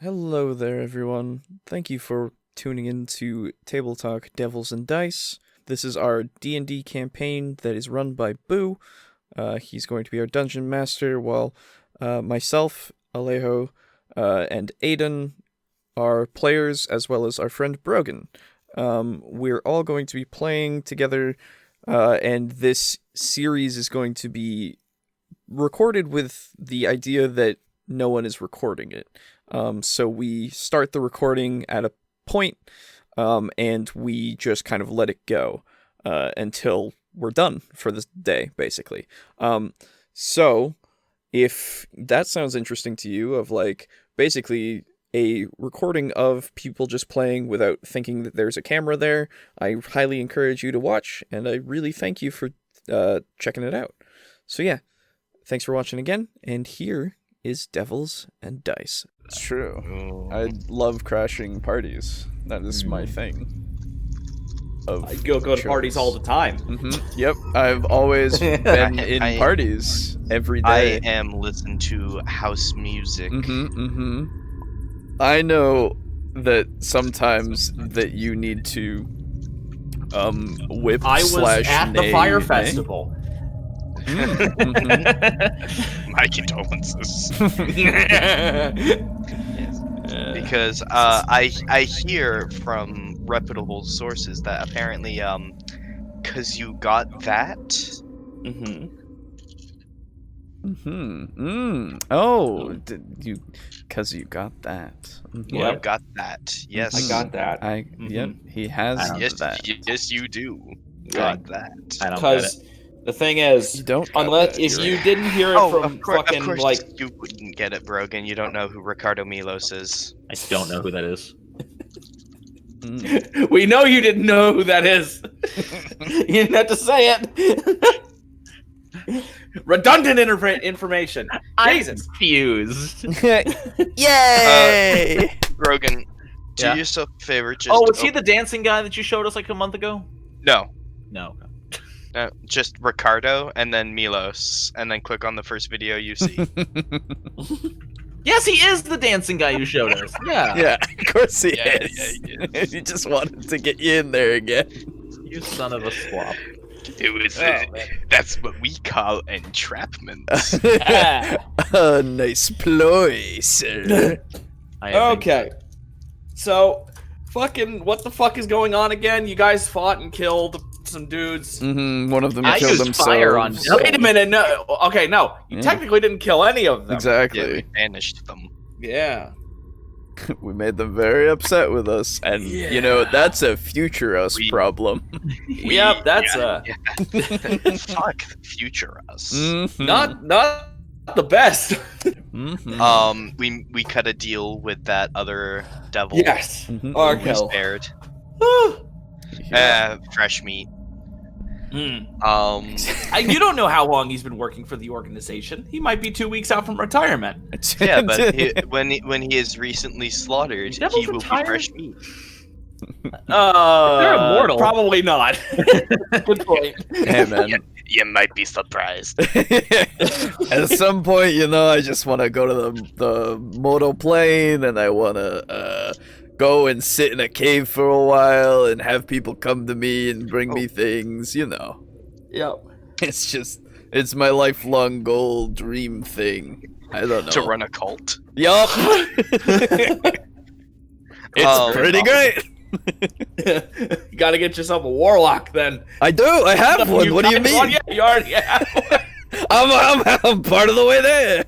Hello there, everyone. Thank you for tuning in to TableTalk Devils and Dice. This is our D&D campaign that is run by Boo. He's going to be our dungeon master, while myself, Alejo, and Aiden are players, as well as our friend Brogan. We're all going to be playing together, and this series is going to be recorded with the idea that no one is recording it. So we start the recording at a point, and we just kind of let it go until we're done for the day, basically. So if that sounds interesting to you, of like basically a recording of people just playing without thinking that there's a camera there, I highly encourage you to watch, and I really thank you for checking it out. So yeah, thanks for watching again, and here is Devils and Dice. It's true. Oh. I love crashing parties. That is my thing. I go to parties all the time. Yep, I've always been in parties every day. I am listening to house music. I know that sometimes that you need to whip I was at the fire festival. My condolences. Because I hear from reputable sources that apparently cause you got that. Oh, did you? Cause you got that. You got that. Yes, I got that. Yep, he has that. Yes, you do. Got that. Because the thing is, You don't. unless if you didn't hear it from fucking of course like you wouldn't get it, Brogan. You don't know who Ricardo Milos is. I don't know who that is. we know you didn't know who that is. You didn't have to say it. Redundant information. Jesus. Confused. Yay! Brogan, do Yeah? yourself a favor. Just Oh, was he the dancing guy that you showed us like a month ago? No. No. Just Ricardo and then Milos, and then click on the first video you see. Yes, he is the dancing guy you showed us. Yeah. Yeah, of course he Yeah, is. yeah, he is. He just wanted to get you in there again. You son of a slop. It was that's what we call entrapment. A nice ploy, sir. Okay. So, fucking, what the fuck is going on again? You guys fought and killed some dudes. One of them I killed used themselves. fire on them. Wait a minute, no. Okay, no. You technically didn't kill any of them. Yeah, Exactly. we banished them. Yeah. We made them very upset with us, and you know that's a future us problem. Yep, that's Fuck future us. not the best. We cut a deal with that other devil. Yes. Who Arkel. spared. Fresh meat. You don't know how long he's been working for the organization. He might be 2 weeks out from retirement. Yeah, but when he is recently slaughtered, Devils he will retired? be fresh meat. They're immortal. Probably not. Good point. Hey man, You might be surprised. at some point, you know, I just want to go to the moto plane, and I want to go and sit in a cave for a while and have people come to me and bring me things, you know. Yep. It's my lifelong goal, dream thing. I don't know. To run a cult. Yup. It's pretty great. You gotta get yourself a warlock then. I do. I have one. What do you mean? Yeah, you already have. I'm part of the way there.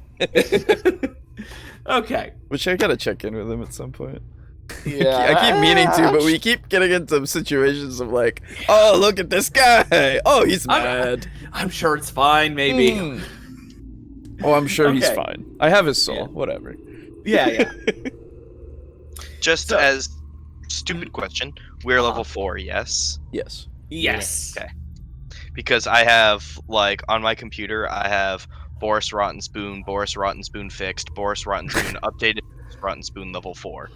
Okay. Which I gotta check in with him at some point. Yeah. I keep meaning to, but we keep getting into situations of like, oh, look at this guy. Oh, he's mad. I'm sure it's fine, maybe. Oh, I'm sure he's Okay. fine. I have his soul. Yeah. Whatever. Yeah. Just as stupid question, we're level 4, yes? Yes. Yes. Okay. Because I have, like, on my computer, I have Boris Rotten Spoon fixed, Boris Rotten Spoon updated, Boris Rotten Spoon level 4.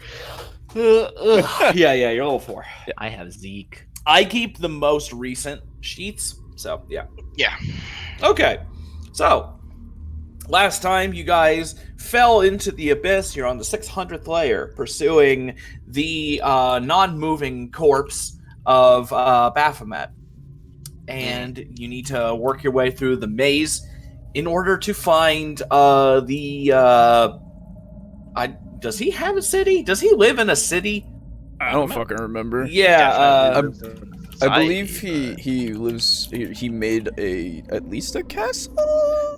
Yeah, you're level 4. I have Zeke. I keep the most recent sheets, so yeah. Yeah. Okay, so last time you guys fell into the abyss. You're on the 600th layer, pursuing the non-moving corpse of Baphomet. And you need to work your way through the maze in order to find does he have a city? Does he live in a city? I don't fucking remember. Yeah, I believe he lives. He made at least a castle.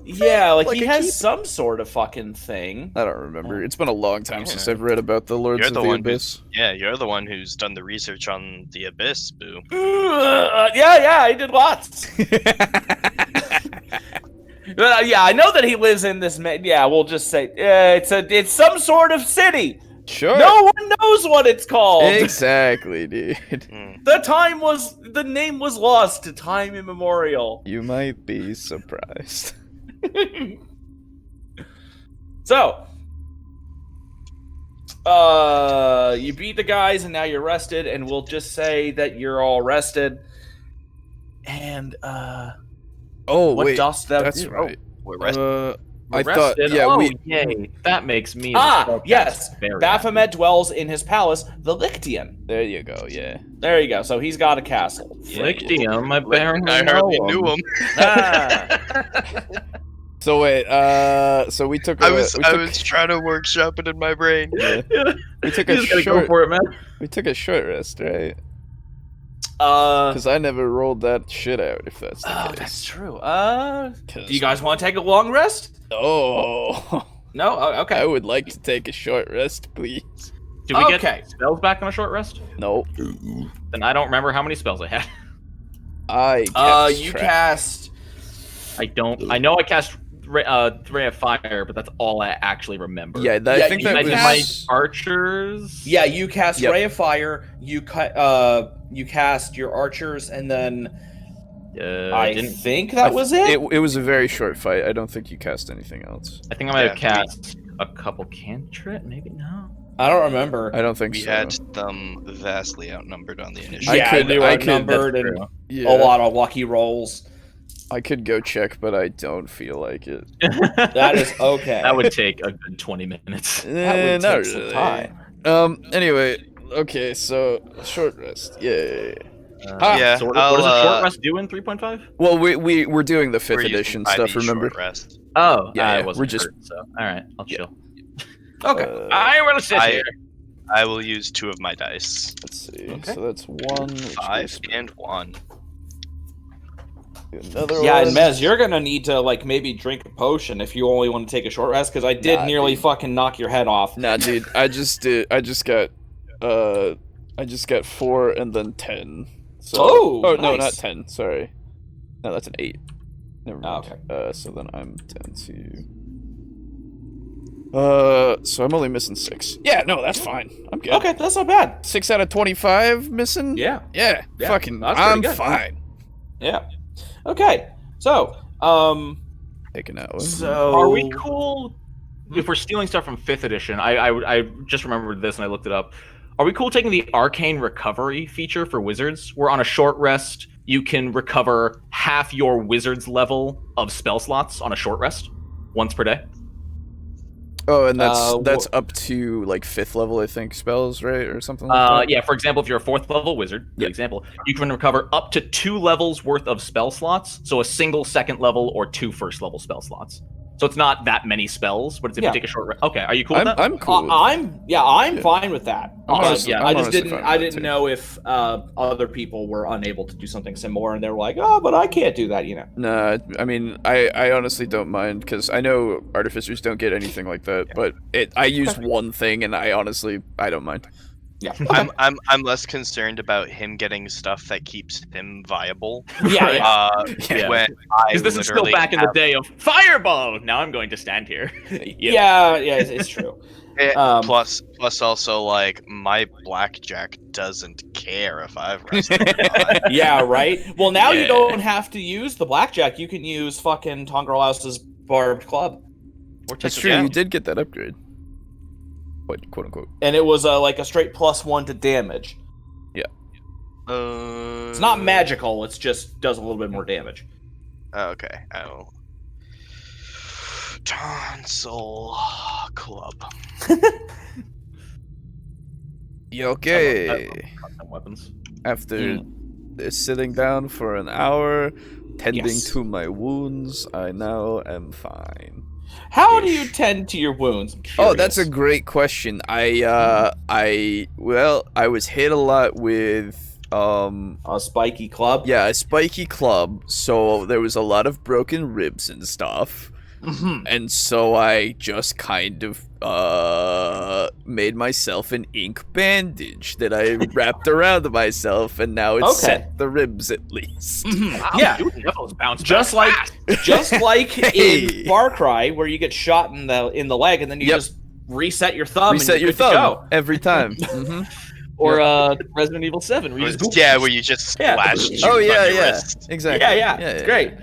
yeah, like he a has keep? some sort of fucking thing. I don't remember. It's been a long time since I've read about the Lords of the Abyss. You're the one who's done the research on the Abyss, Boo. Yeah, I did lots. Yeah, I know that he lives in this. Yeah, we'll just say it's some sort of city. Sure. No one knows what it's called. Exactly, dude. The name was lost to time immemorial. You might be surprised. So, you beat the guys and now you're rested, and we'll just say that you're all rested. And Oh, what wait, does that that's do? right. We're rested. I thought, Rested? yeah, oh, yay. That makes me. Yes. very Baphomet dwells in his palace, the Lichtian. There you go. Yeah. There you go. So he's got a castle. Lichtium, my baron. I hardly knew him. So wait, so we took. I was trying to workshop it in my brain. Yeah. We took You a just gotta short. go for it, man. We took a short rest, right? Because I never rolled that shit out. If that's the case. That's true. Do you guys want to take a long rest? Oh. No? Okay. I would like to take a short rest, please. Do we Okay. get spells back on a short rest? No. Then I don't remember how many spells I had. You cast. I don't. I know I cast Ray of Fire, but that's all I actually remember. Yeah, I think that I was did my archers. Yeah, you cast Yep. Ray of Fire. You cast your archers, and then I didn't. think that was it. It was a very short fight. I don't think you cast anything else. I think I might have cast a couple cantrip. Maybe no. I don't remember. I don't think We so. had them vastly outnumbered on the initiative. Yeah, they were I could- outnumbered and Yeah, a lot of lucky rolls. I could go check, but I don't feel like it. That is okay. That would take a good 20 minutes. That would Not take some really. time. Anyway, okay, so short rest. Yeah. Yeah, So what does a short rest do in 3.5? Well, we're doing the 5th We're using edition 5e stuff. Remember? short rest. Oh, Yeah, I wasn't we're just- hurt, so all right, I'll chill. Okay. I will sit here. I will use 2 of my dice. Let's see. Okay. So that's 1. which 5 goes and 1. to another Yeah, one. and Mez, you're gonna need to maybe drink a potion if you only want to take a short rest, because I did Nah, nearly dude. fucking knock your head off. Nah, dude. I just got 4 and then 10. So, Oh, no, nice. not 10. Sorry. No, that's an 8. Never mind. Oh, okay. So then I'm 10 to. So I'm only missing 6. Yeah, no, that's fine. I'm good. Okay, that's not bad. 6 out of 25 missing. Yeah. Yeah. Yeah, Fucking. that's pretty I'm good. fine. Yeah. Okay. So, Taking that one. so Are we cool if we're stealing stuff from 5th edition? I just remembered this and I looked it up. Are we cool taking the arcane recovery feature for wizards? Where on a short rest you can recover half your wizard's level of spell slots on a short rest once per day. Oh, and that's up to 5th level, I think, spells, right, or something like that. Yeah, for example, if you're a 4th level wizard, good example, you can recover up to 2 levels worth of spell slots, so a single 2nd level or 2 1st level spell slots. So it's not that many spells, but it's if you take a short rest. Okay, are you cool with that? I'm cool. with I'm fine with that. honestly- Yeah, I'm I just honestly didn't fine with I that didn't too. know if other people were unable to do something similar, and they were like, oh, but I can't do that, Nah, I mean, I honestly don't mind, because I know artificers don't get anything like that, but I used one thing, and I don't mind. Yeah. I'm less concerned about him getting stuff that keeps him viable. Yeah. Yeah. When I Because this is still literally back in the have- day of fireball. Now I'm going to stand here. Yeah, it's true. Plus also my blackjack doesn't care if I've rested or not. Yeah, right? Well, now you Yeah. don't have to use the blackjack. You can use fucking Tongrelhouse's barbed club. That's true, you did get that upgrade. Quote unquote. And it was a straight +1 to damage. It's not magical, it's just does a little bit more damage. Okay. Oh. Tonsil Club. You okay? Weapons. After sitting down for an hour, tending Yes. to my wounds, I now am fine. How do you tend to your wounds? I'm Oh, that's a curious. great question. I was hit a lot with A spiky club. yeah, a spiky club, so there was a lot of broken ribs and stuff. Mhm. And so I just kind of made myself an ink bandage that I wrapped around myself, and now it's Okay. set the ribs at least. Mhm. Wow, Yeah. you devils bounce Just back like fast. just like Hey. in Far Cry, where you get shot in the leg, and then you Yep. just reset your thumb. Reset and your you're good to thumb go. every time. hmm Or Resident Evil 7, where you just Yeah, where you just Yeah. splash juice Oh on yeah, your yeah, wrist. exactly. yeah, it's great.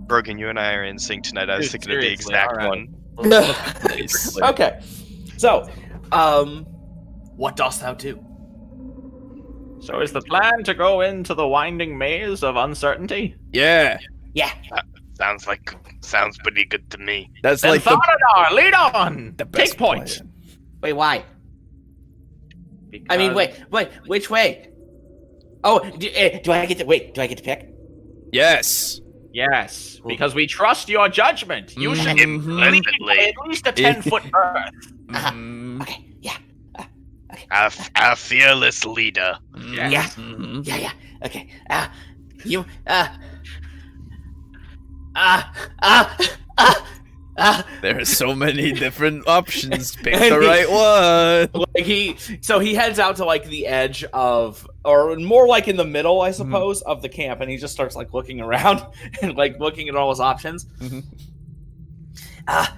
Brogan, you and I are in sync tonight. I was Dude, thinking of the seriously, exact alright. one. Nice. Okay, so what dost thou do? So is the plan to go into the winding maze of uncertainty? Yeah, Yeah, Sounds pretty good to me. that's Then like Thananar, lead on! the best Take point! plan. wait, why? I mean, wait, which way? Oh, do I get to Do I get to pick? Yes. Yes, because we trust your judgment. You should Mhm. lead by at least a 10-foot berth. Mhm. Okay, yeah, Our fearless leader. Yeah. Mhm. yeah. Okay, you There are so many different options. Pick the right one. Like he heads out to like the edge of, or more like in the middle, I suppose, of the camp, and he just starts like looking around and like looking at all his options. Mhm. Ah,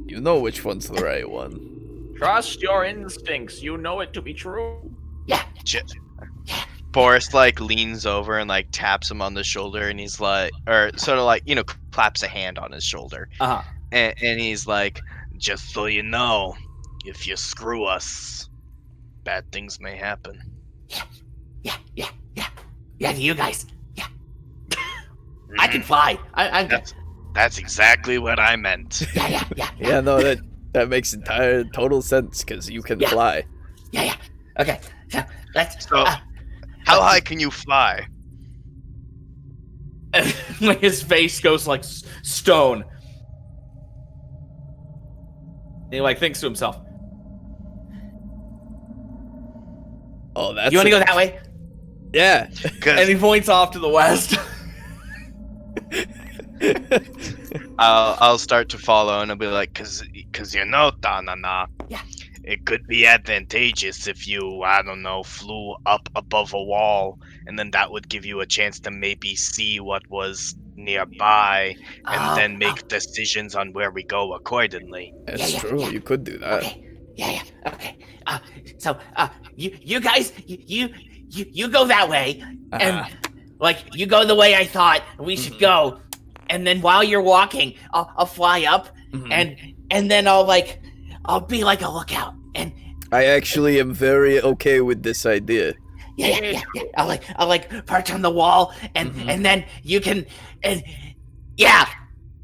You know which one's the right one. Trust your instincts. You know it to be true. Boris like leans over and like taps him on the shoulder, and he's like, or sort of like, claps a hand on his shoulder, uh-huh. and he's like, just so you know, if you screw us, bad things may happen. Yeah, to you guys. Yeah, I can fly. I'm good. That's exactly what I meant. Yeah. Yeah, no, that makes total sense because you can Yeah. fly. Yeah. Okay, so let's. So, how high can you fly? Like his face goes like stone. And he like thinks to himself, Oh, that's "You want to go that way?" Yeah. And he points off to the west. I'll start to follow, and I'll be like, cause Tanana. Yeah. It could be advantageous if you, I don't know, flew up above a wall, and then that would give you a chance to maybe see what was nearby, and then make decisions on where we go accordingly. That's Yeah. true. You could do that. Okay. Yeah. Okay. So you guys, you go that way, and like you go the way I thought we should go, and then while you're walking, I'll fly up, Mhm. and then I'll be like a lookout, and I actually am very okay with this idea. yeah. I'll like perch on the wall, and Mhm. and then you can, and yeah,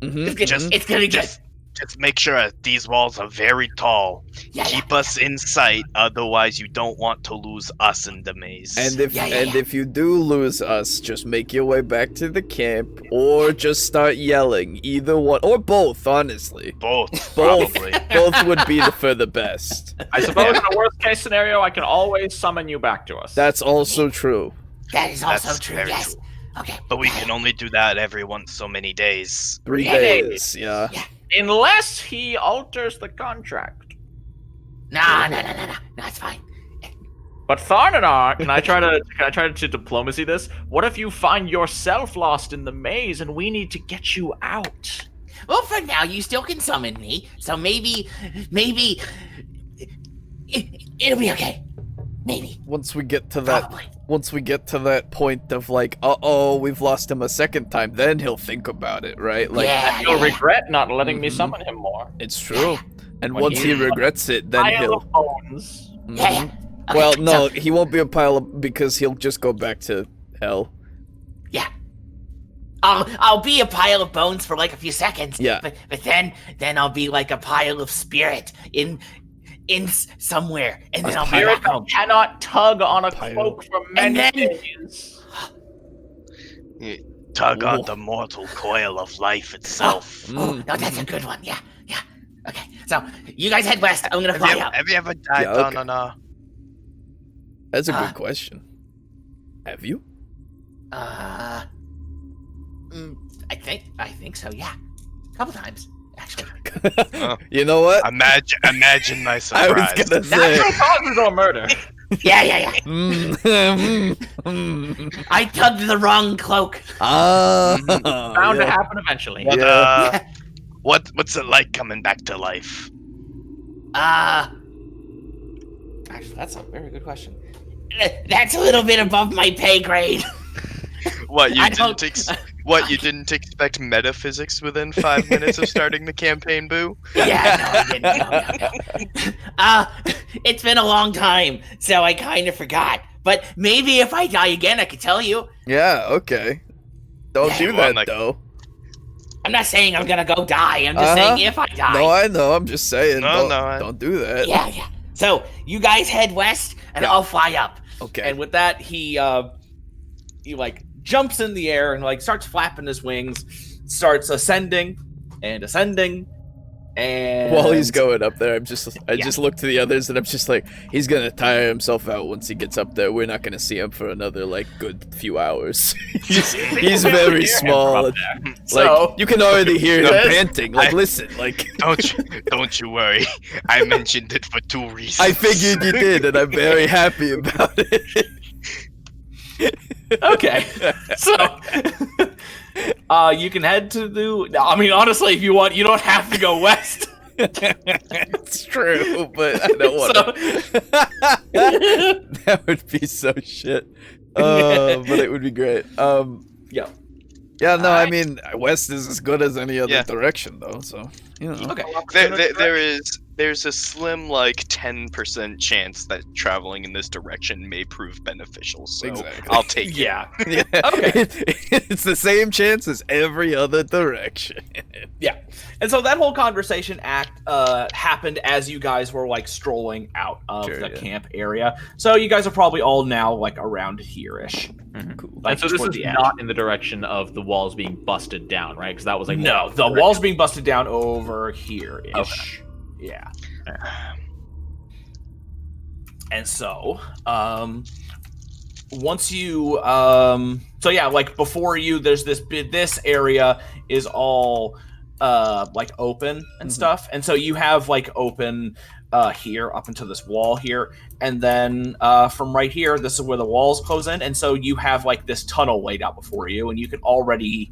Mhm, it's gonna get Just make sure these walls are very tall. yeah. Keep us in sight, otherwise you don't want to lose us in the maze. And if Yeah. if you do lose us, just make your way back to the camp, or just start yelling. Either one, or both. Honestly, both, Both. probably. both would be for the best. I suppose in a worst case scenario, I can always summon you back to us. That's also true. That is also That's true. very Yes. true. Okay. But we can only do that every once so many days. 3 Yeah. days. Yeah. Unless he alters the contract. No, it's fine. But Tharnanar, can I try to diplomacy this? What if you find yourself lost in the maze and we need to get you out? Well, for now, you still can summon me, so maybe it'll be okay. Maybe. Once we get to that, Probably. point of like, uh-oh, we've lost him a second time, then he'll think about it, right? Like, Yeah. You'll regret not letting me Mhm. summon him more. it's true. And When once he he's regrets it, then Pile he'll. of bones. Yeah. Mhm. Okay, Well, no, so- he won't be a pile of, because he'll just go back to hell. yeah. I'll be a pile of bones for like a few seconds. Yeah. But then I'll be like a pile of spirit in somewhere, and then I'll be Spirit back home. cannot tug on a Pile. cloak for And many then- days. Tug on Ooh. the mortal coil of life itself. Oh, no, that's a good one. Yeah. Okay, so you guys head west. I'm gonna fly up. Have you ever dived Yeah, okay. on a... That's a good question. Have you? I think so. Yeah, a couple times actually. You know what? Imagine my I surprise. was gonna say. Natural causes or murder? Yeah. Mm. I tugged the wrong cloak. Bound to yeah. happen eventually. What, Yeah. what's it like coming back to life? Actually, that's a very good question. That's a little bit above my pay grade. What you I didn't don't- you didn't expect metaphysics within 5 minutes of starting the campaign, Boo? Yeah, no, I didn't. No. It's been a long time, so I kind of forgot. But maybe if I die again, I could tell you. Yeah, okay. Don't do Well, that, like- though. I'm not saying I'm gonna go die. I'm just saying if I die. No, I know. I'm just saying. No, Don't do that. Yeah. So you guys head west, and Yeah. I'll fly up. Okay. And with that, he like jumps in the air and like starts flapping his wings, starts ascending and ascending. And While he's going up there, I just Yeah. look to the others and I'm just like, he's gonna tire himself out once he gets up there. We're not gonna see him for another like good few hours. he's very small. Up and, there. like So- you can already hear him Yes. panting. Like, I- listen, like Don't you worry. I mentioned it for 2 reasons. I figured you did, and I'm very happy about it. Okay. So you can head to the I mean, honestly, if you want, you don't have to go west. It's true, but I don't want to. That would be so shit. But it would be great. Yeah. Yeah, no, I Alright. mean, west is as good as any other Yeah. direction, though. So you know. Okay. There's a slim like 10% chance that traveling in this direction may prove beneficial. So Exactly. I'll take it. Yeah. Yeah. Okay. It's the same chance as every other direction. Yeah. And so that whole conversation happened as you guys were like strolling out of Sure, the yeah. camp area. So you guys are probably all now like around here-ish. Cool. Like, And so this toward is the end. not in the direction of the walls being busted down, right? Because that was like No, the wall's being busted down over here-ish. Okay. Yeah. And so, once you, so yeah, like before you, there's this area is all, like open and Mhm. stuff. And so you have like open, here up into this wall here. And then, from right here, this is where the walls close in. And so you have like this tunnel laid out before you, and you can already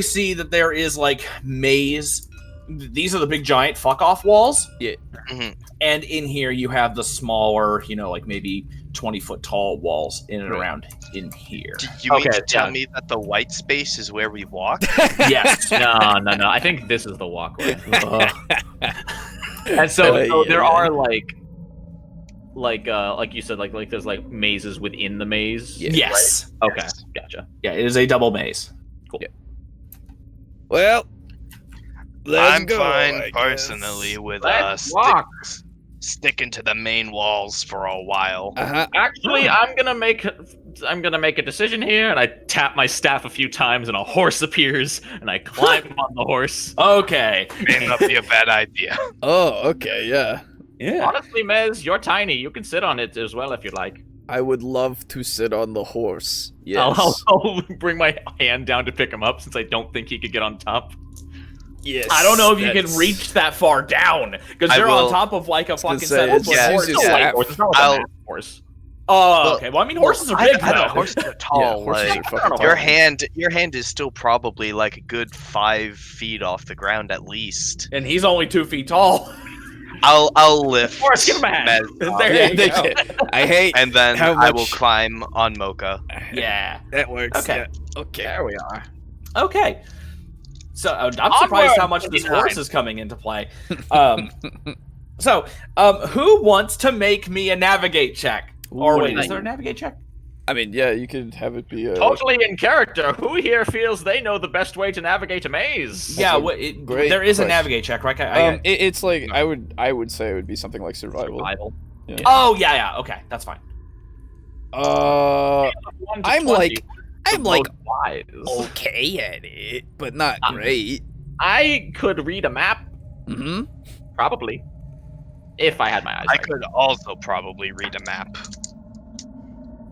see that there is like maze. These are the big giant fuck off walls. Yeah. Mhm. And in here you have the smaller, like maybe 20-foot tall walls in and Right. around in here. Do you mean Okay, to tell yeah. me that the white space is where we walk? Yes. No. I think this is the walkway. Ugh. And so Yeah. there are like you said, like there's like mazes within the maze. Yeah. Yes. Okay, Yes. gotcha. Yeah, it is a double maze. Well, let's I'm go, fine I personally guess. with Let's walk. sticking to the main walls for a while. Uh-huh. Actually, I'm gonna make a decision here, and I tap my staff a few times, and a horse appears, and I climb on the horse. Okay. May not be a bad idea. Oh, okay, yeah. Yeah. Honestly, Mez, you're tiny. You can sit on it as well if you'd like. I would love to sit on the horse. Yes. I'll bring my hand down to pick him up since I don't think he could get on top. Yes. I don't know if you can that's- reach that far down because I they're will- on top of like a fucking say, 7-foot yeah, horse. it's It's a light staff. horse. It's not like a I'll- massive horse. Oh, Well, okay. Well, I mean, horses are I big know though. horses are Yeah, tall. horses like, are fucking your tall. hand is still probably like a good 5 feet off the ground at least. And he's only 2 feet tall. I'll lift. Horse, give him a hand. Mez up, There Yeah, you they go. can- I hate and then How I will much- climb on Mocha. Yeah. that works. Okay. Yeah. Okay. There we are. Okay. So I'm surprised how much this 29. horse is coming into play. So, who wants to make me a navigate check? Or Ooh. wait, is there a navigate check? I mean, yeah, you could have it be a Totally in character. Who here feels they know the best way to navigate a maze? Yeah, great there is a question. navigate check, right? It's like I would say it would be something like survival. Yeah. Oh yeah, okay, that's fine. I'm like wise. okay at it, but not great. I could read a map, Mm-hmm. probably, if I had my eyes. I right. could also probably read a map.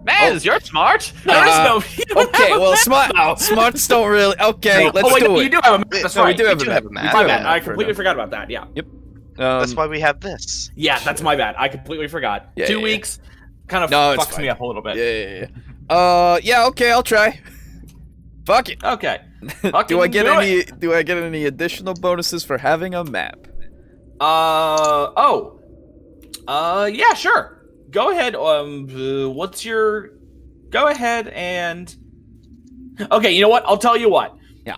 Mez, you're smart. There is no. Okay, well, smarts don't really. Okay, let's wait, do you it. do have a map. That's No, right. we do have do a have map. a map. We do My have a bad. map I for completely now. forgot about that. Yeah. That's why we have this. Yeah, that's my bad. I completely forgot. Yeah, 2 yeah. weeks kind of No, it's fucks fine. me up a little bit. Yeah. Yeah. Okay, I'll try. Fuck it. Okay. Do I get do any? Do I get any additional bonuses for having a map? Yeah, sure. Go ahead. What's your? Go ahead and. Okay, you know what? I'll tell you what. Yeah.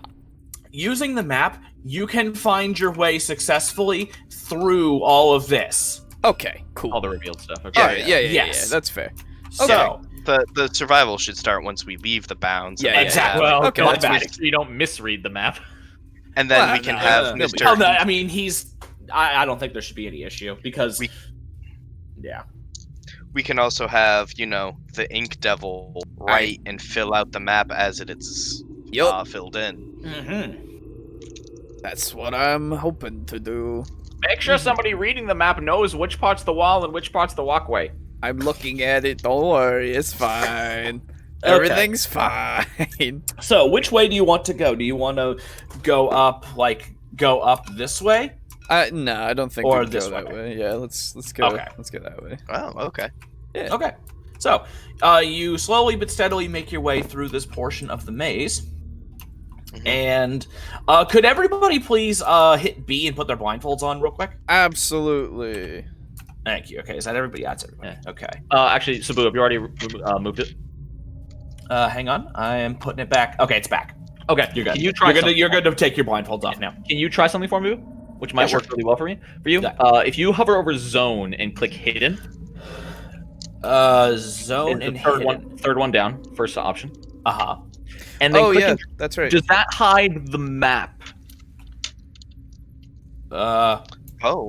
Using the map, you can find your way successfully through all of this. Okay, cool. All the revealed stuff. Okay. Alright, yeah, Yes. that's fair. So, The survival should start once we leave the bounds. Yeah, and then exactly. have- Well, Okay, okay, that's fine. so you don't misread the map. And then Well, we can no, have no, Mr. oh, no, I mean, I don't think there should be any issue because. Yeah. We can also have, the Ink Devil write and fill out the map as it is filled in. Mm-hmm. That's what I'm hoping to do. Make sure somebody reading the map knows which part's the wall and which part's the walkway. I'm looking at it. Don't worry, it's fine. Everything's fine. So, which way do you want to go? Do you want to go up this way? No, I don't think Or we'd this go that way. way. Yeah, let's go. Okay. Let's go that way. Oh, okay. Yeah. Okay. So, you slowly but steadily make your way through this portion of the maze. Mhm. And could everybody please hit B and put their blindfolds on real quick? Absolutely. Thank you. Okay, is that everybody? Yeah, that's everybody. Yeah. Okay. Actually, Sabu, have you already moved it? Hang on. I am putting it back. Okay, it's back. Okay, You're good. Can you try You're good to take your blindfolds off now. Can you try something for me, which might sure. work really well for you? Yeah. If you hover over zone and click hidden, Zone it's and the third hidden. third one down, first option, Uh-huh. and then Oh click yeah, in- that's right. Does that hide the map? Oh.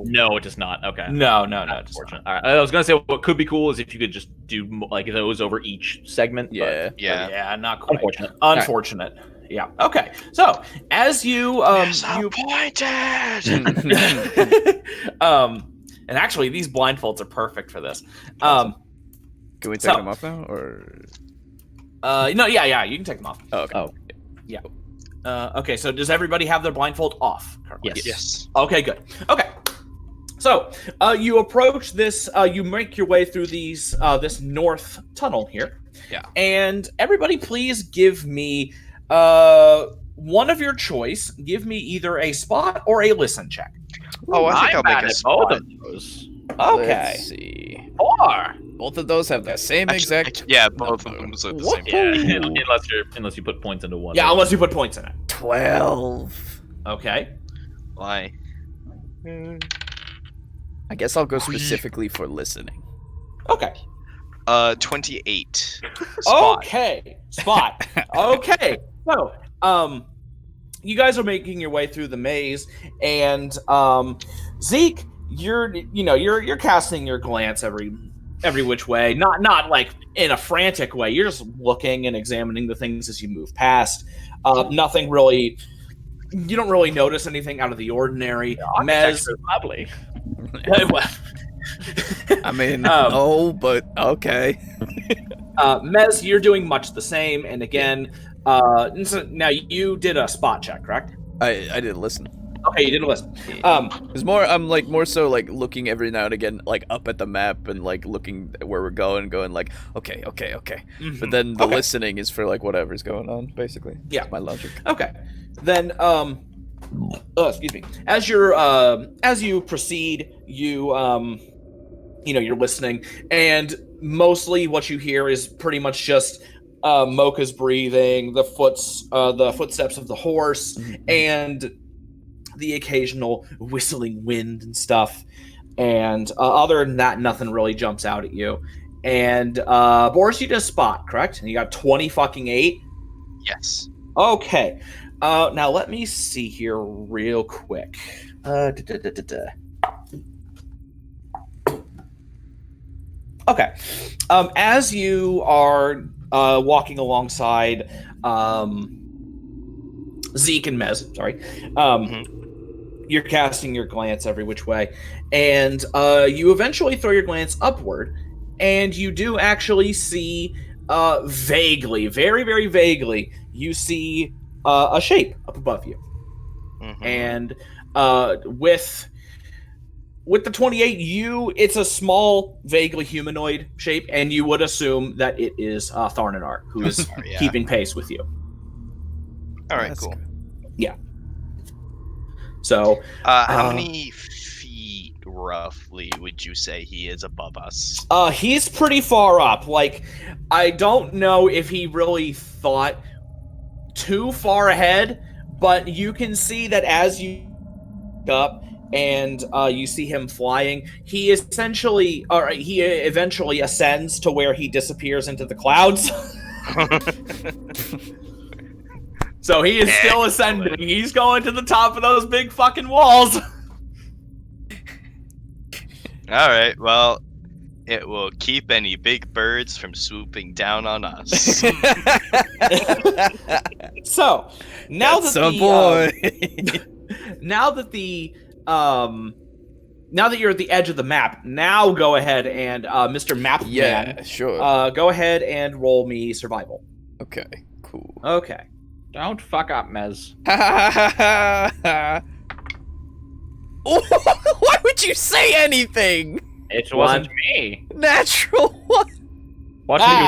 No, it does not. Okay. No, it does not. Unfortunate. All right. I was gonna say what could be cool is if you could just do like those over each segment. Yeah. Yeah. Yeah, not quite. Unfortunate. Unfortunate. Yeah. Okay. So as you Disappointed! and actually these blindfolds are perfect for this. Can we take so- them off now, or? No, yeah, you can take them off. Oh, okay. Oh. Okay, so does everybody have their blindfold off currently? Yes. Yes. Okay, good. Okay. So, you approach this, you make your way through this north tunnel here. Yeah. And everybody please give me one of your choice. Give me either a spot or a listen check. Oh, I think I'm I'll bad make a at spot. both of those. Okay. Let's see. 4. Both of those have the same exact. Yeah, both of them was at the same Yeah, time. unless you put points into one. Yeah, unless you put points in it. 12. Okay. Why? I guess I'll go specifically for listening. Okay. 28. Spot. Okay. Spot. Okay. So, you guys are making your way through the maze, and Zeke, you're casting your glance every which way, not like in a frantic way. You're just looking and examining the things as you move past. Nothing really. You don't really notice anything out of the ordinary. Mez, lovely. I mean, no, but okay. Mez, you're doing much the same. And again, so now you did a spot check, correct? I didn't listen. Okay, you didn't listen. It's more. I'm like more so like looking every now and again, like up at the map and like looking at where we're going like, okay. mhm. But then the Okay. listening is for like whatever's going on, basically. Yeah. That's my logic. Okay. Then excuse me. As you proceed, you're listening, and mostly what you hear is pretty much just Mocha's breathing, the footsteps of the horse, and the occasional whistling wind and stuff. And other than that, nothing really jumps out at you. And Boris, you did a spot, correct? And you got 20 fucking 8. Yes. Okay. Now let me see here real quick. Okay. As you are walking alongside Zeke and Mez, sorry, you're casting your glance every which way, and you eventually throw your glance upward, and you do actually see vaguely, very, very vaguely, you see a shape up above you. And with the 28, it's a small, vaguely humanoid shape, and you would assume that it is Tharnanar, who is keeping pace with you. All right, cool. Yeah. So, how many feet roughly would you say he is above us? He's pretty far up. Like, I don't know if he really thought too far ahead, but you can see that as you up and you see him flying, he eventually ascends to where he disappears into the clouds. So he is still ascending. He's going to the top of those big fucking walls. All right, well, it will keep any big birds from swooping down on us. So, now That's that a boy. now that you're at the edge of the map, now go ahead and Mr. Map Yeah, Man, sure. go ahead and roll me survival. Okay, cool. Okay. Don't fuck up, Mez. Why would you say anything? It wasn't me. Natural one. What have you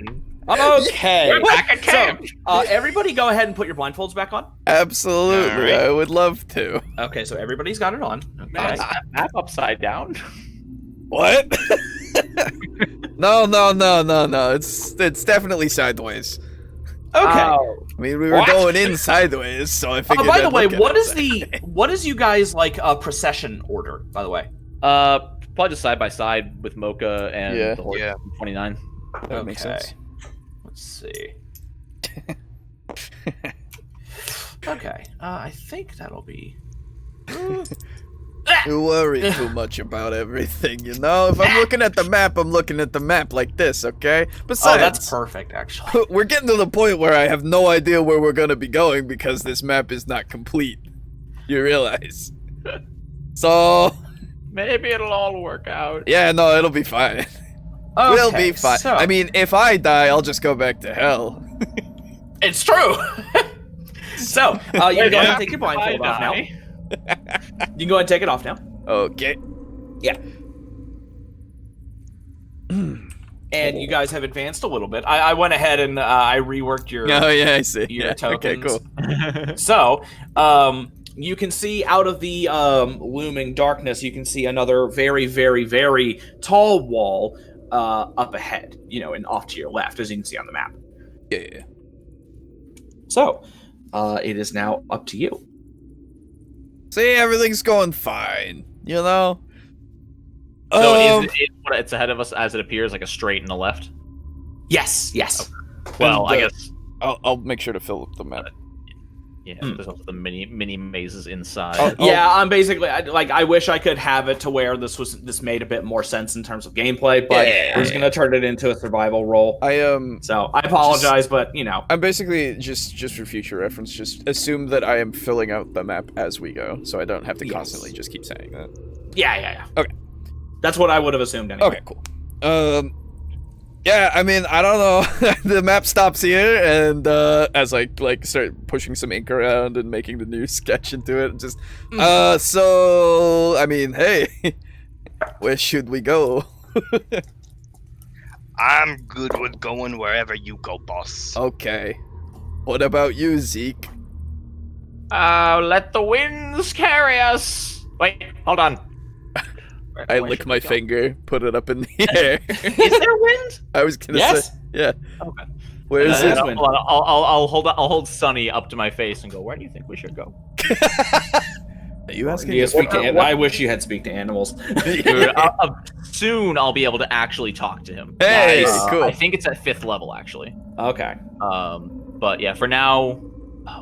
done? Okay. We're back at camp. So, everybody go ahead and put your blindfolds back on. Absolutely, All right. I would love to. Okay, so everybody's got it on. Okay. Is that map upside down? What? No. It's definitely sideways. Okay. Oh. I mean, we were What? going in sideways, so I figured. By the I'd way, look at what it is that way. what is you guys like procession order? By the way. Probably just side by side with Mocha and Yeah. the horse. Yeah. 29. That makes sense. Let's see. Okay. I think that'll be. You worry too much about everything, you know? If I'm looking at the map, I'm looking at the map like this, okay? Besides, Oh, that's perfect, actually. we're getting to the point where I have no idea where we're gonna be going because this map is not complete. You realize? So, Maybe it'll all work out. yeah, no, it'll be fine. We'll be fine. So, I mean, if I die, I'll just go back to hell. it's true. So, you can go ahead and take your blindfold off now. You can go ahead and take it off now. Okay. Yeah. And you guys have advanced a little bit. I went ahead and I reworked your Oh, yeah, I see. your Yeah, tokens. okay, cool. So, you can see out of the looming darkness, you can see another very, very, very tall wall up ahead, and off to your left, as you can see on the map. Yeah. So, it is now up to you. See, everything's going fine, you know? So is it's ahead of us as it appears, like a straight and a left? Yes, yes. Well, And, I guess. I'll make sure to fill up the map. Yeah, there's also the mini mazes inside. Oh, Yeah, I'm basically I wish I could have it to where this made a bit more sense in terms of gameplay, but we're just gonna turn it into a survival role. So I apologize, but I'm basically just for future reference, just assume that I am filling out the map as we go, so I don't have to constantly just keep saying that. Yeah. Okay. That's what I would have assumed anyway. Okay, cool. Yeah, I mean, I don't know. The map stops here, and as I start pushing some ink around and making the new sketch into it, just so I mean, hey, where should we go? I'm good with going wherever you go, boss. Okay. What about you, Zeke? Let the winds carry us. Wait, hold on. I lick my finger, put it up in the air. Is there wind? I was gonna Yes. say, yeah. Okay. Where is it? Hold on, I'll hold Sunny up to my face and go. Where do you think we should go? Are you asking? You speak to what- I wish you had speak to animals. Soon I'll be able to actually talk to him. Hey, Nice. cool. I think it's at 5th level actually. Okay. But yeah, for now,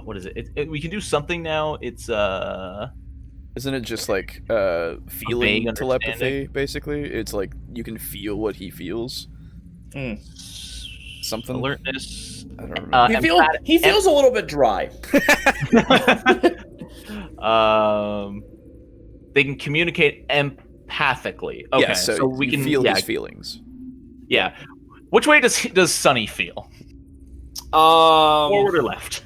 what is it? We can do something now. It's Isn't it just like feeling vague telepathy? understanding. Basically, it's like you can feel what he feels. Something. alertness. I don't remember. He feels a little bit dry. They can communicate empathically. Okay, Yeah, so we you can feel his feelings. Yeah. Which way does Sunny feel? Forward or left?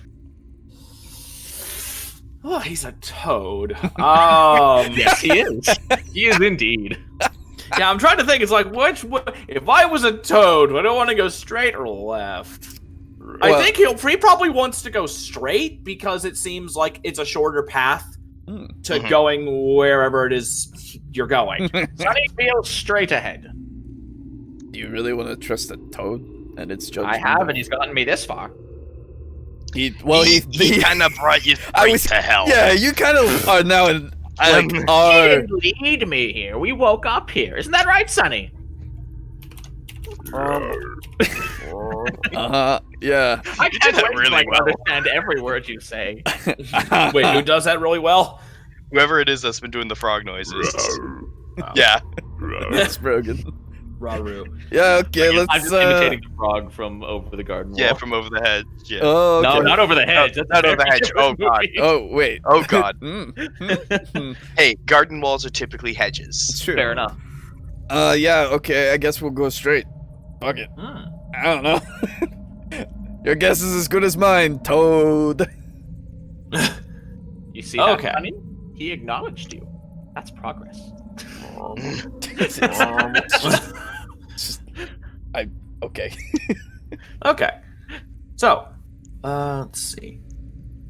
Oh, he's a toad. Yes, he is. He is indeed. Yeah, I'm trying to think. It's like, if I was a toad, would I want to go straight or left? I think he probably wants to go straight because it seems like it's a shorter path to going wherever it is you're going. Sunny feels straight ahead. Do you really want to trust a toad and its judgment? I have, and he's gotten me this far. He kind of brought you straight to hell. Yeah, you kind of are now in He didn't lead me here. We woke up here. Isn't that right, Sunny? Yeah. I You did that really well. understand every word you say. Wait, who does that really well? Whoever it is that's been doing the frog noises. Yeah. That's Brogan. Raru. Yeah, okay, I'm let's just imitating the frog from over the garden wall. Yeah, from over the hedge. Yeah. Oh, No, okay. not over the hedge. That's not a over the very hedge. Oh, different God. movie. Oh, wait. Oh, God. Mm. Hey, garden walls are typically It's hedges. true. Fair enough. Yeah, okay, I guess we'll go straight. Fuck it. I don't know. Your guess is as good as mine, Toad. You see that, Okay. Sunny? He acknowledged you. That's progress. Okay. Okay. So, let's see.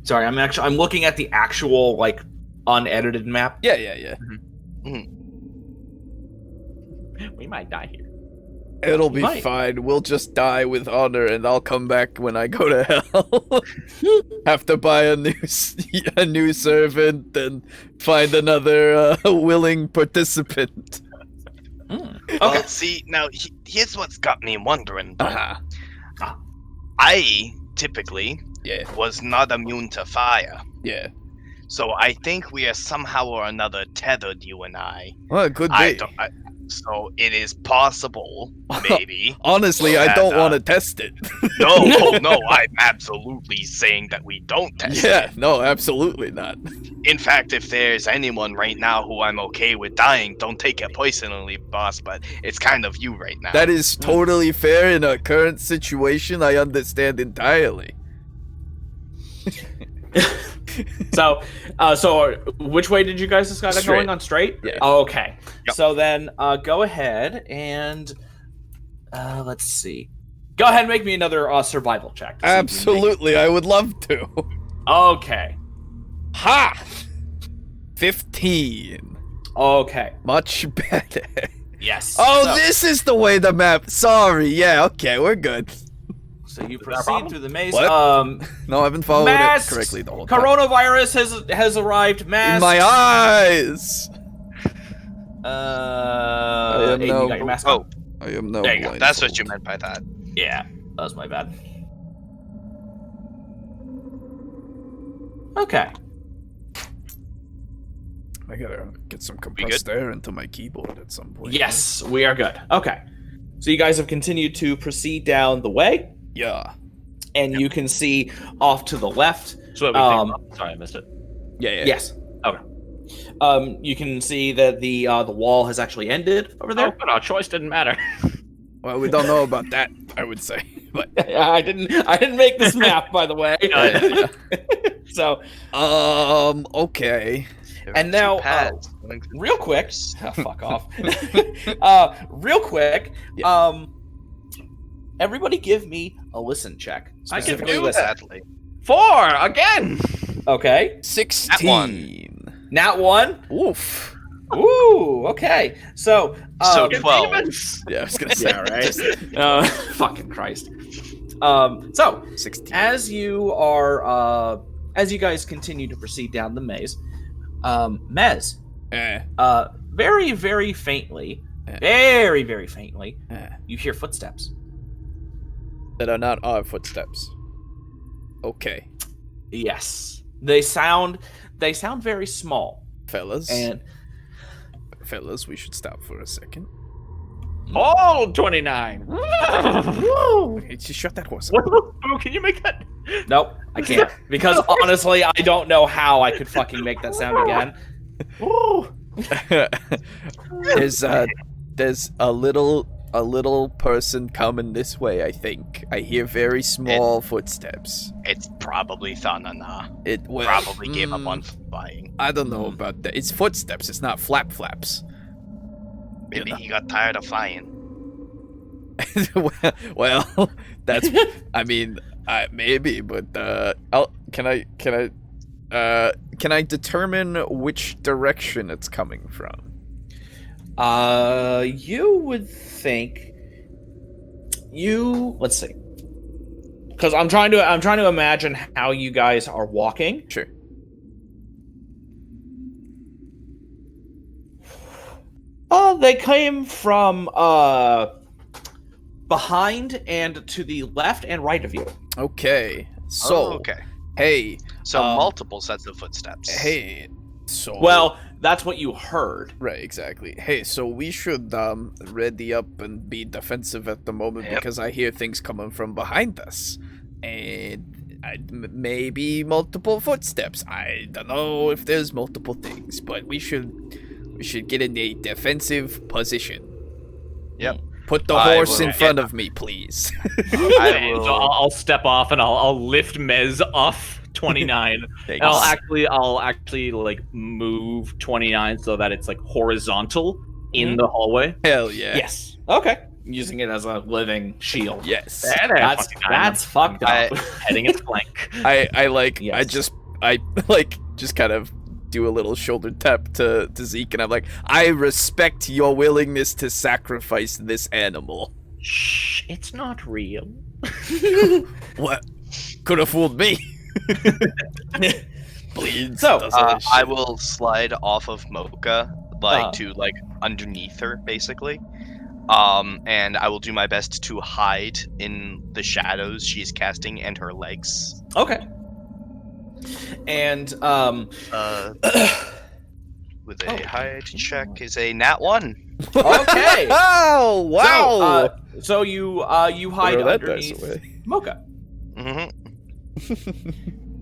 Sorry, I'm looking at the actual like unedited map. Yeah. We might die here. It'll be Might. fine. We'll just die with honor, and I'll come back when I go to hell. Have to buy a new servant and find another willing participant. Okay. See, now, here's what's got me wondering. Uh-huh. I, typically, Yeah. was not immune to fire. Yeah. So I think we are somehow or another tethered, you and I. Well, it could I be. don't, so it is possible, maybe. Honestly, I that, don't want to test it. No, I'm absolutely saying that we don't test Yeah, it. no, absolutely not. In fact, if there's anyone right now who I'm okay with dying, don't take it personally, boss, but it's kind of you right now. That is totally fair in our current situation. I understand entirely. So which way did you guys decide on Straight. going on? Straight? Yeah. Okay. Yep. So then go ahead and let's see. Go ahead and make me another survival check. to see if you make it. Absolutely, I would love to. Okay. Ha! 15. Okay. Much better. Yes. Oh, So- this is the way the map. Sorry. Yeah, okay, we're good. So you that a proceed problem? through the maze. What? No, I've been following Masks! it correctly the whole time. Coronavirus has arrived. Masks. In my eyes. Aiden, now- you got your mask Oh, on? I am now There you go. that's what you meant by that. Yeah, that was my bad. Okay. I gotta get some compressed air into my keyboard at some point. Yes, we are good. Okay. So you guys have continued to proceed down the way, Yeah. and you can see off to the left. So what we think. Sorry, I missed it. Yeah. Yes. Okay. You can see that the wall has actually ended over Oh, there. but our choice didn't matter. Well, we don't know about that, I would say. But I didn't make this map, by the way. So okay. And now, Two pads. real quick, fuck off. Real quick, Yeah. everybody give me a listen check. I can Specifically do listen. Sadly. 4 again. Okay. 16. Nat 1. Oof. Ooh, okay. So, So Good 12. demons. Yeah, I was gonna say. yeah, right. Just Fucking Christ. So 16. as you are, as you guys continue to proceed down the maze, Mez, very, very faintly, very, very faintly, you hear footsteps. That are not our footsteps. Okay. Yes. They sound very small. Fellas, And we should stop for a second. All 29. Hey, just shut that horse up. Oh, can you make that? nope, I can't. Because honestly, I don't know how I could fucking make that sound again. There's a little person coming this way, I think. I hear very small footsteps. It's probably Thanana. It Probably gave up on flying. I don't know about that. It's footsteps, it's not flaps. Maybe he got tired of flying. well, that's. I mean, maybe, but can I determine which direction it's coming from? You would think. Let's see. Because I'm trying to imagine how you guys are walking. Sure. They came from behind and to the left and right of you. Okay. So. Okay. Hey. So multiple sets of footsteps. Hey. So. Well, that's what you heard. Right. Exactly. Hey. So we should ready up and be defensive at the moment because I hear things coming from behind us, and maybe multiple footsteps. I don't know if there's multiple things, but we should get in a defensive position. Yep. Put the horse in front of me, please. I will. So I'll step off and I'll lift Mez off 29. And I'll actually like move 29 so that it's like horizontal in the hallway. Hell yeah. Yes. Okay. Using it as a living shield. Yes. That's fucked up. Heading its flank. Yes. I just kind of do a little shoulder tap to Zeke, and I'm like, I respect your willingness to sacrifice this animal. Shh, it's not real. What? Could have fooled me. Bleeds. So, I will slide off of Mocha, to underneath her, basically. And I will do my best to hide in the shadows she's casting and her legs. Okay. And with a hide check is a nat 1. Okay. Oh wow! So you hide Throw that dice underneath away. Mocha.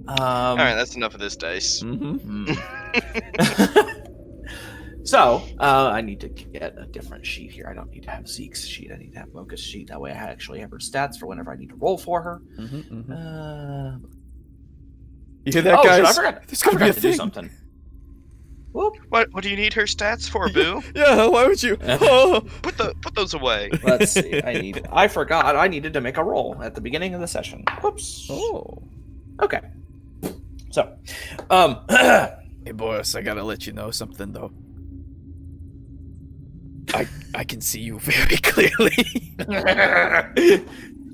All right, that's enough of this dice. So I need to get a different sheet here. I don't need to have Zeke's sheet. I need to have Mocha's sheet. That way I actually have her stats for whenever I need to roll for her. You hear that, guys? I forgot. There's gonna be a to do thing. something. Whoop. What do you need her stats for, Boo? Yeah, why would you? Oh. Put those away. Let's see. I forgot. I needed to make a roll at the beginning of the session. Whoops. Oh. Okay. So, Hey, Boris, I gotta let you know something, though. I can see you very clearly.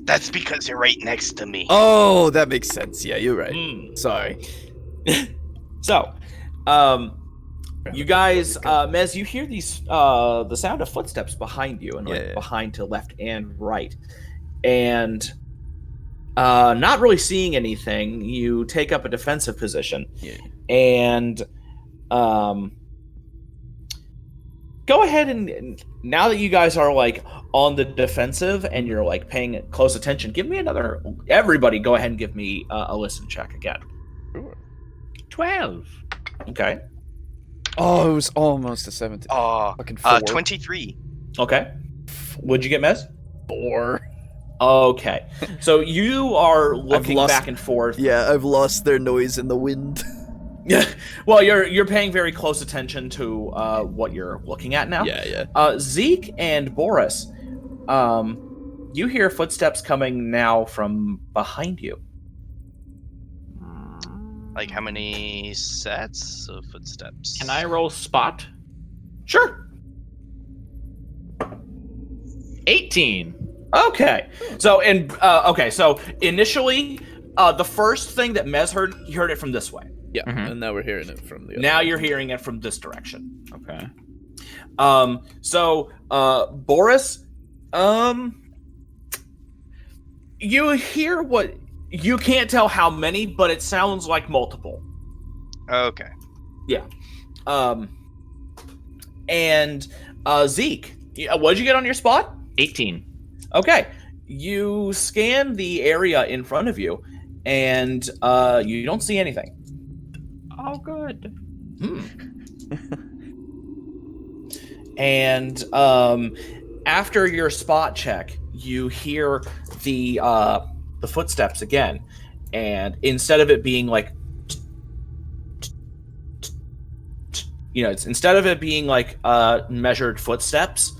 That's because you're right next to me. Oh, that makes sense. Yeah, you're right. Sorry. So, you guys, Mez, you hear these the sound of footsteps behind you, and behind to left and right, and not really seeing anything. You take up a defensive position, and go ahead and now that you guys are on the defensive and you're paying close attention, everybody go ahead and give me a listen check again. Sure. 12. Okay. Oh, it was almost a 17. Fucking 4. 23. Okay. What'd you get, Mez? 4. Okay. So you are looking back and forth. Yeah, I've lost their noise in the wind. Yeah. Well, you're paying very close attention to what you're looking at now. Yeah. Zeke and Boris, you hear footsteps coming now from behind you. How many sets of footsteps? Can I roll spot? Sure. 18. Okay. So initially, the first thing that Mez heard, he heard it from this way. Yeah, Mhm. and now we're hearing it from the other Now one. you're hearing it from this direction. Okay. Boris, you hear what you can't tell how many, but it sounds like multiple. Okay. And Zeke, what'd you get on your spot? 18. Okay, you scan the area in front of you, and you don't see anything. Oh, good. And after your spot check, you hear the footsteps again, and instead of it being like, instead of it being like measured footsteps,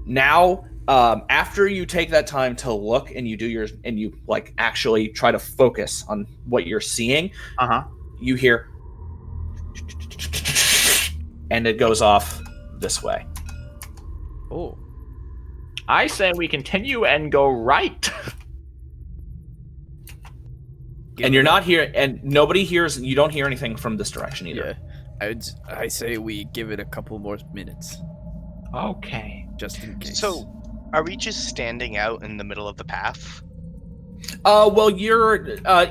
now after you take that time to look and you like actually try to focus on what you're seeing, you hear, and it goes off this way. Oh. I say we continue and go right. And you're not here, and nobody hears. You don't hear anything from this direction either. Yeah. I say we give it a couple more minutes, Okay. just in case. So, are we just standing out in the middle of the path? Well, you're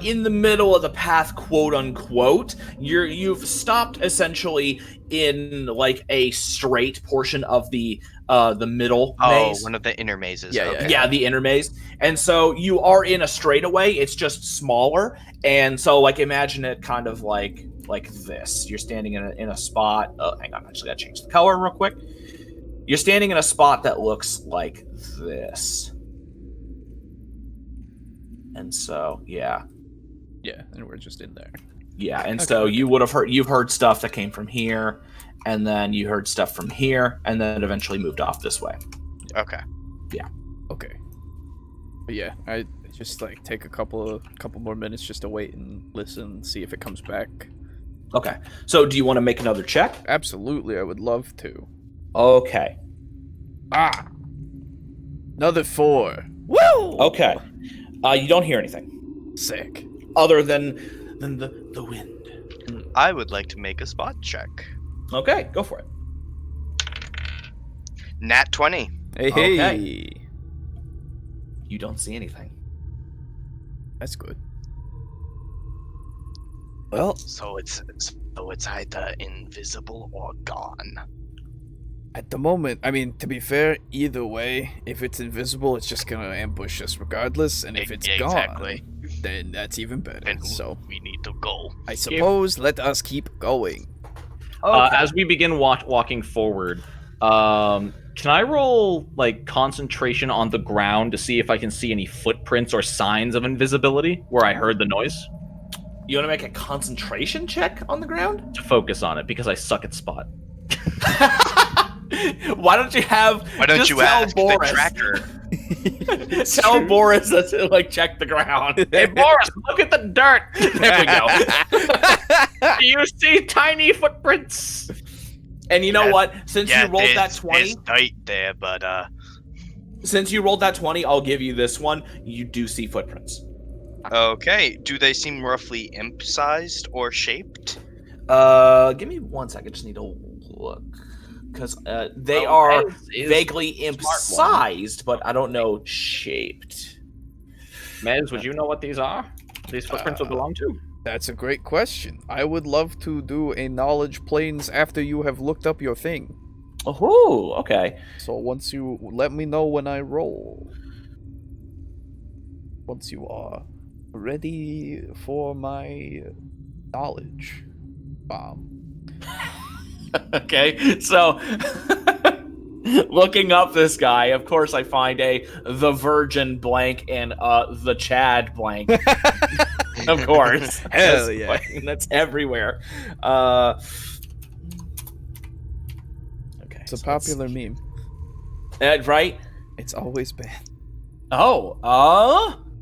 in the middle of the path, quote unquote. You've stopped essentially in like a straight portion of the middle maze. One of the inner mazes. Yeah, okay. Yeah, the inner maze. And so you are in a straightaway. It's just smaller. And so like imagine it kind of like this. You're standing in a spot. Oh, hang on, I just gotta change the color real quick. You're standing in a spot that looks like this. And so, yeah. Yeah, and we're just in there. Yeah, and Okay. so you've heard stuff that came from here, and then you heard stuff from here, and then it eventually moved off this way. Okay. Okay. But yeah, I just like take a couple more minutes just to wait and listen, see if it comes back. Okay. So do you want to make another check? Absolutely, I would love to. Okay. Another 4. Woo! Okay. You don't hear anything Sick. other than the wind. I would like to make a spot check. Okay, go for it. Nat 20. Hey, Okay. hey. You don't see anything. That's good. Well, So it's either invisible or gone. at the moment, I mean, to be fair, either way, if it's invisible, it's just gonna ambush us regardless, and if it's Exactly. gone, then that's even better. And So, we need to go. I suppose let us keep going. As we begin walking forward, can I roll like concentration on the ground to see if I can see any footprints or signs of invisibility where I heard the noise? You want to make a concentration check on the ground? To focus on it because I suck at spot. Why don't you have? Why don't just you tell ask Boris, the tracker? Tell Boris to like check the ground. Hey Boris, look at the dirt. There we go. Do you see tiny footprints? And you know Yeah, what? Since you rolled that It's 20, tight there, but since you rolled that 20, I'll give you this one. You do see footprints. okay. Do they seem roughly imp-sized or shaped? Give me 1 second. Just need to look because they are Is vaguely imp-sized, but I don't know shaped. Mez, would you know what these are? These footprints would belong to? That's a great question. I would love to do a knowledge planes after you have looked up your thing. Oh, okay. So once you let me know when I roll. Once you are ready for my knowledge bomb. Okay, so looking up this guy, of course, I find the Virgin blank and the Chad blank. Of course, Hell yeah. that's everywhere. Okay, It's a popular meme. right? It's always been.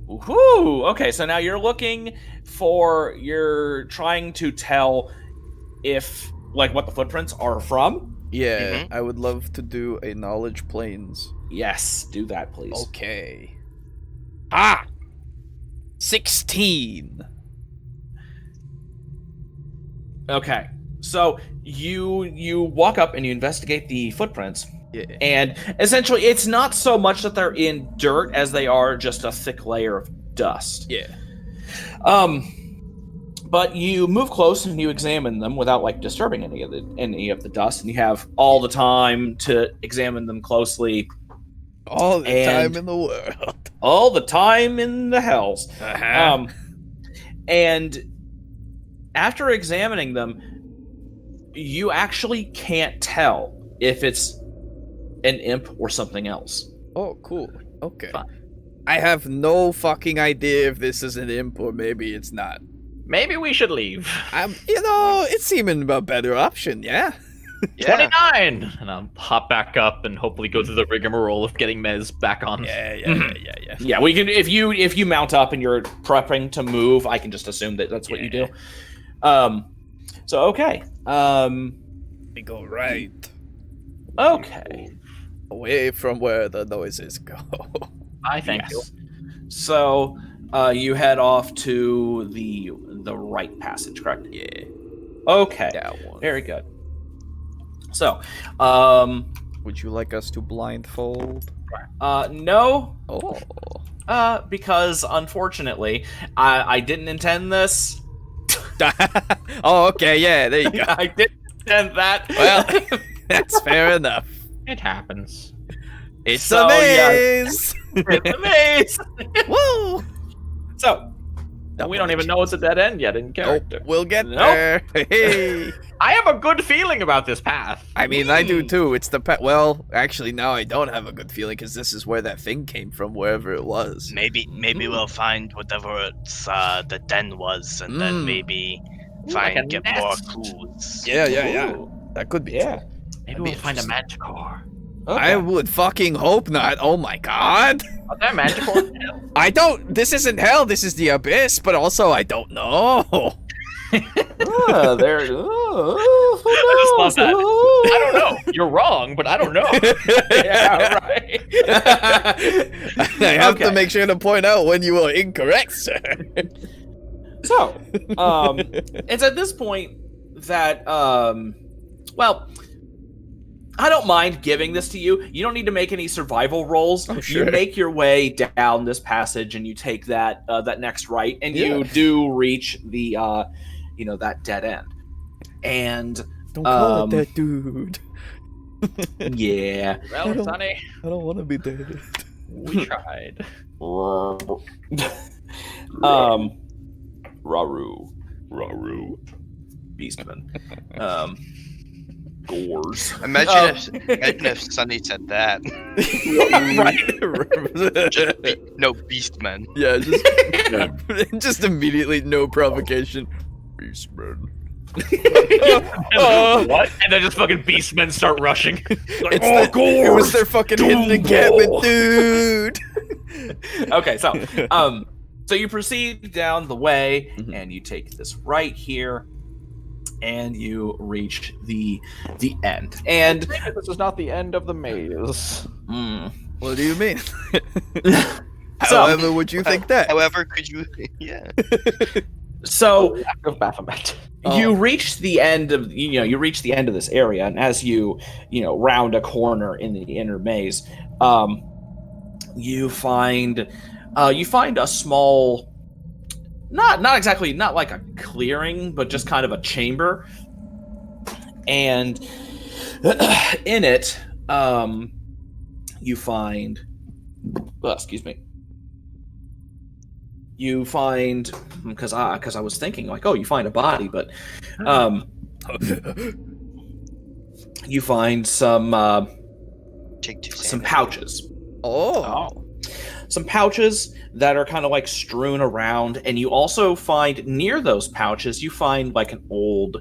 Whoo. Okay, so now you're trying to tell if like what the footprints are from. Yeah, I would love to do a knowledge planes. Yes, do that, please. Okay. 16. Okay, so you walk up and you investigate the footprints. Yeah. And essentially, it's not so much that they're in dirt as they are just a thick layer of dust. Yeah. But you move close and you examine them without like disturbing any of the dust, and you have all the time to examine them closely. All the And- time in the world. All the time in the hells. Uh-huh. And after examining them, you actually can't tell if it's an imp or something else. Oh, cool. Okay. Fine. I have no fucking idea if this is an imp or maybe it's not. Maybe we should leave. It's seeming a better option, yeah? Yeah. 29! And I'll hop back up and hopefully go through the rigmarole of getting Mez back on. Yeah. Yeah, we can. If you mount up and you're prepping to move, I can just assume that that's what you do. So okay. We go right Okay. away from where the noises go. I thank you. So you head off to the right passage, correct? Yeah. Okay. That one. Very good. So, Would you like us to blindfold? no, Oh. because unfortunately, I didn't intend this. Oh, okay, yeah, there you go. I didn't intend that. Well, that's fair enough. It happens. It's So, a yeah. maze! It's a maze. Woo! So, We don't even know it's a dead end yet in Nope, character. we'll get Nope. there. Hey. I have a good feeling about this path. I mean, I do too. It's the well, actually, now I don't have a good feeling because this is where that thing came from, wherever it was. Maybe we'll find whatever the den was, and then maybe like a get more nest. clues. Yeah. That could be. yeah. Maybe That'd be we'll find a interesting. Manticore. Okay. I would fucking hope not. Oh my god. Are there Manticore in hell? I don't. This isn't hell. This is the abyss. But also, I don't know. There. I just love that. I don't know. You're wrong, but I don't know. Yeah, right. I have to Okay. make sure to point out when you are incorrect, sir. So, it's at this point that, well, I don't mind giving this to you. You don't need to make any survival rolls. Oh, sure. You make your way down this passage, and you take that that next right, and Yeah. you do reach the, that dead end. And Don't call Um, it that, dude. yeah, Well, Sonny, I don't want to be dead. we tried. Raru, Beastman, Gores. Imagine if Sunny said that. No, Beastmen. Yeah, just immediately no provocation. Beastman. What? And then just fucking beastmen start rushing. It was their fucking hidden encampment, dude. Okay, so you proceed down the way, Mhm. and you take this right here, and you reach the end. And This is not the end of the maze. What do you mean? So- However, would you think that? However, could you? Yeah. so Act of Baphomet. you reach the end of this area, and as you round a corner in the inner maze, you find a small, not like a clearing, but just kind of a chamber, and in it, you find, you find, because I was thinking like, oh, you find a body, but you find some pouches. Oh. Some pouches that are kind of like strewn around, and you also find near those pouches, you find like an old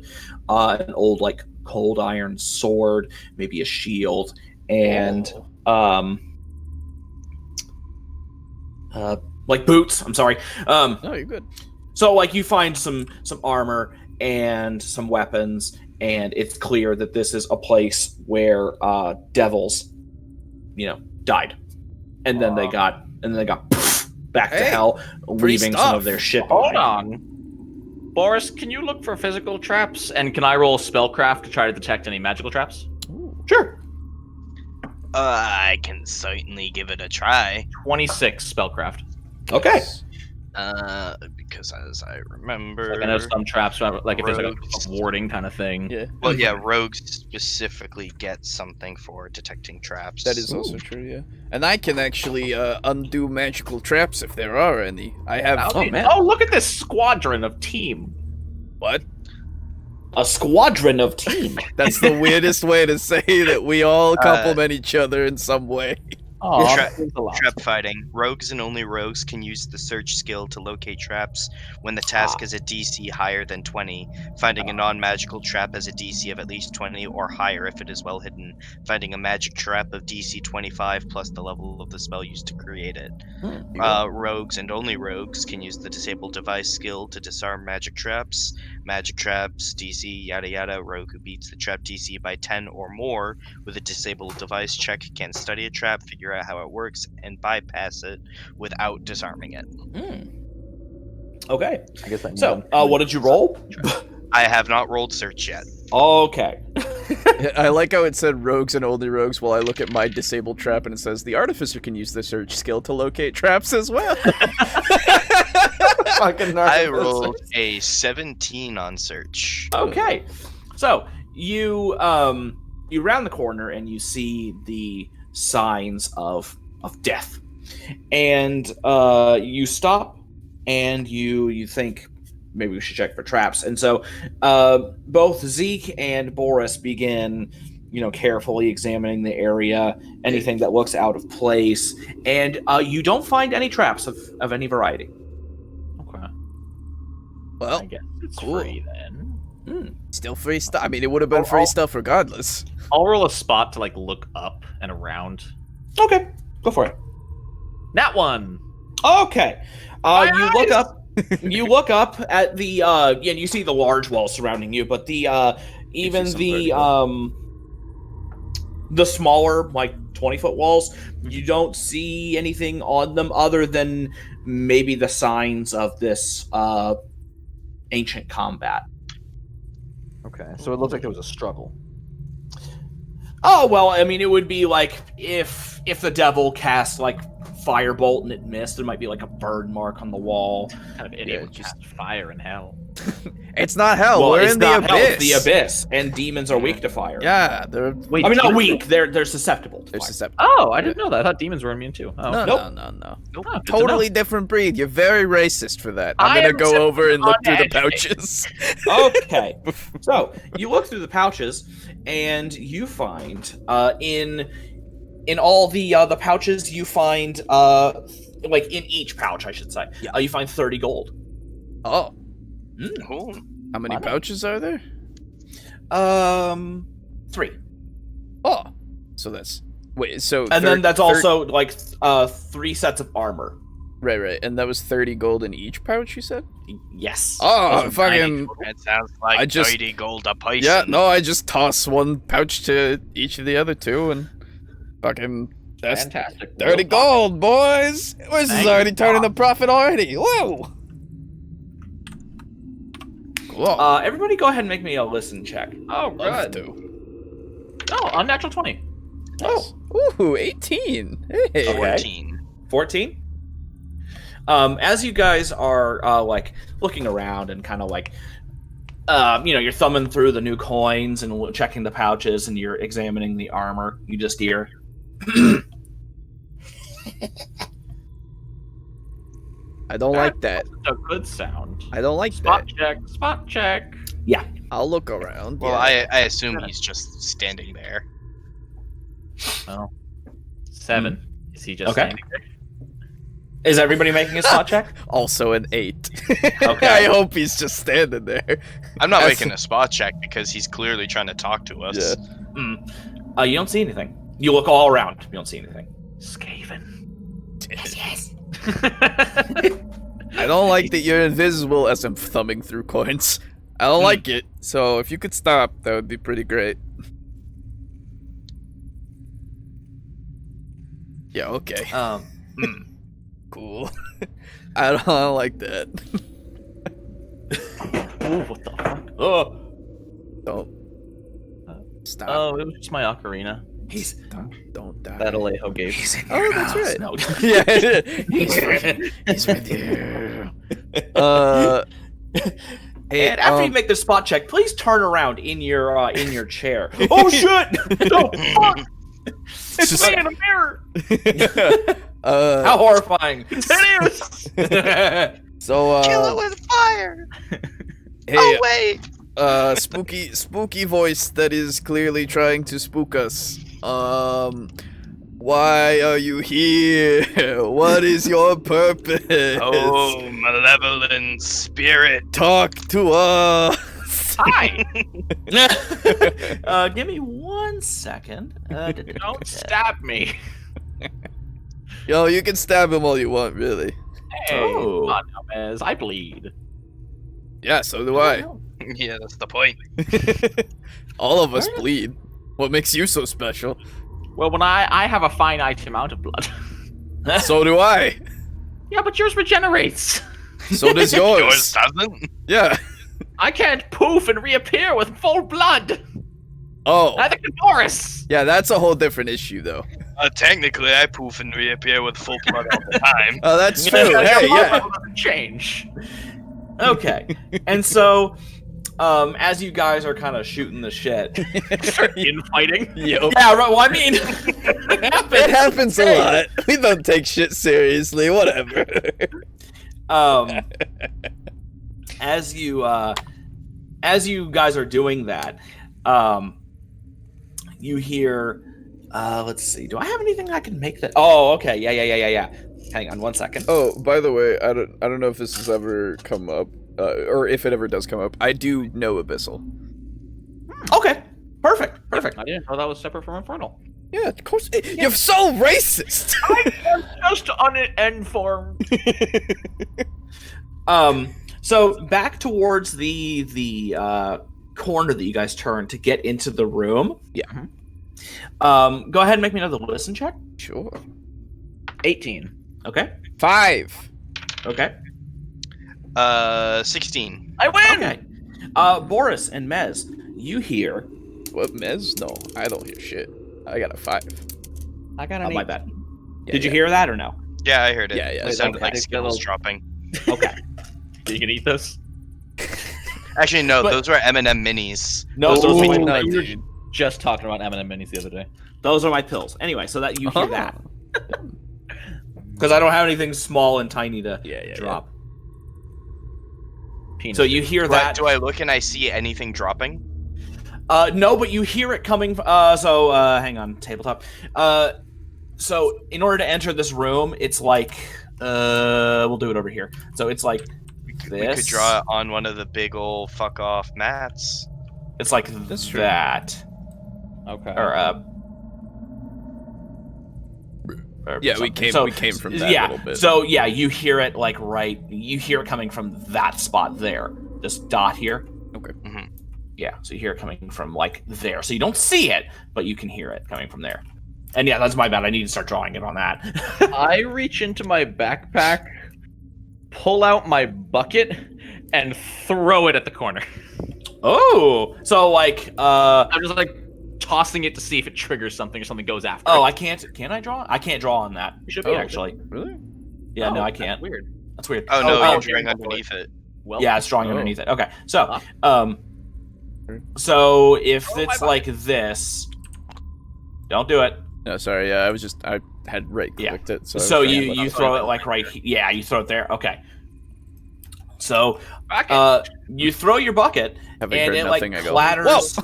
like cold iron sword, maybe a shield, and like boots. I'm sorry. No, you're good. So like you find some armor and some weapons, and it's clear that this is a place where devils, died, and then they got back to Hey, hell, leaving some stuff. of their shit Hold behind. on. Boris, can you look for physical traps? And can I roll spellcraft to try to detect any magical traps? Sure. I can certainly give it a try. 26 spellcraft. Okay. Because as I remember, Like I know some traps, like if there's like Rogues. a warding kind of thing. Yeah, well, yeah, rogues specifically get something for detecting traps. that is also true. Yeah, and I can actually undo magical traps if there are any. I have. Oh, look at this squadron of team. What? A squadron of team. That's the weirdest way to say that we all complement each other in some way. Oh, Trap fighting. Rogues and only rogues can use the search skill to locate traps when the task is a DC higher than 20. Finding a non-magical trap has a DC of at least 20 or higher if it is well hidden. Finding a magic trap of DC 25 plus the level of the spell used to create it. Rogues and only rogues can use the disable device skill to disarm magic traps. Magic traps, DC, yada yada. Rogue who beats the trap DC by 10 or more with a disabled device check can study a trap, figure out how it works, and bypass it without disarming it. Okay. I guess So, what did you roll? I have not rolled search yet. Okay. I like how it said rogues and only rogues while I look at my disabled trap and it says the artificer can use the search skill to locate traps as well. Fucking I narcissist. rolled a 17 on search. Okay. So, you round the corner and you see the signs of death. And you stop and you think maybe we should check for traps. And so both Zeke and Boris begin, carefully examining the area, anything that looks out of place, and you don't find any traps of any variety. Okay. Well, I guess it's cool. free then. Still free stuff. I mean, it would have been free stuff regardless. I'll roll a spot to like look up and around. Okay, go for it. That one. Okay, you look up. You look up at the and you see the large wall surrounding you, but the even the smaller, like 20-foot walls, you don't see anything on them other than maybe the signs of this ancient combat. Okay, so it looks like there was a struggle. Oh well, I mean, it would be like if the devil cast like firebolt and it missed, there might be like a burn mark on the wall. What kind of idiot would cast fire in hell? It's not hell. Well, We're it's in the not hell, abyss. it's the abyss, and demons are weak to fire. Yeah, they're Wait, I mean, not demons- weak. They're susceptible to they're fire. susceptible. Oh, I didn't know that. I thought demons were immune too. Oh. No, Nope. no. Oh, good to Totally know. different breed. You're very racist for that. I'm I gonna am go simply over and look through the uneducated. pouches. Okay, so you look through the pouches, and you find in all the pouches, you find like in each pouch, I should say, you find 30 gold. Oh, Cool. how many Why not? pouches are there? 3, Oh, so that's so and then that's also like 3 sets of armor. right, and that was 30 gold in each pouch. You said? Yes. Oh, Those fucking It sounds like I just- 30 gold a person. yeah. No, I just toss one pouch to each of the other two, and fucking that's Fantastic. 30 gold, boys. This is Thank already you, turning a Doc. profit already. Whoa. Cool. Everybody, go ahead and make me a listen check. Oh, Love good. to. Oh, unnatural 20. Oh, ooh, 18. Hey. Okay. 14. 14. As you guys are like looking around and kind of like you're thumbing through the new coins and checking the pouches and you're examining the armor, you just hear I don't like that. A good sound. I don't like Spot that. check. Spot check. I'll look around. Well, yeah. I assume he's just standing there. Oh. 7. Is he just Okay. standing there? Is everybody making a spot check? Also an 8. Okay. I hope he's just standing there. I'm not That's- making a spot check because he's clearly trying to talk to us. Yeah. You don't see anything. You look all around. You don't see anything. Skaven. Yes. I don't like that you're invisible as I'm thumbing through coins. I don't like it. So if you could stop, that would be pretty great. Yeah, okay. Cool. I don't like that. Ooh, what the fuck? Oh, Don't. Stop. oh, it was just my ocarina He's Don't die. that Alejo gave. he's in Oh, your that's house. right. No. Yeah. He's with you. Hey, And after you make the spot check, please turn around in your chair. Oh shit! Oh, fuck! It's me in a mirror! How horrifying! It is! So Kill it with fire. hey, Oh wait. spooky voice that is clearly trying to spook us. Why are you here? What is your purpose? Oh, malevolent spirit. Talk to us. Hi! Give me 1 second. Don't stab me. Yo, you can stab him all you want, really. Hey, Oh. come on now, Mez. I bleed. Yeah, so do I. Yeah, that's the point. All of us bleed. What makes you so special? Well, when I have a finite amount of blood. So do I. Yeah, but yours regenerates. So does Yours yours. doesn't. Yeah. I can't poof and reappear with full blood. Oh. Neither can Boris. Yeah, that's a whole different issue, though. Technically, I poof and reappear with full blood all the time. Oh, that's true. Your Hey, blood yeah. level doesn't change. Okay, and so, as you guys are kind of shooting the shit, Start infighting. Yo. yeah, right. Well, I mean, it happens. It happens a lot. We don't take shit seriously. Whatever. As you guys are doing that, you hear. Let's see. Do I have anything I can make that? Oh, okay. Yeah. Hang on 1 second. Oh, by the way, I don't know if this has ever come up, or if it ever does come up. I do know Abyssal. Okay. Perfect. I didn't know that was separate from Infernal. Yeah, of course. You're so racist. I'm just uninformed. So back towards the corner that you guys turn to get into the room. Yeah. Go ahead and make me another listen check. Sure. 18. Okay. 5. Okay. 16. I win! Okay. Boris and Mez, you hear. What, Mez? No, I don't hear shit. I got a 5. I got Oh, an my 8. bad. Yeah, Did you yeah. hear that or no? Yeah, I heard it. Yeah. It sounded okay. like Skittles dropping. Okay. You can eat this? Actually, no, But- those were M&M minis. No, Those those are are my- my, no, you were dude. just talking about M&M minis the other day. those are my pills. Anyway, so that you hear Oh. that. Because I don't have anything small and tiny to Yeah. drop. Penis. So you hear that. Do I look and I see anything dropping? No, but you hear it coming. Hang on, tabletop. So in order to enter this room, it's like we'll do it over here. So it's like We this. could draw it on one of the big ol' fuck off mats. It's like That's true. that. Okay. Or Yeah, we something. came from that yeah. little bit. So yeah, you hear it like you hear it coming from that spot there. This dot here. Okay. Mhm. Yeah, so you hear it coming from like there. So you don't see it, but you can hear it coming from there. And yeah, that's my bad. I need to start drawing it on that. I reach into my backpack, pull out my bucket, and throw it at the corner. Oh, so like I'm just like tossing it to see if it triggers something or something goes after oh, it. I can't. Can I draw? I can't draw on that. You should be Oh, actually. actually. Yeah, no, I can't. Weird. That's weird. Oh no, oh, you're okay. drawing underneath it. Well, Yeah, it's drawing Oh. underneath it. Okay, so so if Oh, my it's bad. like this, don't do it. No, sorry. Yeah, I had right clicked it. So, So I was you trying to- you throw it like right. Yeah, you throw it there. Okay. So bucket. you throw your bucket having and heard it like nothing, I go, clatters.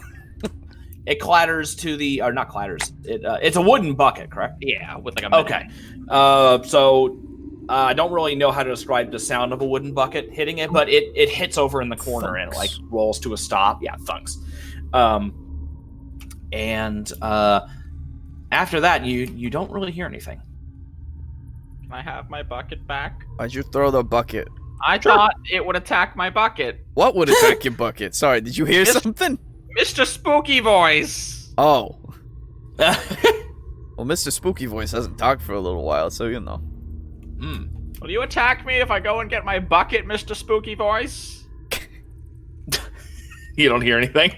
It clatters to the or not clatters. It's a wooden bucket, correct? Yeah, with like a Okay. So I don't really know how to describe the sound of a wooden bucket hitting it, but it hits over in the corner and it like Thunks. rolls to a stop. Yeah, thunks. And after that, you don't really hear anything. Can I have my bucket back? Why'd you throw the bucket? I thought it would attack my bucket. What would attack your bucket? Sorry, did you hear It's- something? Mr. Spooky Voice! Oh. Well, Mr. Spooky Voice hasn't talked for a little while, so you know. Hmm. Will you attack me if I go and get my bucket, Mr. Spooky Voice? You don't hear anything.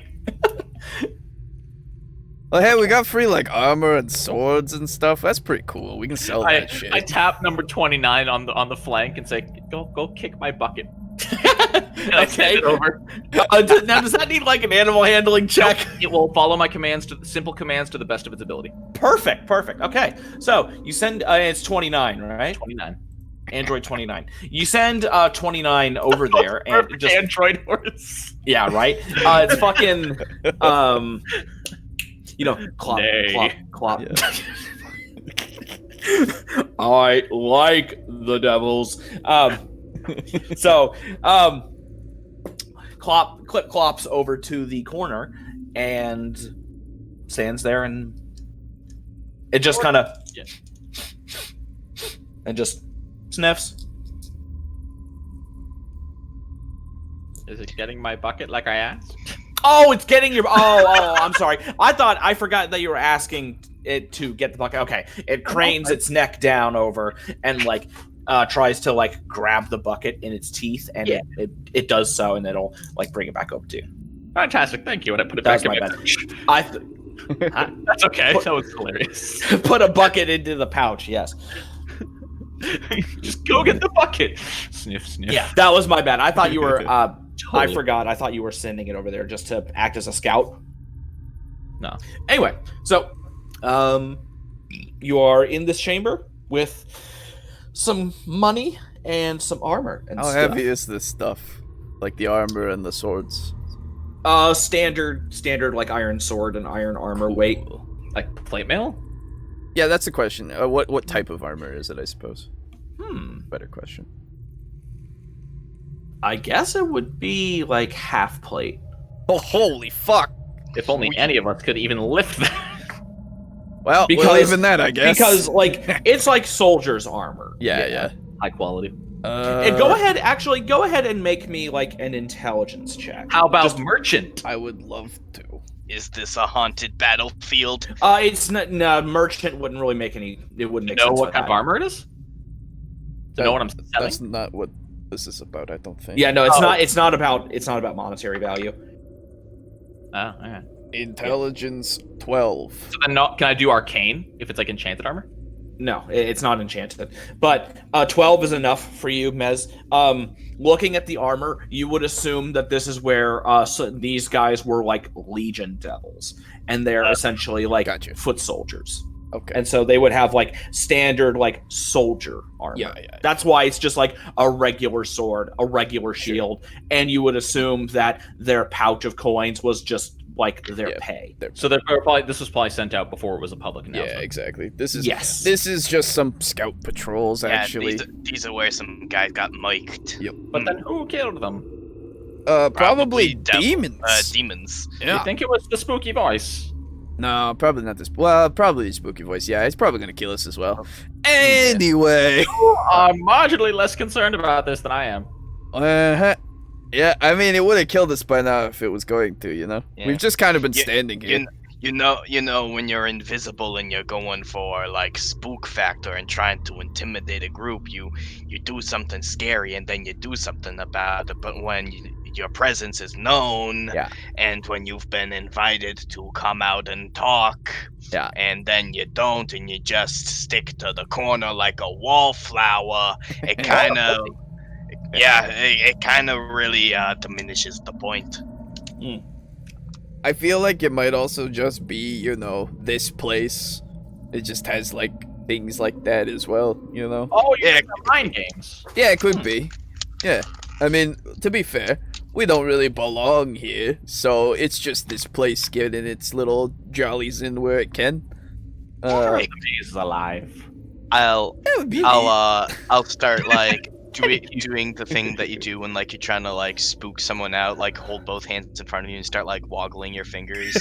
Well, hey, we got free like armor and swords and stuff. That's pretty cool. We can sell I that shit. tap number 29 on the flank and say, "Go kick my bucket." And I send it over. Now, does that need like an animal handling check? It will follow my simple commands to the best of its ability. Perfect. Okay, so you send. It's 29, right? 29. Android 29. You send 29 over there, and Perfect just Android horse. yeah, right. It's fucking clop, Nay. clop. Yeah. I like the devils. So, Clip clops over to the corner and stands there, and it just kind of and just sniffs. Is it getting my bucket like I asked? Oh, it's getting your. Oh, I'm sorry. I forgot that you were asking it to get the bucket. Okay, it cranes its neck down over and like tries to like grab the bucket in its teeth, and it does so, and it'll like bring it back up to you. Fantastic, thank you. And I put it That back was in my my bad. That's okay. That was hilarious. Put a bucket into the pouch. Yes. Just go get the bucket. Sniff, sniff. Yeah, that was my bad. I thought you were. I Totally. forgot. I thought you were sending it over there just to act as a scout. No. Anyway, so you are in this chamber with some money and some armor and How stuff. heavy is this stuff? Like the armor and the swords? Standard like iron sword and iron armor weight. Like plate mail? Yeah, that's a question. What type of armor is it, I suppose? Better question. I guess it would be like half plate. Oh, holy fuck! If only any of us could even lift that. Well, even that, I guess. Because like it's like soldier's armor. Yeah. High quality. And go ahead and make me like an intelligence check. How about merchant? I would love to. Is this a haunted battlefield? It's not. No, merchant wouldn't really make any. It wouldn't You make know sense what with kind of that. armor it is? To know what I'm selling? That's not what this is about, I don't think. Yeah, no, it's Oh. not. It's not about monetary value. Oh, okay. Intelligence 12. So then, can I do arcane if it's like enchanted armor? No, it's not enchanted. But 12 is enough for you, Mez. Looking at the armor, you would assume that this is where these guys were like Legion devils, and they're essentially like Gotcha. foot soldiers. Okay. And so they would have like standard like soldier armor. Yeah. That's why it's just like a regular sword, a regular shield, and you would assume that their pouch of coins was just like their pay. So this was probably sent out before it was a public announcement. Yeah, exactly. This is Yes. This is just some scout patrols, Yeah, actually. these are where some guys got mic'd. Yep. But then who killed them? Probably devil- demons. Demons. You think it was the spooky voice? No, probably not this. Well, probably the spooky voice. Yeah, it's probably gonna kill us as well. Anyway. You are marginally less concerned about this than I am. Yeah, I mean, it would have killed us by now if it was going to, you know? Yeah. We've just kind of been You- standing here. You know when you're invisible and you're going for like spook factor and trying to intimidate a group, you do something scary and then you do something about it. But when your presence is known, Yeah. and when you've been invited to come out and talk, Yeah. and then you don't and you just stick to the corner like a wallflower, it kind of it kind of really diminishes the point. I feel like it might also just be, you know, this place. It just has, like, things like that as well, you know? Oh, Yeah. yeah, mind games. Yeah, it could be. Yeah. I mean, to be fair, we don't really belong here, so it's just this place getting its little jollies in where it can. is alive. I'll That would be I'll start like doing the thing that you do when like you're trying to like spook someone out, like hold both hands in front of you and start like woggling your fingers.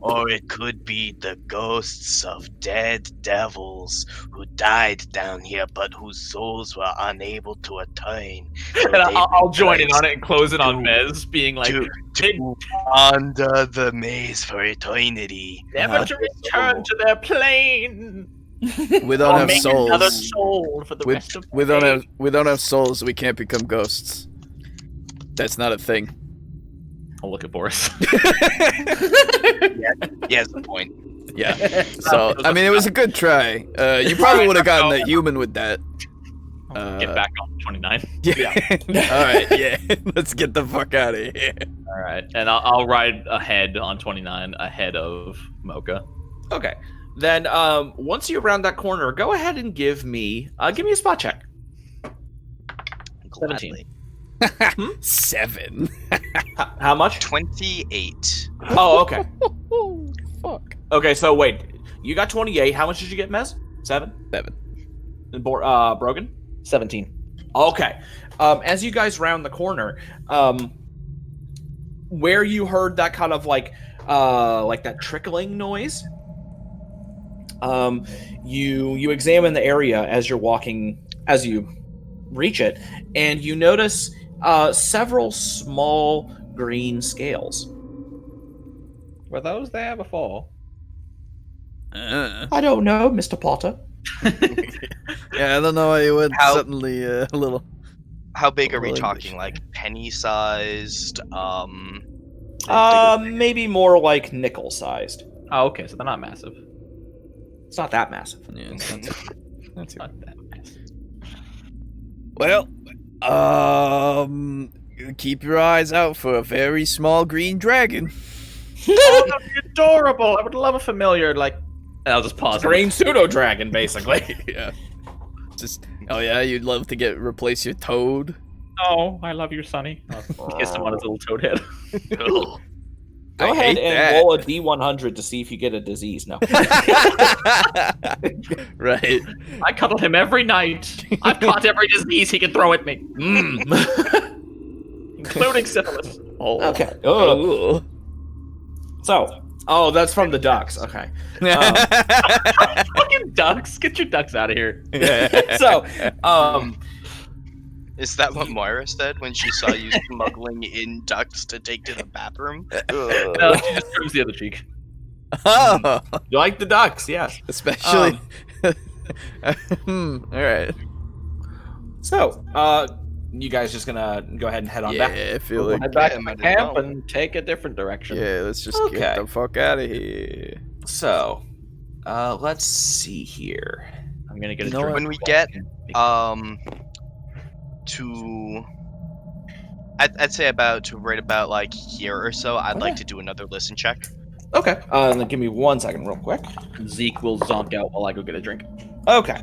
Or it could be the ghosts of dead devils who died down here but whose souls were unable to attain. So And I'll join in on it and close it on Mez, being like, to wander the maze for eternity. never to return to their plane. We don't Or have make another souls. soul for the rest of We the don't day. have souls. We can't become ghosts. That's not a thing. I'll look at Boris. He has a point. Yeah. So, I mean, it was a good try. You probably would have gotten that human with that. Get back on 29. Yeah. All right. Yeah. Let's get the fuck out of here. All right, and I'll ride ahead on 29, ahead of Mocha. Okay. Then once you round that corner, go ahead and give me a spot check. 17. 7. How much? 28. Oh, okay. Fuck. Okay, so wait. You got 28. How much did you get, Mez? 7? 7. And Brogan? 17. Okay. As you guys round the corner, where you heard that kind of like that trickling noise, you examine the area as you're walking, as you reach it, and you notice several small green scales. Were those there before? I don't know, Mr. Potter. Yeah, I don't know why you went How- suddenly a little. How big are we Well, talking? Like penny-sized? Maybe more like nickel-sized. Oh, okay, so they're not massive. It's not that massive. Yeah, it's not too- Not that massive. Well, keep your eyes out for a very small green dragon. Oh, that'd be adorable. I would love a familiar, like... And I'll just pause. Green pseudo dragon, basically. Yeah. Just, oh yeah, you'd love to replace your toad. Oh, I love you, Sonny. Kiss him on his little toad head. Go I ahead hate and that. roll a D100 to see if you get a disease. No. Right. I cuddle him every night. I've caught every disease he can throw at me, including syphilis. Oh. Okay. Oh. So, that's from the ducks. Okay. Fucking ducks. Get your ducks out of here. So, Is that what Moira said when she saw you smuggling in ducks to take to the bathroom? No, she just turns the other cheek. Oh, you like the ducks? Yes. especially. All right. So, you guys just gonna go ahead and head on Yeah, back? I feel like. Head back Yeah, to might as camp well. and take a different direction. Yeah, let's just Okay. get the fuck out of here. So, let's see here. I'm gonna get a You know drink. When we get to I'd say right about like here or so, I'd like to do another listen check. Okay. Then give me 1 second, real quick. Zeke will zonk out while I go get a drink. Okay.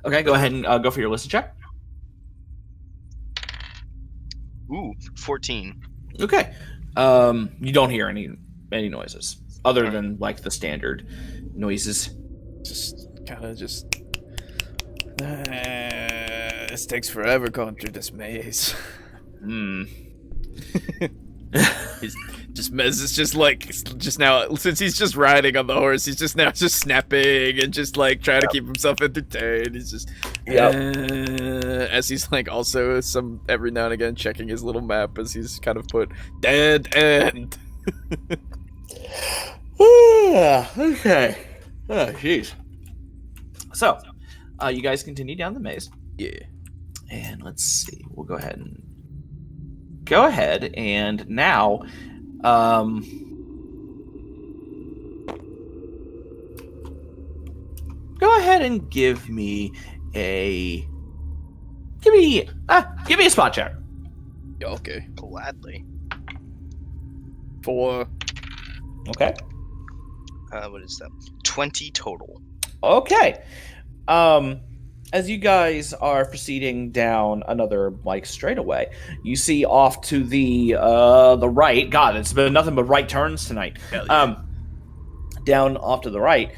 Okay, go ahead and go for your listen check. Ooh, 14. Okay. You don't hear any noises other than like the standard noises. Just kind of just. This takes forever going through this maze. Just Mez is just now, since he's just riding on the horse, he's just now just snapping and just like trying to keep himself entertained. He's just as he's like also every now and again checking his little map as he's kind of put dead end. Okay. Oh, jeez. So, you guys continue down the maze, Yeah. and let's see. We'll go ahead and now, go ahead and give me a spot check. Yeah, okay. Gladly. 4. Okay. What is that? 20 total. Okay. As you guys are proceeding down another like straightaway, you see off to the right. God, it's been nothing but right turns tonight. Hell yeah. Down off to the right,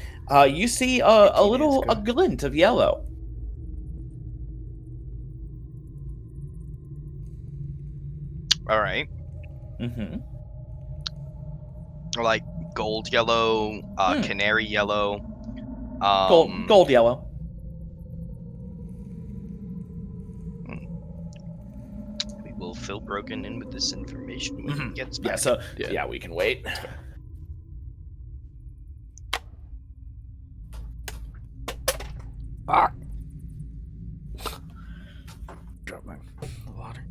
you see a glint of yellow. All right. Mm-hmm. Like gold yellow, canary yellow. Gold yellow. We will fill Brogan in with this information when he gets back. Yeah. So Yeah. yeah, we can wait. Drop my water.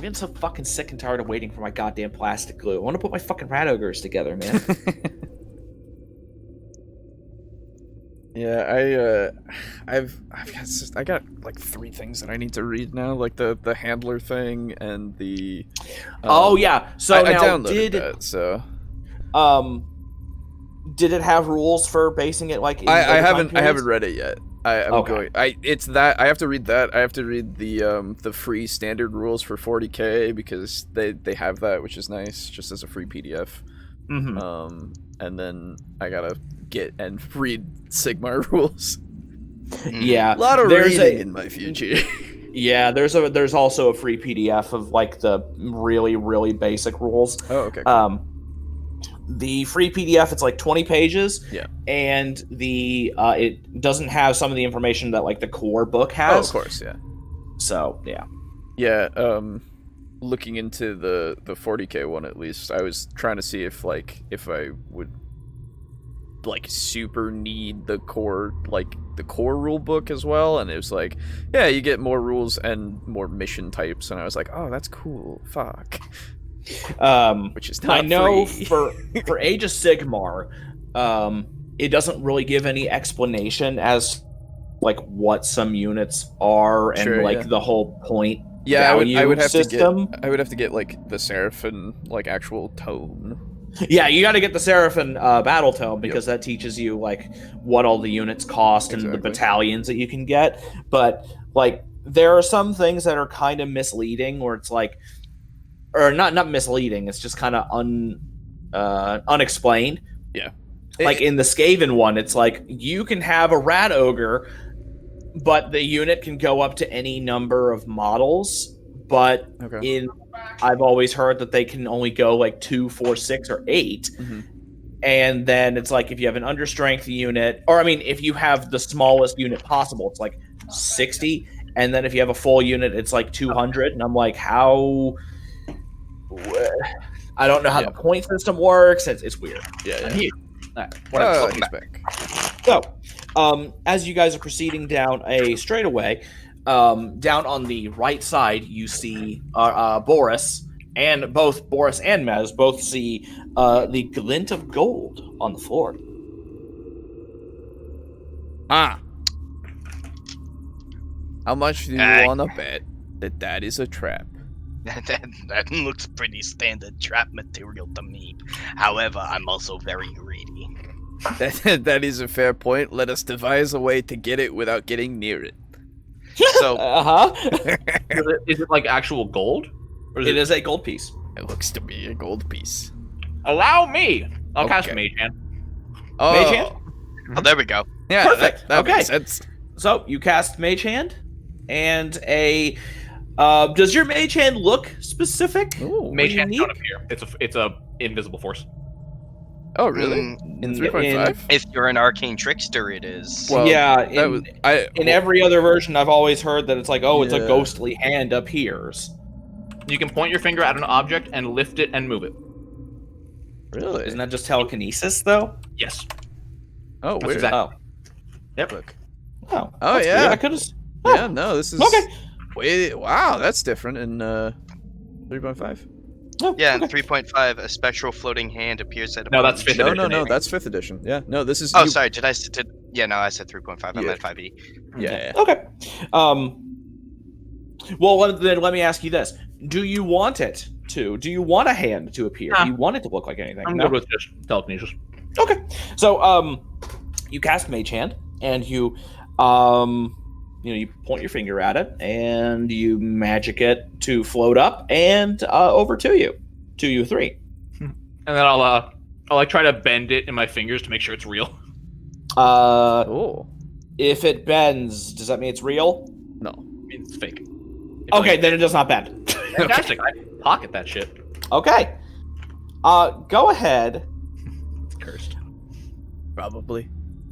getting so fucking sick and tired of waiting for my goddamn plastic glue. I want to put my fucking rat ogres together, man. Yeah, I got like 3 things that I need to read now, like the handler thing and the. Oh yeah, so I now downloaded that, so. Did it have rules for basing it like? I haven't read it yet. I'm Okay. I have to read that. I have to read the free standard rules for 40K because they have that, which is nice, just as a free PDF. Mm-hmm. And then I gotta get and read Sigmar rules. Yeah, A lot of reading in my future. Yeah, there's also a free PDF of like the really, really basic rules. Oh, okay. The free PDF, it's like 20 pages. Yeah. And the it doesn't have some of the information that like the core book has. Oh, of course, yeah. So yeah. Yeah, looking into the 40K one at least, I was trying to see if I would like super need the core rule book as well, and it was like, yeah, you get more rules and more mission types, and I was like, oh, that's cool. Fuck. Which is not I know free. for Age of Sigmar, it doesn't really give any explanation as like what some units are and the whole point. Yeah, I would have system. I would have to get like the Seraphim like actual tome. Yeah, you got to get the Seraphim battle tome because that teaches you like what all the units cost and the battalions that you can get. But like there are some things that are kind of misleading, where it's like, or not misleading. It's just kind of unexplained. Yeah, like in the Skaven one, it's like you can have a rat ogre, but the unit can go up to any number of models. But I've always heard that they can only go like 2, 4, 6, or 8. Mm-hmm. And then it's like if you have an understrength unit, or I mean, if you have the smallest unit possible, it's like 60. And then if you have a full unit, it's like 200. And I'm like, how? I don't know how the point system works. It's weird. Yeah. He's back. So, as you guys are proceeding down a straightaway, down on the right side, you see Boris, and both Boris and Maz both see the glint of gold on the floor. How much do you want to bet that is a trap? That looks pretty standard trap material to me. However, I'm also very greedy. That is a fair point. Let us devise a way to get it without getting near it. So, Is it like actual gold? Or It is a gold piece. It looks to be a gold piece. Allow me. I'll cast Mage Hand. Oh, Mage Hand? Oh, there we go. Yeah, Perfect. That Okay. makes sense. So you cast Mage Hand, and a. Does your Mage Hand look specific? Ooh. Mage Hand don't appear. It's a invisible force. Oh, really? In 3.5? If you're an arcane trickster, it is. Well, yeah, in every other version, I've always heard that it's like, it's a ghostly hand appears. You can point your finger at an object and lift it and move it. Really? Isn't that just telekinesis, though? Yes. Oh, That's weird. exactly. Yep. Look. Oh, Oh, that's yeah. weird. I could have. Yeah, no, this is... Okay. Wait, wow, that's different in 3.5. Oh, Yeah, in okay. 3.5, a spectral floating hand appears at a No, that's point. 5th No, edition. that's 5th edition. Yeah, no, this is... Oh, sorry, yeah, no, I said 3.5, I Yeah. meant 5e. Yeah. Okay. Well, then let me ask you this: do you want it to? Do you want a hand to appear? Do you want it to look like anything? I'm No? good with just telekinesis. Okay. So, you cast Mage Hand, and you point your finger at it, and you magic it to float up and over to you 3. And then I'll like try to bend it in my fingers to make sure it's real. Oh. If it bends, does that mean it's real? No. I mean, it's fake. Okay, then it does not bend. Fantastic. I pocket that shit. Okay. Go ahead. It's cursed. Probably.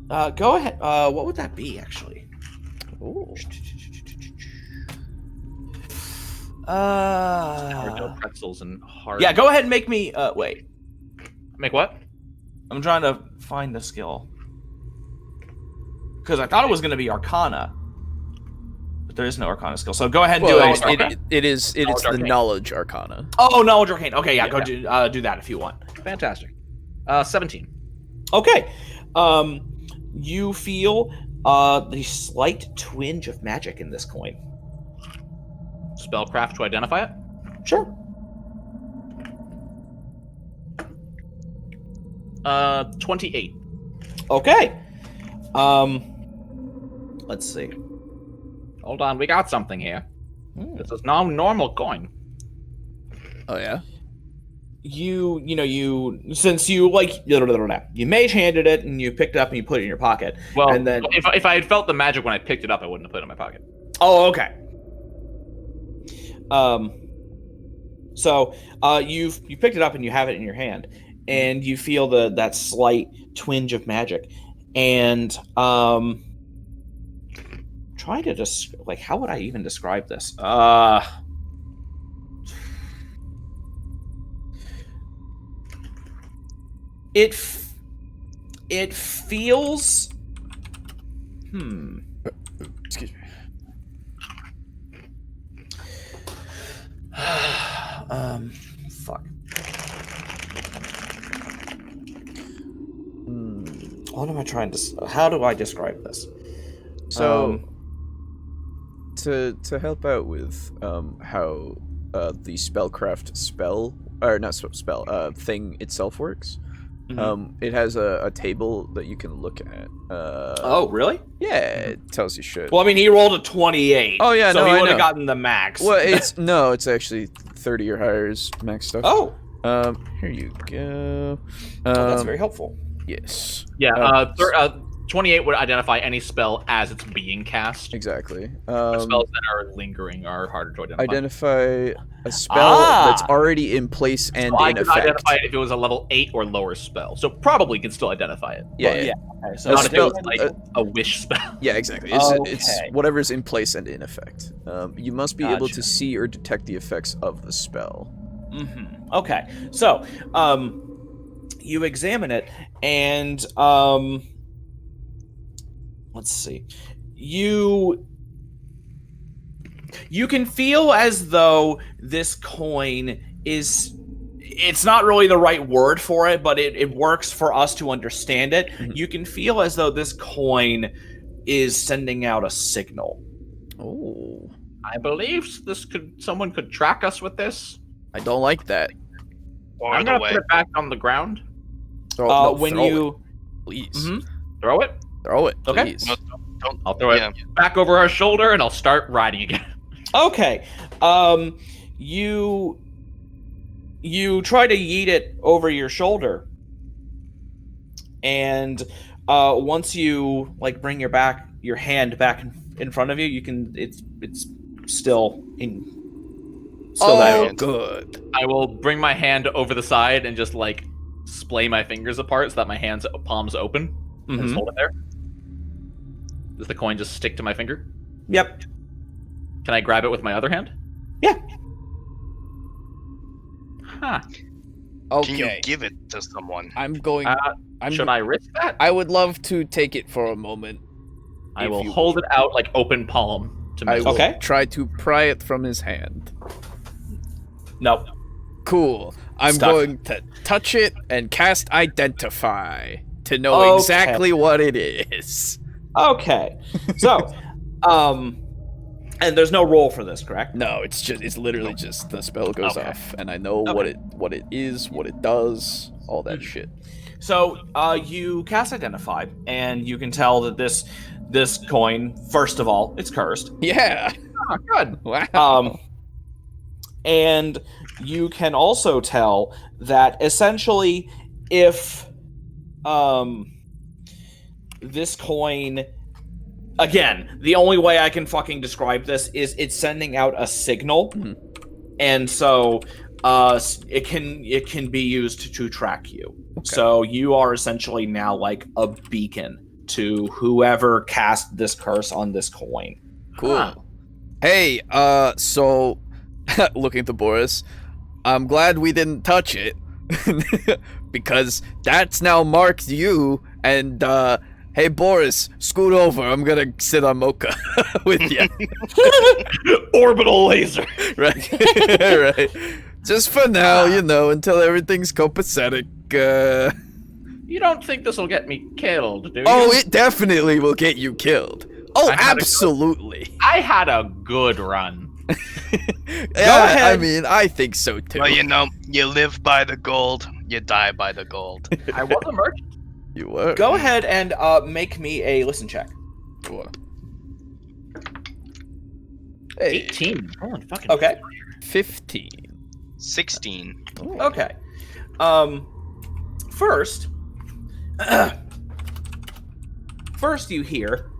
Go ahead. What would that be, actually? Ooh. Sourdough pretzels and hard. Yeah, go ahead and make me. Wait. Make what? I'm trying to find the skill. Because I thought it was going to be Arcana. But There is no Arcana skill. So go ahead and Well, do it. it's the Arcane. knowledge arcana. Oh, Knowledge Arcane. Okay, yeah, Yeah. do that if you want. Fantastic. 17. Okay. You feel the slight twinge of magic in this coin. Spellcraft to identify it. Sure. 28. Okay. Let's see. Hold on, we got something here. This is no normal coin. Oh yeah. You since you you mage handed it and you picked it up and you put it in your pocket. Well, and then if I had felt the magic when I picked it up, I wouldn't have put it in my pocket. oh, okay. So you picked it up and you have it in your hand, and you feel that slight twinge of magic, and try to just how would I even describe this? It feels. Excuse me. Fuck. What am I trying to? How do I describe this? So, to help out with how the spellcraft thing itself works, it has a table that you can look at. Oh, really? Yeah, it tells you shit. Well, I mean, he rolled a 28. Oh, yeah, so no, he I would have know. gotten the max. Well, it's actually 30 or higher is max stuff. Oh, here you go. that's very helpful. Yes. Yeah, 28 would identify any spell as it's being cast. Exactly. Spells that are lingering are harder to identify. Identify a spell that's already in place and So I in could effect. identify it if it was a level 8 or lower spell. So probably could still identify it. Yeah, Well, yeah. Okay, so Not if it was spell- like a wish spell. Yeah, exactly. It's Okay. whatever's in place and in effect. You must be able Gotcha. to see or detect the effects of the spell. Okay, so you examine it, and let's see. You can feel as though this coin is. It's not really the right word for it, but it works for us to understand it. You can feel as though this coin is sending out a signal. Oh, I believe someone could track us with this. I don't like that. Or I'm the gonna way. put it back on the ground. When throw you it, please Mhm. Throw it. throw it, Okay. please. No, don't. I'll throw Yeah. it back over our shoulder, and I'll start riding again. Okay. You try to yeet it over your shoulder, and once you bring your hand back in front of you, you can. It's still in. Still there. Good. I will bring my hand over the side and just splay my fingers apart so that my palms open. And just hold it there. Does the coin just stick to my finger? Yep. Can I grab it with my other hand? Yeah. Huh. Okay. Can you give it to someone? I'm going. Should I risk that? I would love to take it for a moment. I if will you- hold it out open palm to I me. will Okay. try to pry it from his hand. Nope. Cool. I'm Stuck. going to touch it and cast Identify to know Okay. exactly what it is. Okay. So, and there's no roll for this, correct? No, it's literally just the spell goes Okay. off, and I know Okay. what it is, what it does, all that shit. So, you cast Identify, and you can tell that this coin, first of all, it's cursed. Yeah. Oh, good. Wow. And you can also tell that essentially if this coin, again, the only way I can fucking describe this is it's sending out a signal, and so it can be used to track you. So you are essentially now like a beacon to whoever cast this curse on this coin. Cool. Huh. Hey, so looking to Boris, I'm glad we didn't touch it because that's now marked you, and Hey, Boris, scoot over. I'm gonna sit on Mocha with you. Orbital laser. Right. Right. Just for now, until everything's copacetic. You don't think this will get me killed, do you? Oh, it definitely will get you killed. Oh, absolutely. I had a good run. Yeah, I mean, I think so too. Well, you live by the gold, you die by the gold. I was a merchant. You were. Go ahead and make me a listen check. Sure. Hey, 18. Holy fucking. Okay. 15. 16. Oh. Okay. First, you hear,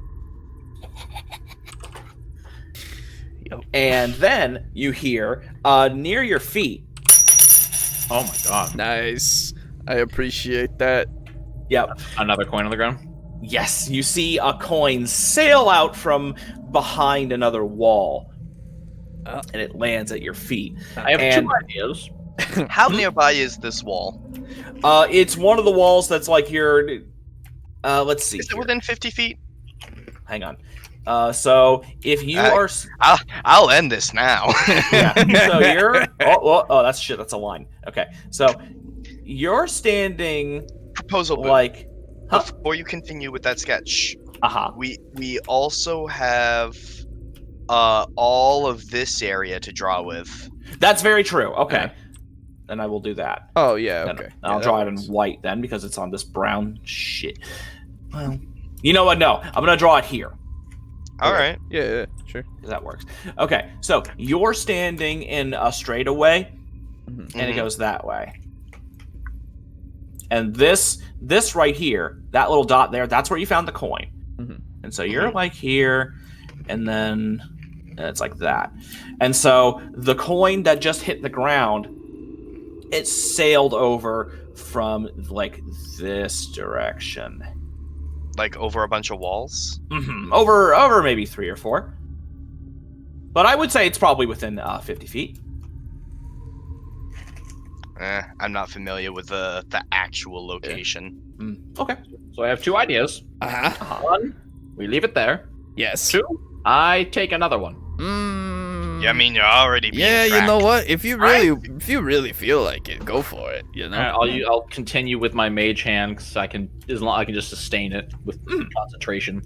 and then you hear near your feet. Oh my god. Nice. I appreciate that. Yep. Another coin on the ground. Yes, you see a coin sail out from behind another wall, and it lands at your feet. I have And- 2 ideas. How nearby is this wall? It's one of the walls that's like your. Let's see. Is it here. within 50 feet? Hang on. So if you are. I'll end this now. Yeah. So you're. Oh, that's shit. That's a line. Okay. So you're standing Proposal, Boo. like. Huh? Before you continue with that sketch, Uh-huh. we also have all of this area to draw with. That's very true. Okay. Yeah. Then I will do that. Oh, yeah, Then okay. I'll Yeah, draw that it in works. white then because it's on this brown shit. Well, you know what? No, I'm gonna draw it here. All right. Yeah, sure. That works. Okay, so you're standing in a straightaway, Mhm. and it goes that way. And this right here, that little dot there, that's where you found the coin. Mhm. And so you're like here, and then it's like that. And so the coin that just hit the ground, it sailed over from like this direction. Like over a bunch of walls. Over maybe 3 or 4. But I would say it's probably within 50 feet. I'm not familiar with the actual location. Okay. So I have 2 ideas. Uh-huh. 1, we leave it there. Yes. 2, I take another one. Yeah, I mean you're already being Yeah, you tracked. know what? If you really feel like it, go for it. You know. I'll continue with my mage hand because I can just sustain it with concentration.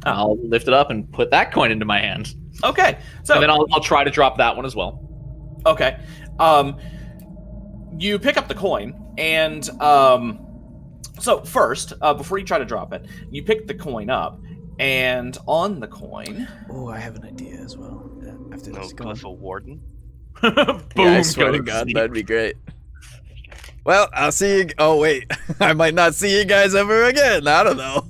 I'll lift it up and put that coin into my hand, Okay. So and then I'll try to drop that one as well. okay. You pick up the coin, and so first, before you try to drop it, you pick the coin up, and on the coin. Oh, I have an idea as well. After No this, go on. glyph of warden. Boom! Yeah, I swear to goes God, sneak. that'd be great. Well, I'll see you. Oh wait, I might not see you guys ever again. I don't know.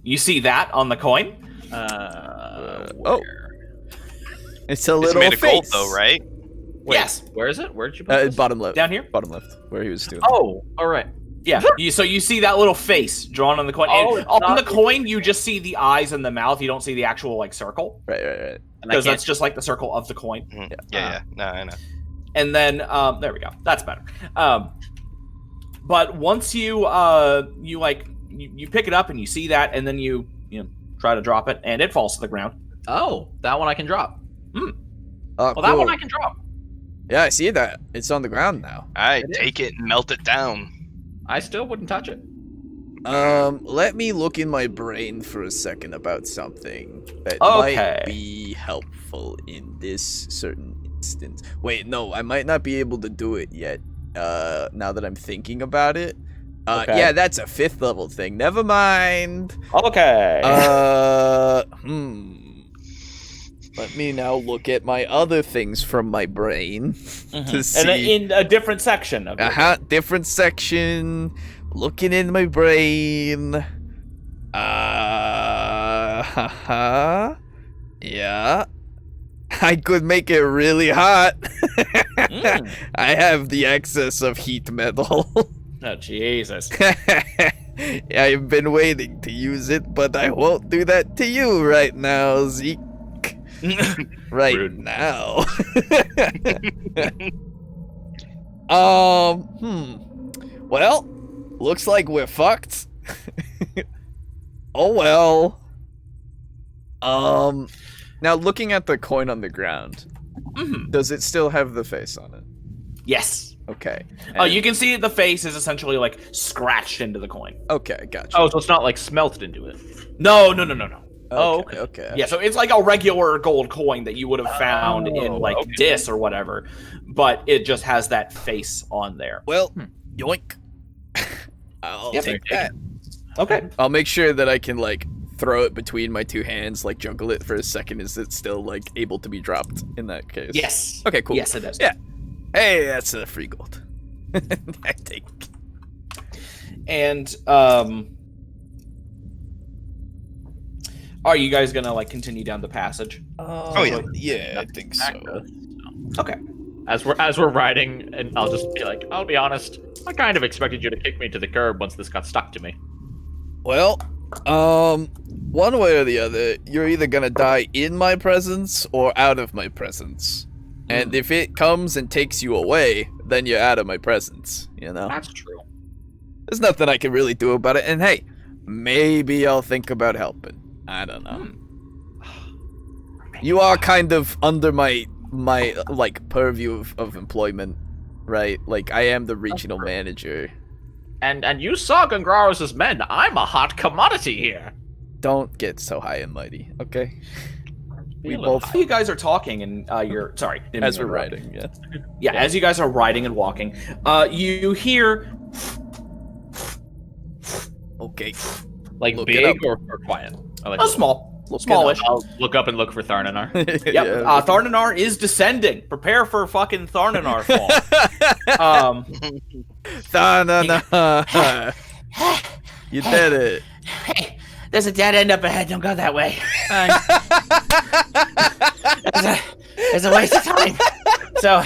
You see that on the coin? Oh, it's a It's little made of gold face. though, right? Wait, Yes. Where is it? Where did you put this? Bottom left. Down here? Bottom left, where he was doing. Oh, all right. Yeah. So you see that little face drawn on the coin. Oh, And it's on not- the coin, you just see the eyes and the mouth. You don't see the actual like circle Right. And I because can't- that's just like the circle of the coin. Mhm. Yeah. No, I know. And then there we go. That's better. But once you pick it up and you see that, and then you try to drop it, and it falls to the ground. Oh, that one I can drop. Oh, Well, cool. that one I can drop. Yeah, I see that. It's on the ground now. Alright, It is. take it and melt it down. I still wouldn't touch it. Let me look in my brain for a second about something that Okay. might be helpful in this certain instance. Wait, no, I might not be able to do it yet. Now that I'm thinking about it. Okay. Yeah, that's a 5th level thing. Never mind. Okay. Let me now look at my other things from my brain to see. And in a different section of it. Different section. Looking in my brain. Yeah. I could make it really hot. I have the excess of heat metal. Oh Jesus. I've been waiting to use it, but I won't do that to you right now, Zeke. Right Rude. now. Well, looks like we're fucked. Oh well. Now looking at the coin on the ground, does it still have the face on it? Yes. Okay. Oh, you can see the face is essentially like scratched into the coin. Okay, gotcha. Oh, so it's not like smelted into it. No. Oh, okay. Yeah, so it's like a regular gold coin that you would have found in like Dis or whatever, but it just has that face on there. Well, yoink. I'll take that. Okay. I'll make sure that I can like throw it between my two hands, like juggle it for a second. Is it still like able to be dropped in that case? Yes. Okay, cool. Yes, it is. Yeah. Hey, that's a free gold. I take. And are you guys gonna like continue down the passage? Oh, yeah. Yeah, I think so. Okay. As we're riding, and I'll just be like, I'll be honest, I kind of expected you to kick me to the curb once this got stuck to me. Well, one way or the other, you're either gonna die in my presence or out of my presence. And if it comes and takes you away, then you're out of my presence, you know? That's true. There's nothing I can really do about it, and hey, maybe I'll think about helping. I don't know. You are kind of under my like purview of employment, right? Like I am the regional manager. And you saw Gongraros' men. I'm a hot commodity here. Don't get so high and mighty, okay? We little both, You guys are talking and you're sorry. didn't mean as to we're interrupt. riding, yeah. Yeah, as you guys are riding and walking, you hear Okay. Like Look it big or quiet? I like a small, Look it smallish. I'll look up and look for Tharnanar. Yep. Yeah. Tharnanar is descending. Prepare for fucking Tharnanar fall. Tharnanar. You did it. Hey, there's a dead end up ahead. Don't go that way. It's a waste of time. So,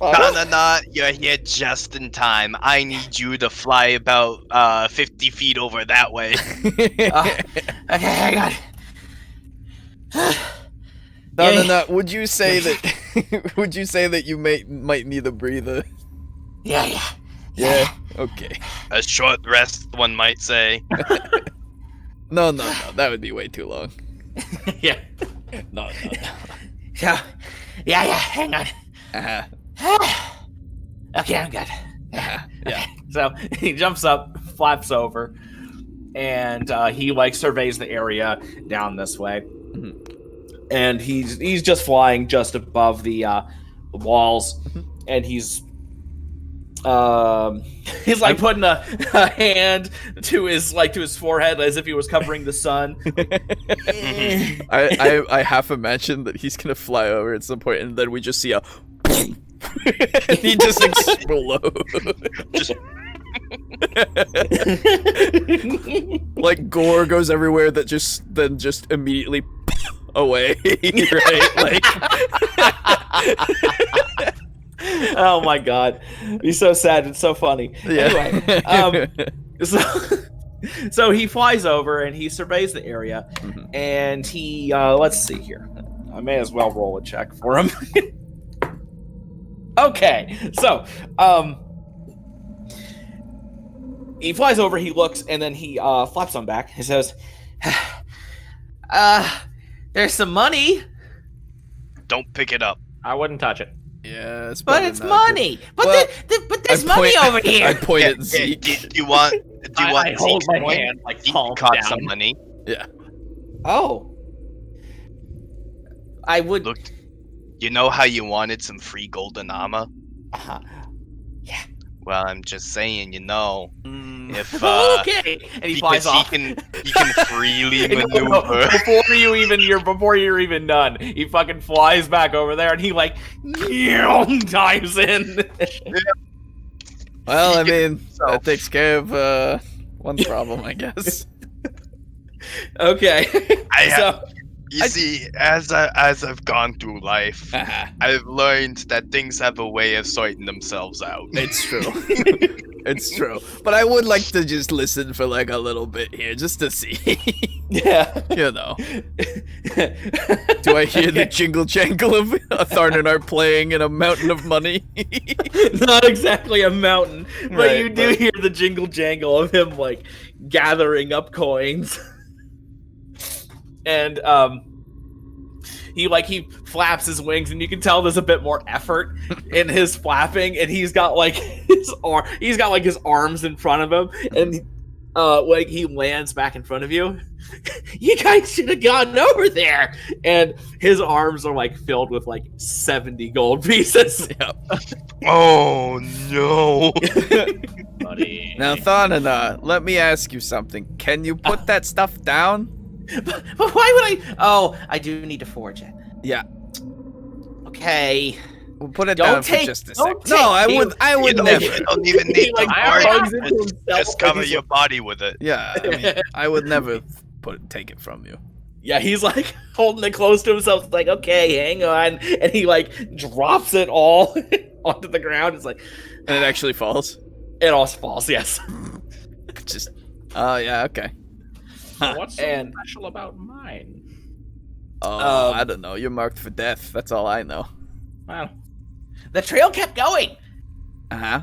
No, you're here just in time. I need you to fly about 50 feet over that way. okay, hang on. No. Would you say that? Would you say that you might need a breather? Yeah. Yeah. Okay. A short rest, one might say. No. That would be way too long. Yeah. No. So, yeah, hang on. Okay, I'm good. Yeah. So he jumps up, flaps over, and he like surveys the area down this way. And he's just flying just above the walls, and he's like putting a hand to his forehead as if he was covering the sun. I half imagine that he's gonna fly over at some point, and then we just see a. And he just explodes. Like gore goes everywhere. That just immediately away. Right? Like. Oh my god, he's so sad. It's so funny. Yeah. Anyway, so he flies over and he surveys the area, and he let's see here. I may as well roll a check for him. Okay, so he flies over, he looks, and then he flaps on back. He says, There's some money, Don't pick it up. I wouldn't touch it. Yeah, but it's money. But Well, but there's I point- money over I here. point Yeah, at Zeke. do you want I hold Zeke's my coin? hand like Zeke palm caught down. some money. Yeah. Oh, I would. Look, you know how you wanted some free golden armor? Uh-huh. Well, I'm just saying, if Okay, and he flies off. he can freely No, maneuver. before you're even done, he fucking flies back over there and he like dives in. Well, I mean, himself. that takes care of one problem, I guess. Okay. You see, as I've gone through life, I've learned that things have a way of sorting themselves out. It's true. It's true. But I would like to just listen for like a little bit here, just to see. Yeah. You know. Do I hear the jingle jangle of Tharnanar playing in a mountain of money? Not exactly a mountain, but Right, you do hear the jingle jangle of him like gathering up coins. And he flaps his wings, and you can tell there's a bit more effort in his flapping, and he's got like his arms in front of him, and like he lands back in front of you. You guys should have gone over there. And his arms are like filled with like 70 gold pieces. Yep. Oh no. Buddy. Now, Tharnanar, let me ask you something. Can you put that stuff down? But why would I? Oh, I do need to forge it. Yeah. Okay. We'll put it Don't down take- for just a don't sec. No, take- I would You never. don't even need He, like, to plugs argue. into himself, Just cover like he's your body with it. Yeah, I mean, I would never take it from you. Yeah, he's like holding it close to himself. It's like, okay, hang on. And he like drops it all onto the ground. It's like, And it actually falls. it all falls, yes. Just, oh yeah, okay. What's so And- special about mine? Oh, I don't know. You're marked for death. That's all I know. Well, The trail kept going. Uh huh.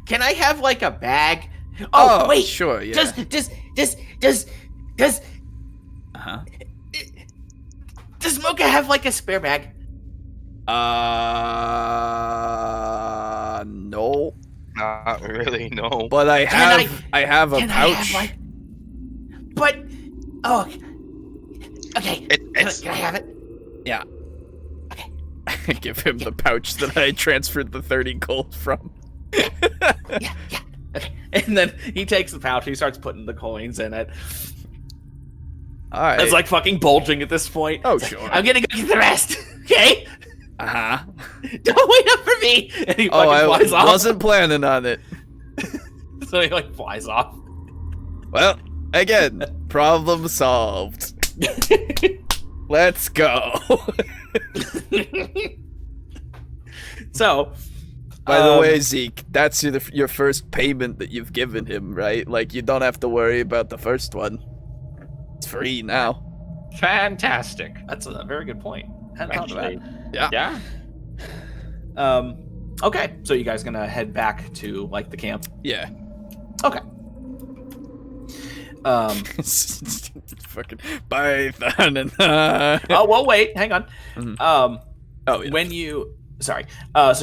Can I have like a bag? Oh, wait. sure, yeah. Does Uh huh. does Mocha have like a spare bag? No. Not really, no. But I have, I have a Can I pouch. have like? But oh, okay. It's Can I have it? Yeah. Give him the pouch that I transferred the 30 gold from. Yeah. Okay. And then he takes the pouch. He starts putting the coins in it. All right. It's like fucking bulging at this point. oh, sure. I'm gonna go get the rest. Okay. Uh huh. Don't wait up for me. And he Oh, fucking I flies off. wasn't planning on it. So he like flies off. Well, again, problem solved. Let's go. So, By the way, Zeke, that's your first payment that you've given him, right? Like, you don't have to worry about the first one. It's free now. fantastic. that's a very good point. Hadn't thought of that. Yeah. Okay, so you guys gonna head back to like the camp? Yeah. Okay. Fucking Python and Oh well, wait, hang on. Mhm. Oh, yeah. when you so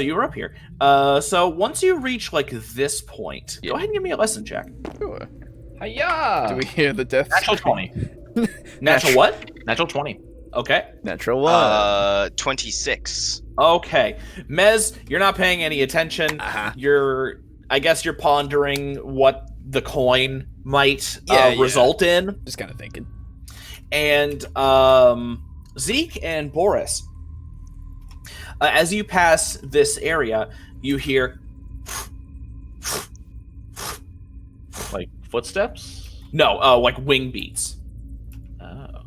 you were up here. So once you reach like this point, Yeah. go ahead and give me a lesson check. Sure. Hiya! Do we hear the death? Natural 20. Natural what? Natural 20. Okay. Natural one. 26. Okay. Mez, you're not paying any attention. Uh-huh. I guess you're pondering what the coin might Yeah. result in. Just kind of thinking. And Zeke and Boris, as you pass this area, you hear Like footsteps? no, like wing beats, Oh.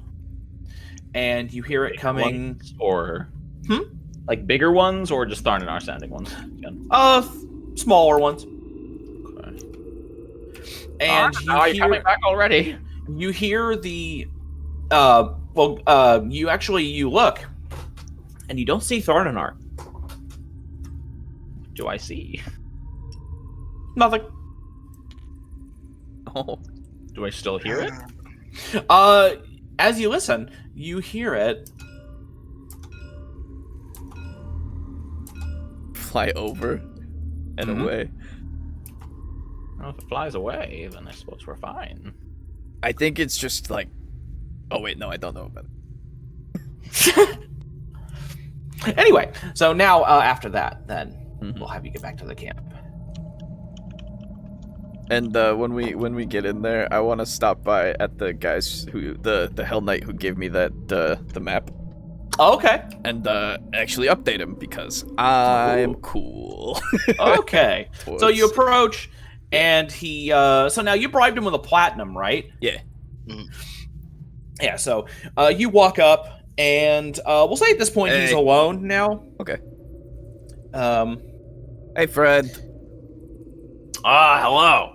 and you hear it coming. Ones or Hmm? like bigger ones or just Tharnanar sounding ones? Again. Smaller ones. Okay. And Are you coming back already? you hear the you look, and you don't see Tharnanar. Do I see? Nothing. Oh. Do I still hear it? As you listen, you hear it. Fly over and Mhm. away. Well, if it flies away, then I suppose we're fine. I think it's just like. Oh wait, no, I don't know about it. Anyway, so now after that, then Mhm. we'll have you get back to the camp. And when we get in there, I want to stop by at the guys who the Hell Knight who gave me that the map Oh, okay. and actually update him because I'm cool. Okay. So you approach, and he. So now you bribed him with a platinum, right? Yeah. Mhm. Yeah. So you walk up, and we'll say at this point he's Hey. alone now. Okay. Hey, Fred. hello.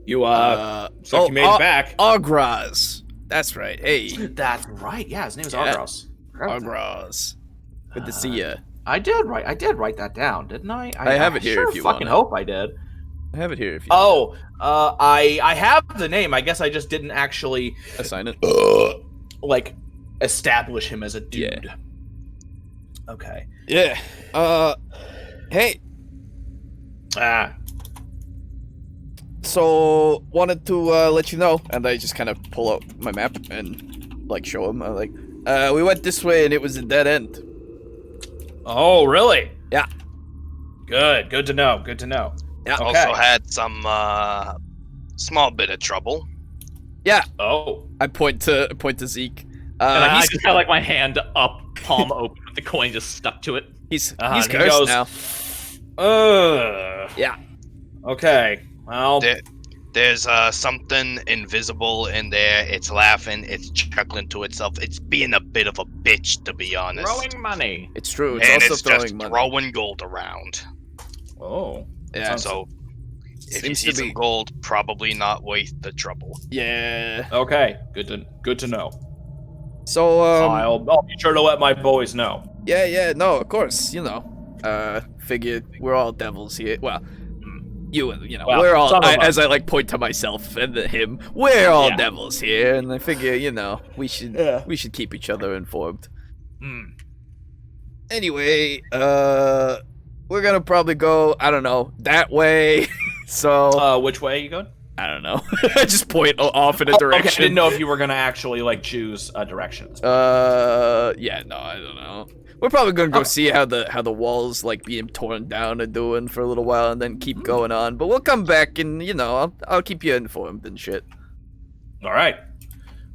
You you made it back. Ograz. That's right. Hey, That's right. Yeah, his name is Yeah. Argros. Argros. Good to see ya. I did write that down, didn't I? I have it here sure if you fucking want it. hope I did. I have it here if you I have the name. I guess I just didn't actually assign it. like establish him as a dude. Yeah. Okay. Yeah. Hey. So wanted to let you know, and I just kind of pull out my map and like show him. I'm like, we went this way and it was a dead end. Oh, really? Yeah. Good to know. Good to know. Yeah. Okay. Also had some small bit of trouble. Yeah. Oh. I point to Zeke. And I He's just got like my hand up, palm open, with the coin just stuck to it. he's and he cursed goes, now. Yeah. Yeah. Okay. Well. There's something invisible in there. It's laughing. It's chuckling to itself. It's being a bit of a bitch, to be honest. Throwing money. It's true. It's and also it's throwing just money. throwing gold around. Oh. Yeah. So if you Seems see to some be. gold, probably not worth the trouble. Yeah. Okay. Good to know. So I'll be sure to let my boys know. Yeah, no, of course, you know. Figured we're all devils here. Well, Well, we're all, some of us. as I like point to myself and him, we're all Yeah. devils here, and I figure, we should keep each other informed. Anyway, we're gonna probably go, I don't know, that way. So, Which way are you going? I don't know. I just point off in a Okay, I direction. didn't know if you were gonna actually like choose a direction. Yeah, no, I don't know. We're probably gonna go Okay. see how the walls like being torn down are doing for a little while, and then keep going on. But we'll come back and I'll keep you informed and shit. All right.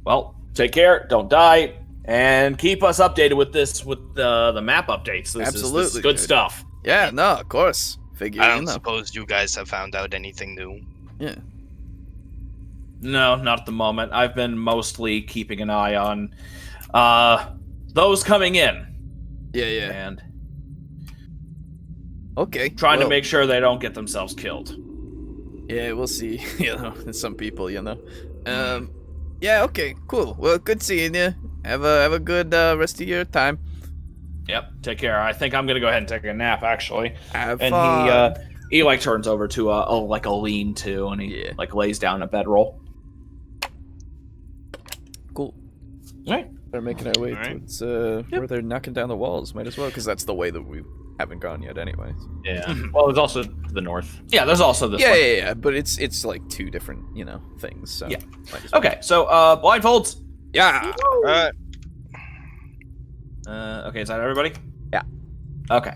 Well, take care. Don't die, and keep us updated with the map updates. This is Absolutely, good dude. stuff. Yeah, no, of course. Figure I don't suppose you guys have found out anything new. Yeah. No, not at the moment. I've been mostly keeping an eye on those coming in Yeah. and Okay. trying to well, make sure they don't get themselves killed. Yeah, we'll see. Some people, Yeah. Okay. Cool. Well, good seeing you. Have a good rest of your time. Yep. Take care. I think I'm gonna go ahead and take a nap actually. Have And fun. he like turns over to a lean-to and he Yeah. like lays down a bedroll. Cool. All right. They're making our way Alright. towards where they're knocking down the walls. Might as well, because that's the way that we haven't gone yet, anyways. Yeah. Well, there's also the north. Yeah. There's also this. Yeah, one. yeah. But it's like two different, things. So Yeah. might as well. Okay. So blindfolds. Yeah. Alright. Okay. Is that everybody? Yeah. Okay.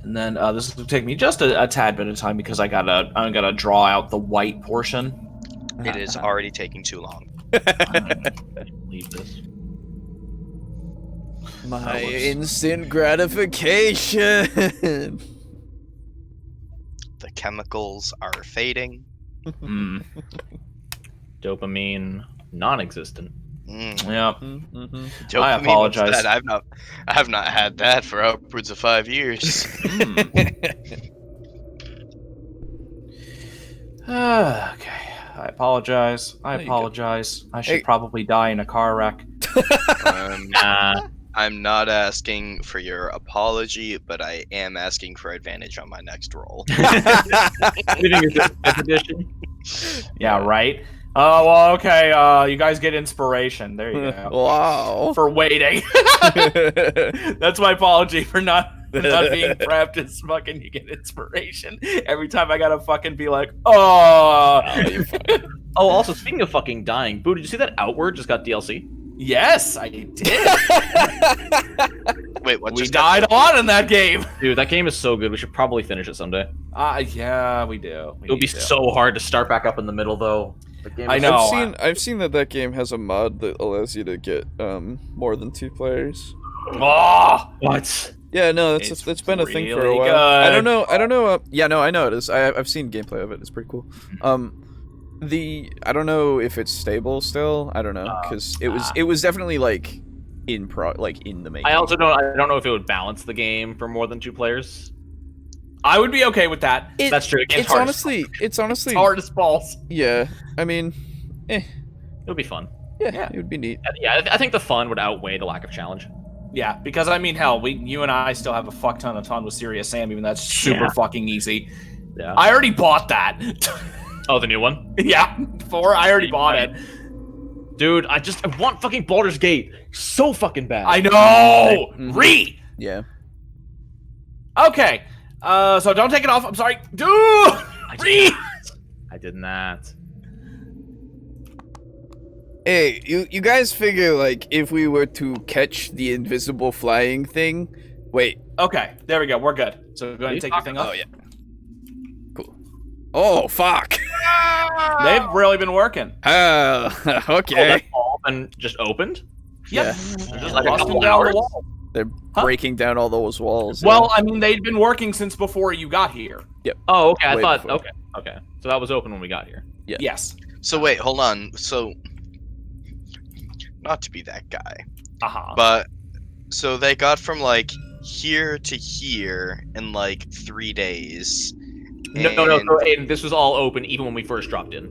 And then this will take me just a tad bit of time because I'm gonna draw out the white portion. It is already taking too long. Leave this. My Whoops. instant gratification. The chemicals are fading. Dopamine, non-existent. Yeah. Mm-hmm. Dopamine, I apologize. what's that? I have not had that for upwards of 5 years. Okay. I apologize. There you go. I should Hey. probably die in a car wreck. Nah. I'm not asking for your apology, but I am asking for advantage on my next roll. Living is the fifth edition. Yeah, right? Oh, well, okay. You guys get inspiration. There you go. Wow. For waiting. That's my apology for not being prepped as fucking you get inspiration. Every time I gotta fucking be like, oh. Oh, also, speaking of fucking dying, Boo, did you see that Outward just got DLC? Yes, I did. Wait, what? We just got- died a lot in that game. Dude, that game is so good. We should probably finish it someday. Yeah, we do. It would be so hard to start back up in the middle, though. The game I is- know. I've seen that game has a mod that allows you to get more than 2 players. Oh, What? Yeah, no, It's that's been a thing for a really while. good. I don't know. Yeah, no, I know it is. I've seen gameplay of it. It's pretty cool. I don't know if it's stable still. I don't know because it was definitely like in the making. I also don't know if it would balance the game for more than 2 players. I would be okay with that. That's true. It's honestly Hard as balls. yeah. I mean, would be fun. Yeah, it would be neat. Yeah, I think the fun would outweigh the lack of challenge. Yeah, because I mean, hell, you and I still have a fuck ton of fun with Serious Sam, even that's super fucking easy. Yeah. I already bought that. Oh, the new one? Yeah, 4. I already bought it. Dude, I want fucking Baldur's Gate so fucking bad. I know. Re. Yeah. Okay. So don't take it off. I'm sorry. Dude. Re. I did not. Hey, you guys figure, like, if we were to catch the invisible flying thing... Wait. Okay, there we go. We're good. So go ahead and take your thing off. Oh, yeah. Cool. Oh, fuck. They've really been working. Okay. Oh, that's all been just opened? Yep. Yeah. Just Like a busting couple down hours? the wall. They're breaking down all those walls. Well, I mean, they'd been working since before you got here. Yep. Oh, okay. I Way thought. before. Okay. So that was open when we got here. Yeah. Yes. So wait, hold on. So, not to be that guy, Uh-huh. but so they got from like here to here in like 3 days. No. and- So, Aiden, this was all open even when we first dropped in.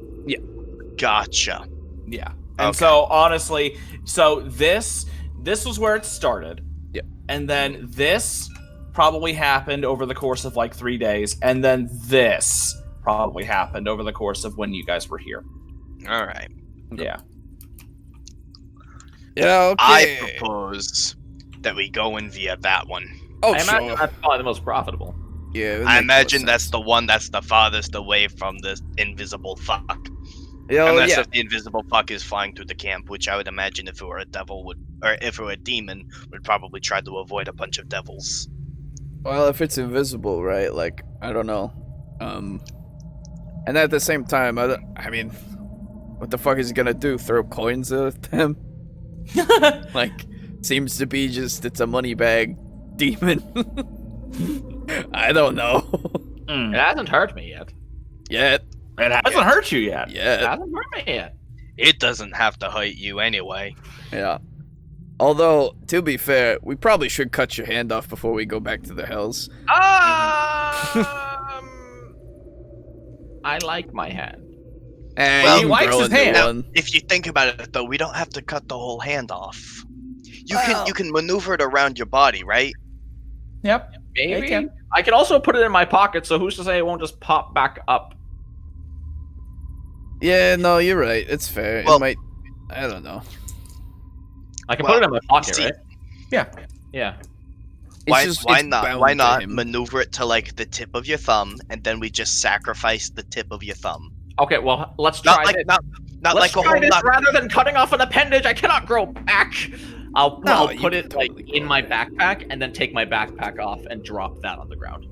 Gotcha. Yeah. And Okay. so honestly, so this was where it started. Yep. And then this probably happened over the course of like 3 days, and then this probably happened over the course of when you guys were here. All right. Yeah. Yeah, I okay. propose that we go in via that one. Oh, I imagine sure. that's probably the most profitable. Yeah, it I makes imagine more that's sense. the one that's the farthest away from the invisible fuck. Yeah, Unless yeah. if the invisible fuck is flying through the camp, which I would imagine if it were a devil would, or if it were a demon, would probably try to avoid a bunch of devils. Well, if it's invisible, right? Like, I don't know. And at the same time, I mean, what the fuck is he gonna do? Throw coins at them? Like, seems to be just, it's a money bag demon. I don't know. It hasn't hurt me yet. Yet. It hasn't hurt you yet. It Yet. hasn't hurt me yet. It doesn't have to hurt you anyway. Yeah. Although, to be fair, we probably should cut your hand off before we go back to the hells. I like my hand. And Well, you he can likes grow his a new hand. one. If you think about it, though, we don't have to cut the whole hand off. You Well- can maneuver it around your body, right? Yep. Maybe. can. I can also put it in my pocket, so who's to say it won't just pop back up? Yeah, no, you're right. It's fair. Well- It might. I don't know. I can Well, put it in my pocket, see- right? Yeah. Yeah. Why It's why it's not? bound Why to not him. maneuver it to like the tip of your thumb, and then we just sacrifice the tip of your thumb? Okay, well, let's try Not like this. not Let's like a try whole this not. rather than cutting off an appendage. I cannot grow back. I'll No, you put can it like totally in grow my back. backpack and then take my backpack off and drop that on the ground.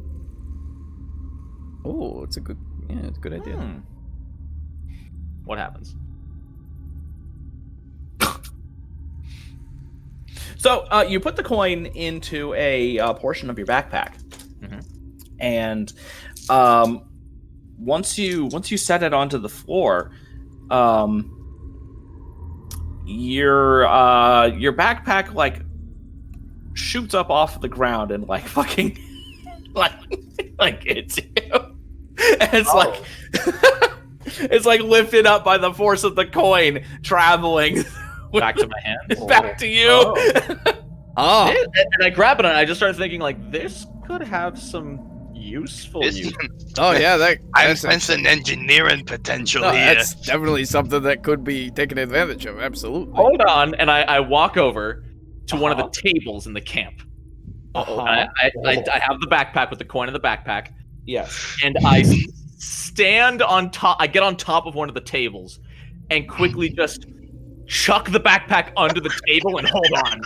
Oh, it's a good. Yeah, it's a good idea. What happens? So you put the coin into a portion of your backpack, and once you set it onto the floor, your backpack like shoots up off the ground and like fucking like hits you. And it's like it's like lifted up by the force of the coin traveling Back to my hand. back to you. Oh, And I grab it and I just start thinking like this could have some useful This- use. oh yeah, that. I'm that's sensing engineering potential No, here. that's definitely something that could be taken advantage of. Absolutely. Hold on, and I walk over to one of the tables in the camp. And I have the backpack with the coin in the backpack, Yes. and I stand on top. I get on top of one of the tables, and quickly just chuck the backpack under the table and hold on.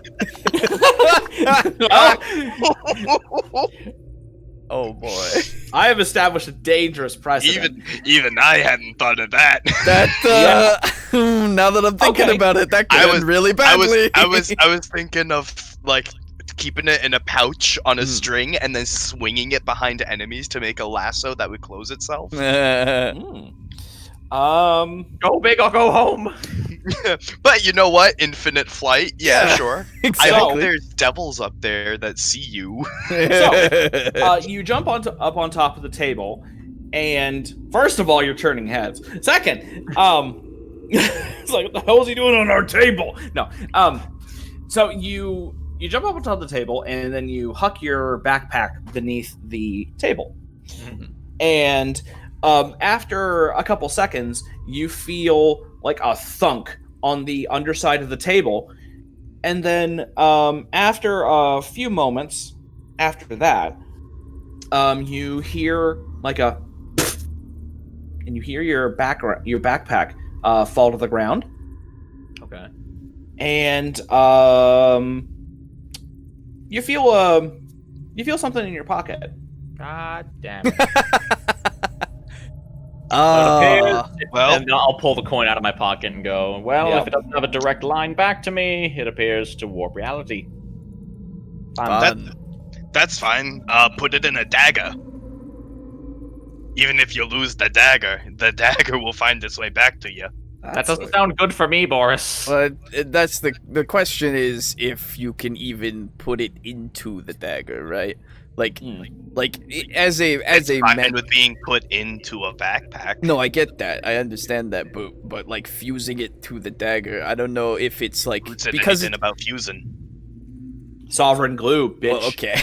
Oh boy. I have established a dangerous precedent. Even I hadn't thought of that. That. Now that I'm thinking Okay. about it, that could I end was- really I badly. was thinking of like keeping it in a pouch on a string and then swinging it behind enemies to make a lasso that would close itself. Go big or go home. But you know what? Infinite flight. Yeah, Yeah. sure. I Exactly. hope there's devils up there that see you. You jump up on top of the table, and first of all, you're turning heads. Second, It's like, what the hell is he doing on our table? No. So you jump up on top of the table, and then you huck your backpack beneath the table. And after a couple seconds, you feel like a thunk on the underside of the table. And then after a few moments after that, you hear like a and you hear your backpack fall to the ground. Okay. And you feel something in your pocket. God damn it. Well, And I'll pull the coin out of my pocket and go, well, Yep. if it doesn't have a direct line back to me, it appears to warp reality. Fun. that's fine. Put it in a dagger. Even if you lose the dagger will find its way back to you. That doesn't sound good for me, Boris. But that's the question is if you can even put it into the dagger, right? Like as a Fine man. with being put into a backpack. No, I get that. I understand that, but like fusing it to the dagger, I don't know if it's like Who said because anything about fusing? Sovereign glue, bitch. well, okay,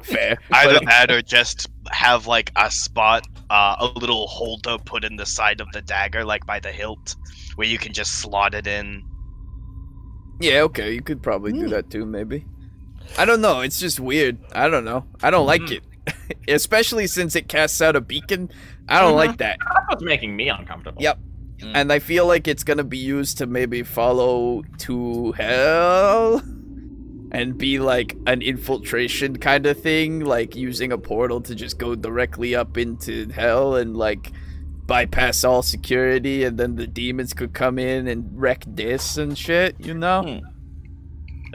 fair. Either But, that or just have like a spot, a little holder put in the side of the dagger, like by the hilt, where you can just slot it in. yeah, okay, you could probably do that too, maybe. I don't know. It's just weird. I don't know. I don't like it, especially since it casts out a beacon. I don't like that. That's what's making me uncomfortable. Yep. And I feel like it's gonna be used to maybe follow to hell and be like an infiltration kind of thing, like using a portal to just go directly up into hell and like bypass all security, and then the demons could come in and wreck this and shit, you know?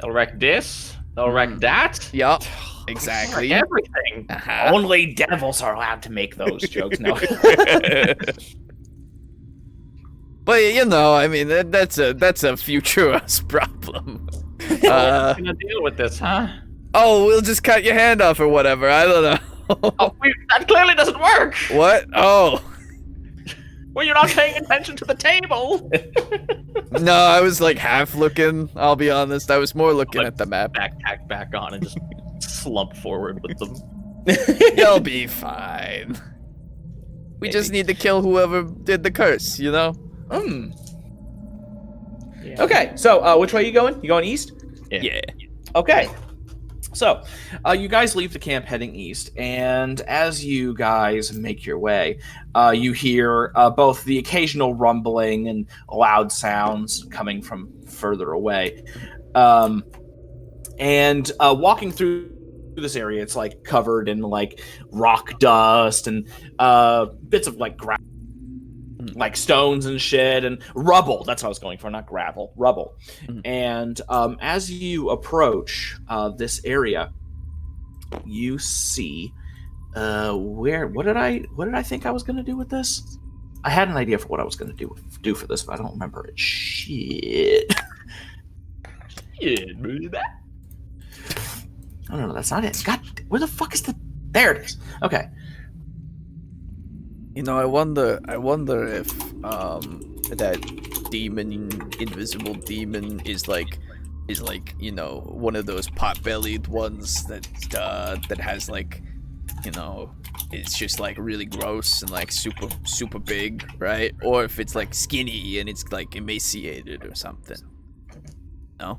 They'll wreck this. They'll wreck that. Yup. Exactly. Everything. Uh-huh. Only devils are allowed to make those jokes. No. But you know, I mean, that's a future us problem. We're gonna deal with this, huh? Oh, we'll just cut your hand off or whatever. I don't know. Oh, that clearly doesn't work. What? Oh. Well, you're not paying attention to the table. No, I was like half looking, I'll be honest. I was more looking at the map. Backpack back on and just slump forward with them. You'll be fine. We just need to kill whoever did the curse, you know? Yeah. Okay, so which way are you going? You going east? Yeah. Okay. So, you guys leave the camp heading east, and as you guys make your way, you hear both the occasional rumbling and loud sounds coming from further away. And walking through this area, it's like covered in like rock dust and bits of like like stones and shit and rubble. That's what I was going for, not gravel, rubble. And as you approach this area, you see what did I think I was gonna do with this? I had an idea for what I was gonna do for this, but I don't remember it. Shit. No, that's not it. God, where the fuck is the? There it is. Okay. You know, I wonder if that demon, invisible demon, is like, you know, one of those pot-bellied ones that has like, you know, it's just like really gross and like super big, right? Or if it's like skinny and it's like emaciated or something. No.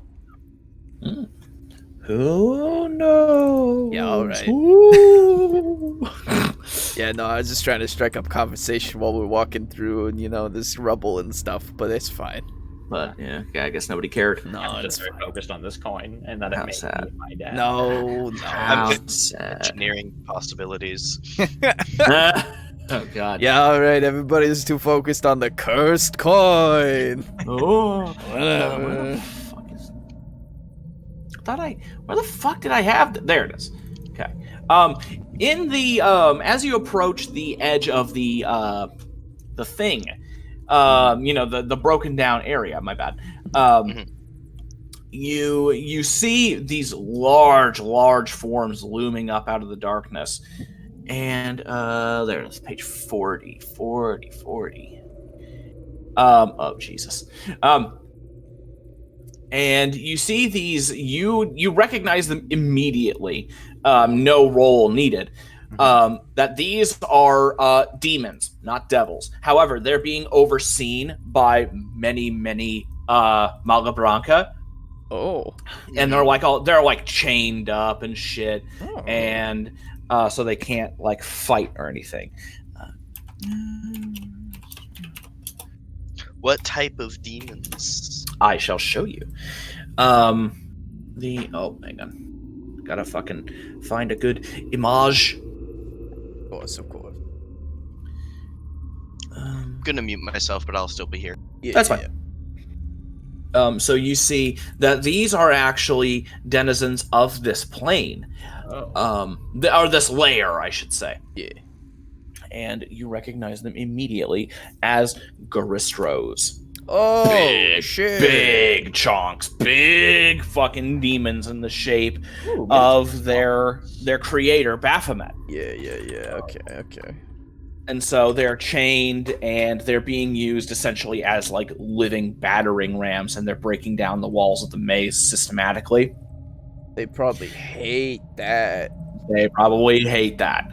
Oh no. Yeah, all right. Yeah, no, I was just trying to strike up conversation while we're walking through, and you know, this rubble and stuff, but it's fine. But yeah, I guess nobody cared. No, I'm it's just very fine. focused on this coin and that How it may sad. be my dad. No. How I'm sad. engineering possibilities. Oh god. Yeah, all right. Everybody's too focused on the cursed coin. Oh. Whatever. Where the fuck is? Where the fuck did I have? There it is. Okay. In the as you approach the edge of the thing, you know, the broken down area. My bad. You see these large forms looming up out of the darkness, and there it is, page 40. Oh Jesus. And you see these, you recognize them immediately. No roll needed. That these are demons, not devils. However, they're being overseen by many Malabranca, Oh. and they're like chained up and shit, Oh. and so they can't like fight or anything. What type of demons? I shall show you. Hang on. Gotta fucking find a good image. Of course. I'm gonna mute myself, but I'll still be here. Yeah, That's fine. So you see that these are actually denizens of this plane. Oh. Or this layer, I should say. Yeah. And you recognize them immediately as Garistros. Oh, Big, shit. big chunks, big fucking demons in the shape of their creator, Baphomet. Yeah. Okay. And so they're chained and they're being used essentially as like living battering rams, and they're breaking down the walls of the maze systematically. They probably hate that. They probably hate that.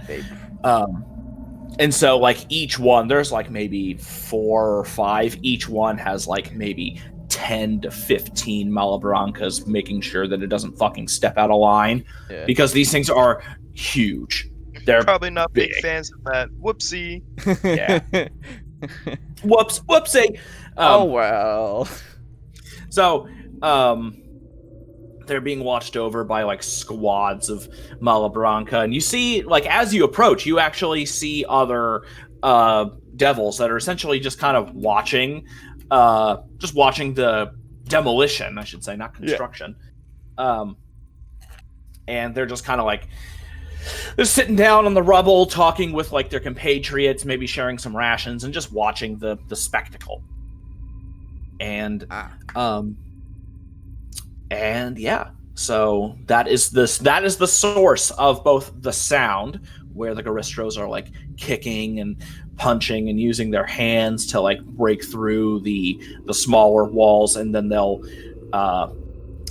And so like each one, there's like maybe 4 or 5. Each one has like maybe 10 to 15 Malabrancas, making sure that it doesn't fucking step out of line. Yeah. Because these things are huge. They're Probably not big big. fans of that. Whoopsie. Yeah. Whoopsie. Oh, well. So, they're being watched over by like squads of Malabranca, and you see, like, as you approach, you actually see other devils that are essentially just kind of watching the demolition, I should say, not construction. And they're just kind of like they're sitting down on the rubble, talking with like their compatriots, maybe sharing some rations, and just watching the spectacle. And and yeah, so that is the source of both the sound, where the Garistros are like kicking and punching and using their hands to like break through the smaller walls, and then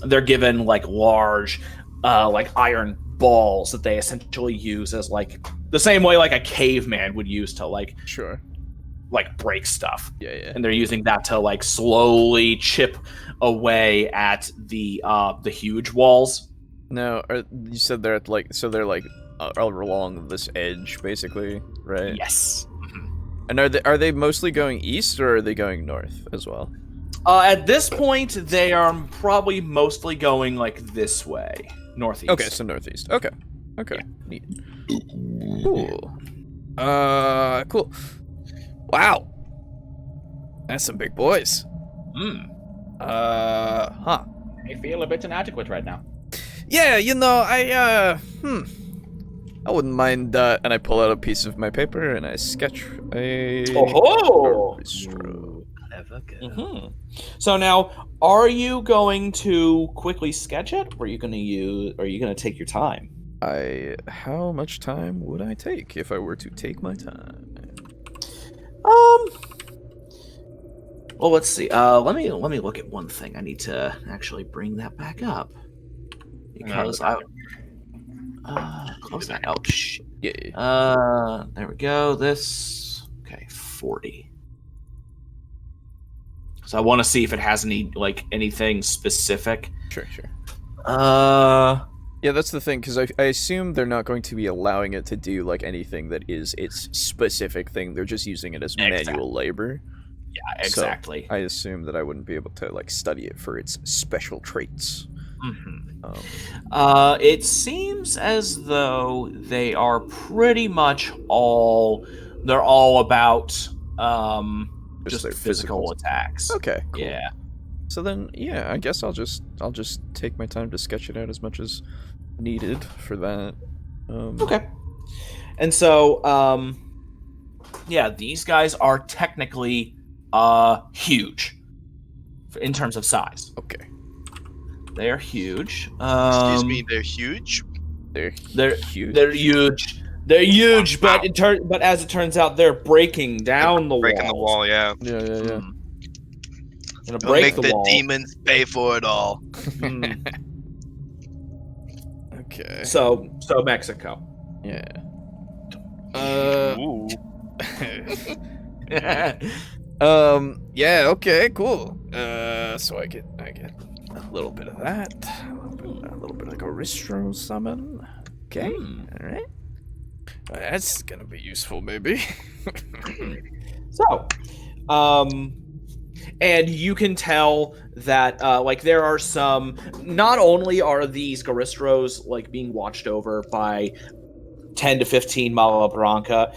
they're given like large like iron balls that they essentially use as like the same way like a caveman would use to like break stuff. Yeah. And they're using that to like slowly chip away at the huge walls. No, you said they're at like, so they're like along this edge, basically, right? Yes. And are they mostly going east, or are they going north as well? At this point, they are probably mostly going like this way, northeast. Okay, so northeast. Okay. Yeah. Neat. Cool. Cool. Wow. That's some big boys. I feel a bit inadequate right now. Yeah, you know, I wouldn't mind, and I pull out a piece of my paper and I sketch a Garistro. Clever girl. So now, are you going to quickly sketch it, or are you going to take your time? How much time would I take if I were to take my time? Well, let's see. Let me look at one thing. I need to actually bring that back up because close that out. Yeah. There we go. This 40. So I want to see if it has anything specific. Sure. Yeah, that's the thing, because I assume they're not going to be allowing it to do like anything that is its specific thing. They're just using it as manual labor. Yeah, exactly. So I assume that I wouldn't be able to like study it for its special traits. It seems as though they are pretty much all about just their physical attacks. Okay. Cool. Yeah. So then, yeah, I guess I'll just take my time to sketch it out as much as needed for that. Okay. And so, yeah, these guys are technically huge in terms of size. Okay. They are huge. Excuse me, they're huge. They're huge. They're huge. They're huge, but as it turns out, they're breaking down the wall. Breaking the wall, yeah. Yeah. Gonna We'll break make the the wall. demons pay for it all. Okay. So Mexico. Yeah. Ooh. Yeah. Okay. Cool. So I get a little bit of that. A little bit of Garistro summon. Okay. All right. That's gonna be useful, maybe. So, and you can tell that like there are some. Not only are these Garistros like being watched over by 10 to 15 Malabranca.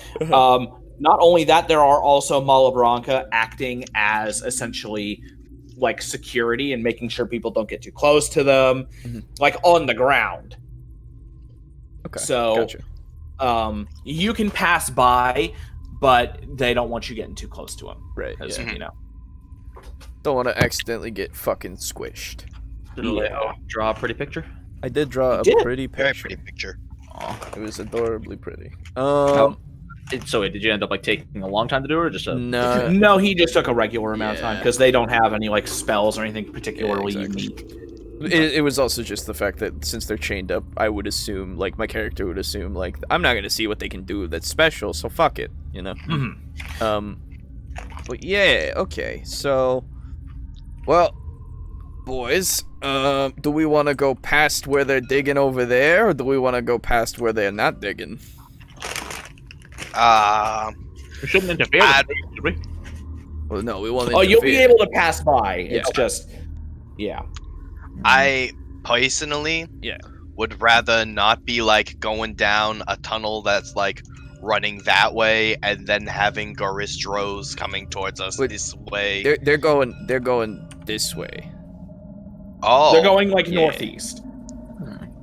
Not only that, there are also Malabranca acting as essentially like security and making sure people don't get too close to them, like on the ground. Okay. So, Gotcha. You can pass by, but they don't want you getting too close to them. Right. Because, Yeah. you know. Don't want to accidentally get fucking squished. Did Alejo draw a pretty picture? I did draw a did. pretty Very picture. pretty picture. It was adorably pretty. So wait, did you end up like taking a long time to do it, or just a? No. No, he just took a regular amount of time Yeah. because they don't have any like spells or anything particularly exactly. unique. It was also just the fact that since they're chained up, I would assume, like, my character would assume, like, I'm not gonna see what they can do that's special, so fuck it, you know? But yeah, okay, so, well, boys, do we want to go past where they're digging over there, or do we want to go past where they're not digging? We shouldn't interfere. Should we? Well, no, we want to Oh, you'll be interfere. able to pass by. It's just, yeah. I personally would rather not be like going down a tunnel that's like running that way and then having Garistros coming towards us this way. They're going this way. Oh, They're going like yeah. northeast.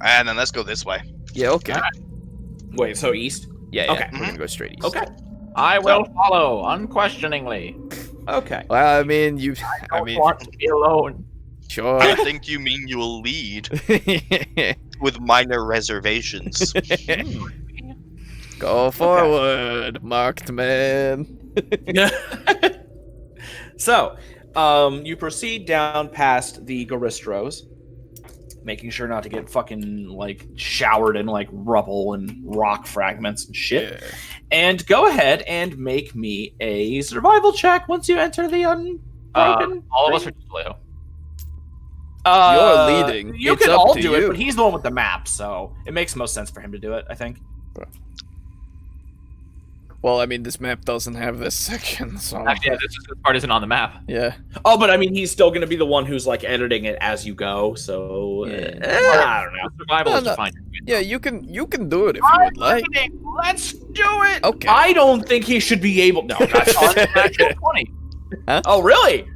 and then let's go this way. Yeah, okay. Wait, so east? Yeah, Okay. we're gonna go straight east. Okay. I will follow unquestioningly. Okay. Well, I mean, I want to be alone. sure. I think you mean you will lead with minor reservations. Go forward, marked man. So, you proceed down past the Garistros, making sure not to get fucking like showered in like rubble and rock fragments and shit. Yeah. And go ahead and make me a survival check once you enter the unbroken. All of us are just Alejo. You're leading. You It's can up all to do it, you. but he's the one with the map, so it makes most sense for him to do it, I think. Well, I mean, this map doesn't have this section, so Actually, this part isn't on the map. yeah. Oh, but I mean, he's still going to be the one who's like editing it as you go. So I don't know. Survival is No. defined. Yeah, you can do it if you would like. Let's do it. Okay. I don't think he should be able. No, that's On natural 20. Oh, really?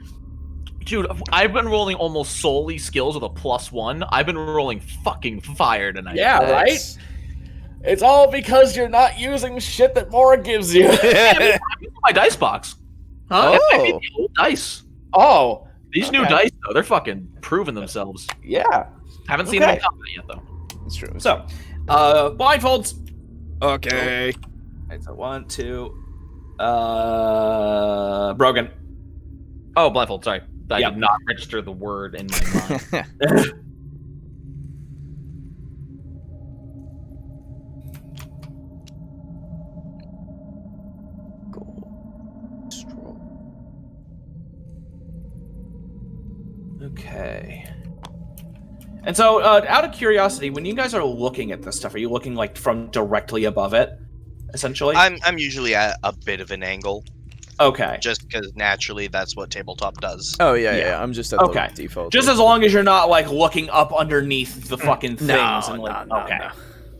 Dude, I've been rolling almost solely skills with a +1. I've been rolling fucking fire tonight. Yeah, right. It's all because you're not using shit that Mora gives you. I'm using my dice box. Huh? I made the old dice. Oh, These new Okay. dice, though, they're fucking proving themselves. yeah. Haven't seen them in Okay. combat yet, though. It's true. So, blindfolds. Okay. Right, so 1, 2. Brogan. Oh, blindfold, sorry. I Yep. did not register the word in my mind. Okay. And so, out of curiosity, when you guys are looking at this stuff, are you looking like from directly above it, essentially? I'm usually at a bit of an angle, Okay. just because naturally that's what tabletop does. Oh yeah, Yeah. yeah. I'm just at Okay. the default. Just as long as you're not like looking up underneath the fucking things No, and like no, okay. no.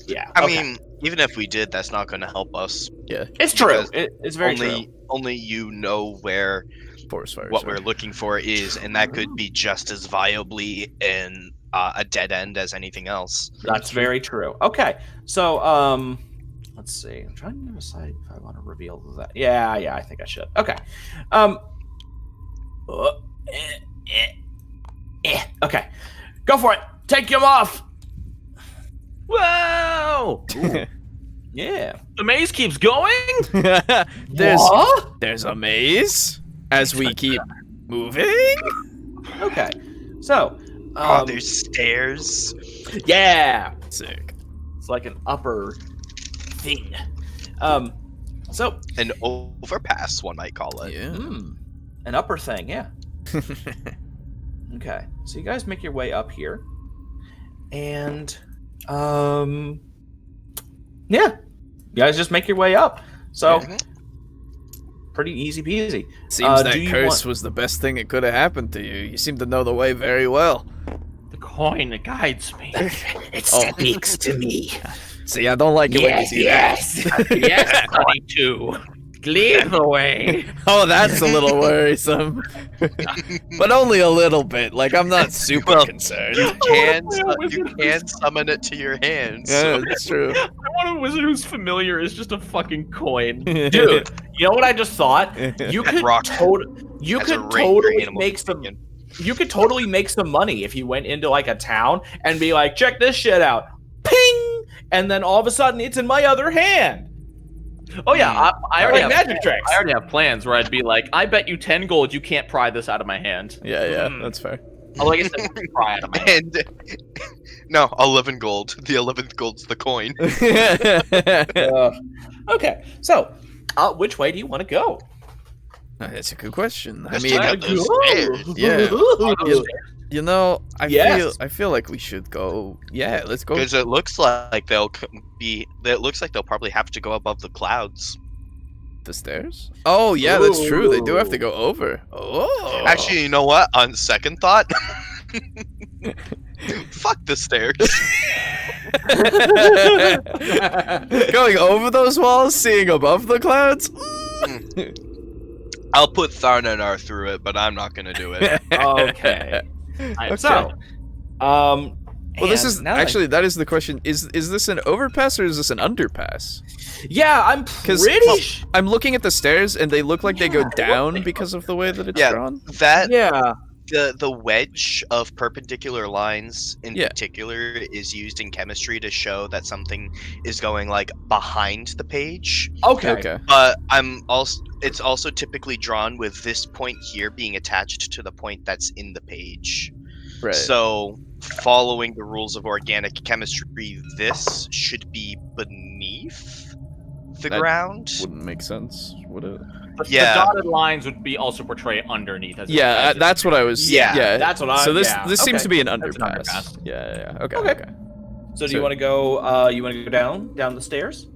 Yeah. I okay. mean, even if we did, that's not going to help us. Yeah. It's true. because It's very true. Only you know where Forest fire. what we're looking for is, and that could be just as viably in a dead end as anything else. That's very true. Okay. So, let's see. I'm trying to decide if I want to reveal that. Yeah, I think I should. Okay. Okay. Go for it. Take him off. Whoa! Yeah. The maze keeps going? there's What? there's a maze as we keep Moving? Okay. So, there's stairs. yeah, Sick. it's like an upper thing. So An overpass, one might call it. Yeah. an upper thing, yeah. Okay, so you guys make your way up here, and yeah, you guys just make your way up. So pretty easy peasy. Seems do that you curse was the best thing that could have happened to you. You seem to know the way very well. The coin that guides me. It speaks to me. See, I don't like it when you see Yes. Yes, 22. Lead the way. that. Oh, that's a little worrisome. But only a little bit. Like, I'm not super Well, concerned. You can summon it to your hands. Yeah, that's true. I want a wizard whose familiar is just a fucking coin. Dude, you know what I just thought? You could Rock you as a could ranger totally animal make some. companion. You could totally make some money if you went into like a town and be like, check this shit out, ping, and then all of a sudden it's in my other hand. Oh yeah, I already Like have magic tricks. I already have plans where I'd be like, I bet you 10 gold you can't pry this out of my hand. Yeah, that's fair. Although I guess I can pry out of my hand. And no, 11 gold. The 11th gold's the coin. Okay, so which way do you want to go? That's a good question. I Let's mean, check out those stairs. yeah. You know, Yes. I feel like we should go. Yeah, let's go. Because it looks like they'll probably have to go above the clouds. The stairs? Oh, yeah, that's true. They do have to go over. Oh. Actually, you know what? On second thought, fuck the stairs. Going over those walls, seeing above the clouds? I'll put Tharnanar through it, but I'm not gonna do it. Okay. Okay. So, Well, this and is now actually that is the question. Is this an overpass or is this an underpass? yeah, I'm 'Cause, pretty. well, I'm looking at the stairs and they look like they go down because of the way that it's Yeah. drawn. That Yeah. the wedge of perpendicular lines in Yeah. particular is used in chemistry to show that something is going like behind the page. Okay. But it's also typically drawn with this point here being attached to the point that's in the page. Right. So, following the rules of organic chemistry, this should be beneath the That ground. wouldn't make sense, would it? The Yeah. dotted lines would be also portray underneath. As Yeah, as that's what I was. Yeah, that's what I- So this yeah, seems okay. to be an That's an underpass. underpass. Yeah. Okay. Okay. So do So- you want to go? You want to go down the stairs?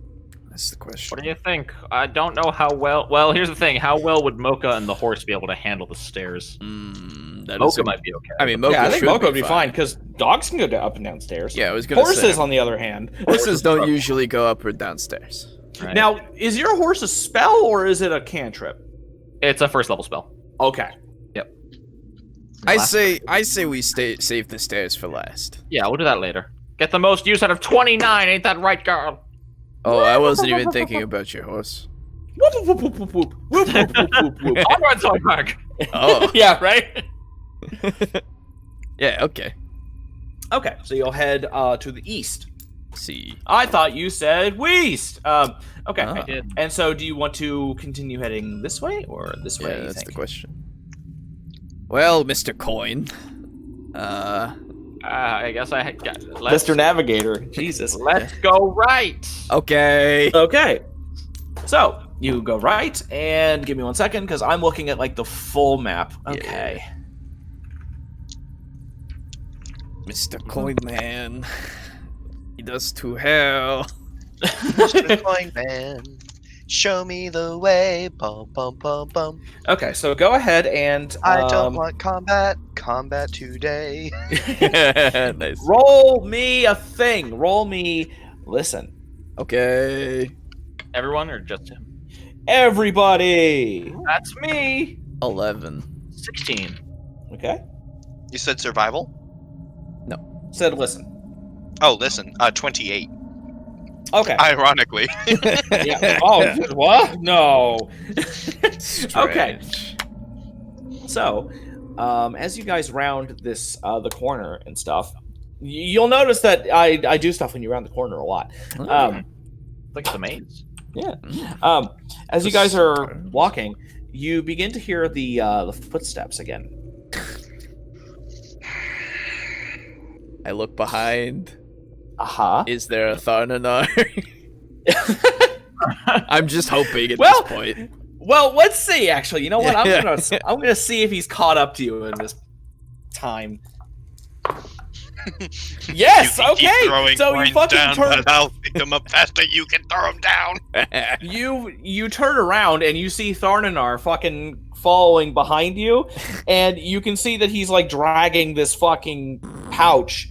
That's the question. What do you think? I don't know how well. Well, here's the thing: how well would Mocha and the horse be able to handle the stairs? That is Mocha a- might be okay. I mean, Mocha I think should Mocha would be fine because dogs can go up and down stairs. Yeah, I was gonna Horses, say. on the other hand, Horses don't usually go up or downstairs. Right? Now, is your horse a spell or is it a cantrip? It's a first level spell. Okay. I say we save the stairs for last. Yeah, we'll do that later. Get the most use out of 29. Ain't that right, girl? Oh, I wasn't even thinking about your horse. Whoop, whoop, whoop, whoop, whoop, whoop, whoop, whoop, whoop, whoop. Onward, Zoidberg! Oh, Yeah, right? yeah. Okay. Okay, so you'll head to the east. See. I thought you said west. Okay. Ah. I did. And so do you want to continue heading this way or this way, Yeah, you that's think? the question. Well, Mr. Coin. I guess I let's, Mr. Navigator. Jesus. Let's go right. Okay. Okay. So you go right, and give me 1 second because I'm looking at like the full map. Okay. Mr. Coin Man. He does to hell. Mr. Coin Man, show me the way. Bum bum bum bum. Okay. So go ahead and I don't want combat today. Nice. roll me a thing. Roll me. Listen, Okay. Everyone or just him? everybody. That's me. 11. 16. Okay. You said survival? Said listen. Oh, listen. 28. Okay. Ironically. Yeah. Oh, what? No. Okay. Strange. So, as you guys round this the corner and stuff, you'll notice that I do stuff when you round the corner a lot. Oh. Like the maze. As you guys are walking, you begin to hear the footsteps again. I look behind. Is there a Tharnanar? I'm just hoping at this point. Well, let's see. Actually, you know what? I'm gonna see if he's caught up to you in this time. Yes. Okay. So you fucking turn. I'll pick them up faster. You can throw them down. You turn around and you see Tharnanar fucking following behind you, and you can see that he's like dragging this fucking pouch.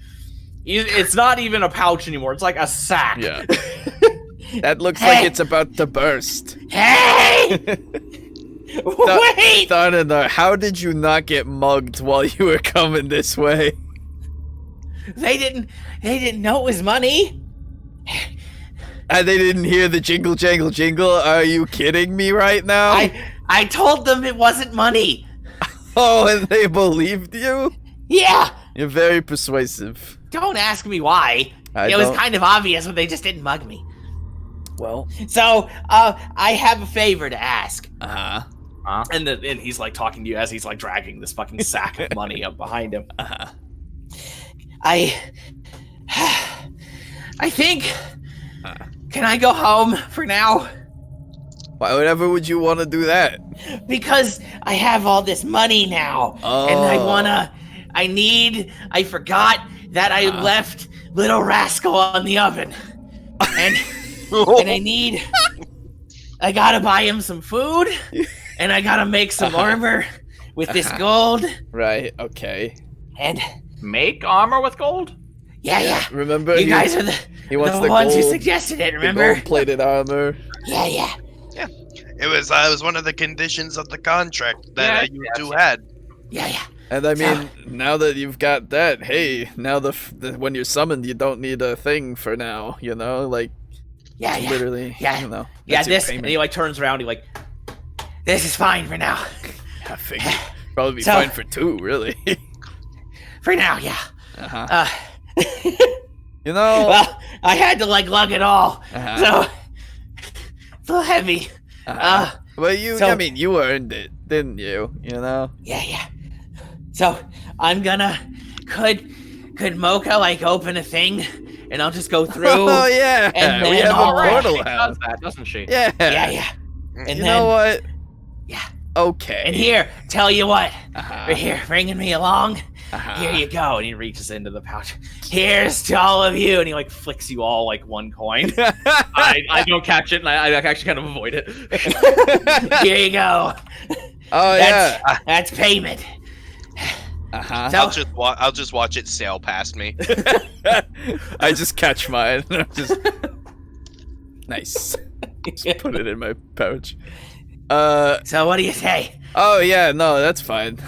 It's not even a pouch anymore. It's like a sack. Yeah. That looks like it's about to burst. Hey! Wait! Tharnanar, how did you not get mugged while you were coming this way? They didn't know it was money. And they didn't hear the jingle jangle jingle? Are you kidding me right now? I told them it wasn't money. Oh, and they believed you? Yeah. You're very persuasive. Don't ask me why. It was kind of obvious, but they just didn't mug me. Well. So, I have a favor to ask. And he's like talking to you as he's like dragging this fucking sack of money up behind him. I think. Can I go home for now? Why, whatever would you want to do that? Because I have all this money now, and I forgot that I left Little Rascal on the oven, and I gotta buy him some food, and I gotta make some armor with this gold. Right. Okay. And make armor with gold? Yeah. Remember, you guys are the ones who suggested it. Remember? Gold-plated armor. Yeah. It was one of the conditions of the contract that you two had. Yeah. And I mean, now that you've got that, hey, now when you're summoned, you don't need a thing for now, you know, like. Literally. Yeah. You know. And he like turns around. He like. This is fine for now. I think probably be fine for 2, really. For now, yeah. You know. Well, I had to like lug it all, so it's a little heavy. Well, I mean, you earned it, didn't you? You know. Yeah. So I'm gonna. Could Mocha like open a thing, and I'll just go through? Oh yeah. And then we have a portal. She does that, doesn't she? Yeah. Yeah. And you know what? Yeah. Okay. And here, tell you what. Right here, bringing me along. Here you go. And he reaches into the pouch. Here's to all of you. And he like flicks you all like 1 coin. I don't catch it, and I actually kind of avoid it. Here you go. Oh yeah. That's payment. So, I'll just watch it sail past me. I just catch mine. Nice. Just put it in my pouch. So what do you say? Oh yeah, no, that's fine.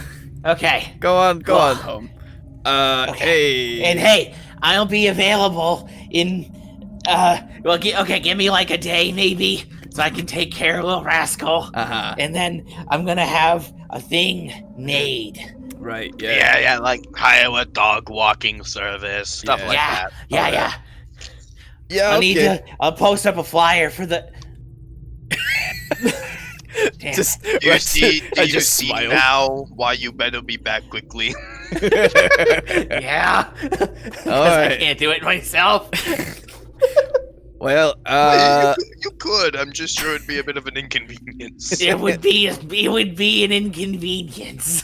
Okay. Go on home. Okay. Hey. And hey, I'll be available in give me like a day maybe, so I can take care of Little Rascal. And then I'm gonna have a thing made. Right, yeah. Yeah, like hire a dog walking service, stuff like that. Yeah. Yeah, I'll post up a flyer for the... Just, Do you see smiled. now why you better be back quickly? Yeah. Alright. I can't do it myself. Well, you could. I'm just sure it'd be a bit of an inconvenience. It would be an inconvenience.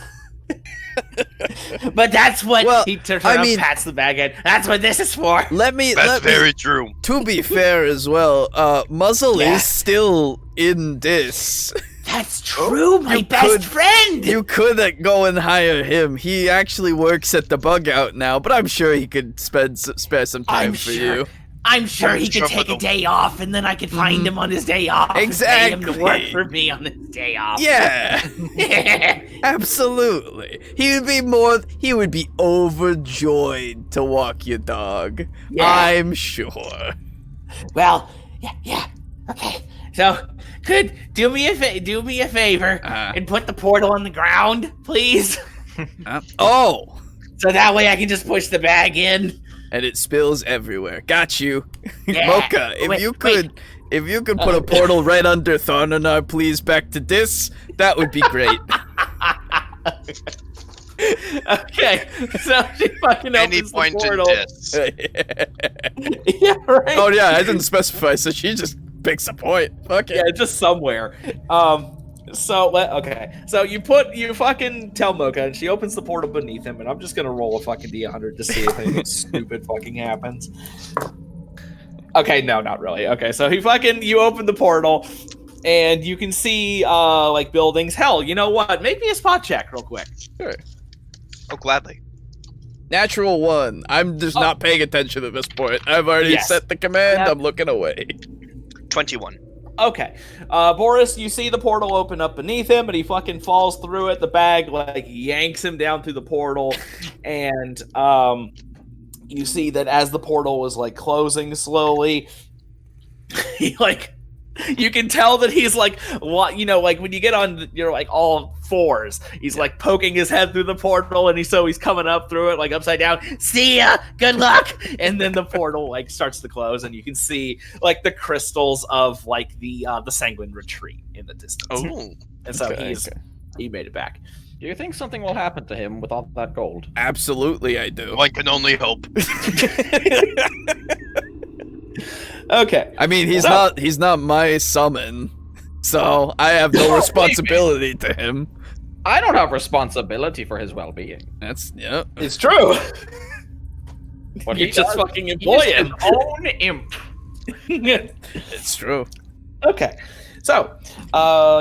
But that's what he turns around, pats the bag head. That's what this is for. That's very true. To be fair as well, Muzzle is still in this. That's true, my best friend. You could go and hire him. He actually works at the bug out now, but I'm sure he could spare some time for you. I'm sure he could take a day off, and then I could find him on his day off. Exactly. And pay him to work for me on his day off. Yeah. Absolutely. He would be overjoyed to walk your dog. Yeah. I'm sure. Well, yeah. Okay. So, could do me a favor and put the portal on the ground, please? Oh. So that way I can just push the bag in. And it spills everywhere. Got you. Yeah. Mocha, if If you could put a portal right under Thornanar, please, back to this, that would be great. Okay, so she fucking Any opens point the in portal. this. Yeah, right. Oh yeah, I didn't specify, so she just picks a point. Fuck it. Yeah, just somewhere. So you fucking tell Mocha, and she opens the portal beneath him, and I'm just gonna roll a fucking D100 to see if anything stupid fucking happens. Okay, no, not really. Okay, so you open the portal, and you can see like buildings. Hell, you know what? Make me a spot check real quick. Sure. Oh, gladly. Natural 1. I'm just not paying attention at this point. I've already set the command. I'm looking away. 21. Okay. Boris, you see the portal open up beneath him, and he fucking falls through it. The bag, like, yanks him down through the portal, and, you see that as the portal was, like, closing slowly, he, like, you can tell that he's, like, what, you know, like, when you get on, you're, like, all fours, he's, like, poking his head through the portal, and he's coming up through it, like, upside down. See ya! Good luck! And then the portal, like, starts to close, and you can see, like, the crystals of, like, the Sanguine Retreat in the distance. Oh. And so he made it back. Do you think something will happen to him with all that gold? Absolutely, I do. One can only hope. Okay. I mean, he's not my summon, so I have no responsibility to him. I don't have responsibility for his well-being. It's true. What You he just does, fucking employ he's him. his own imp. It's true. Okay. So,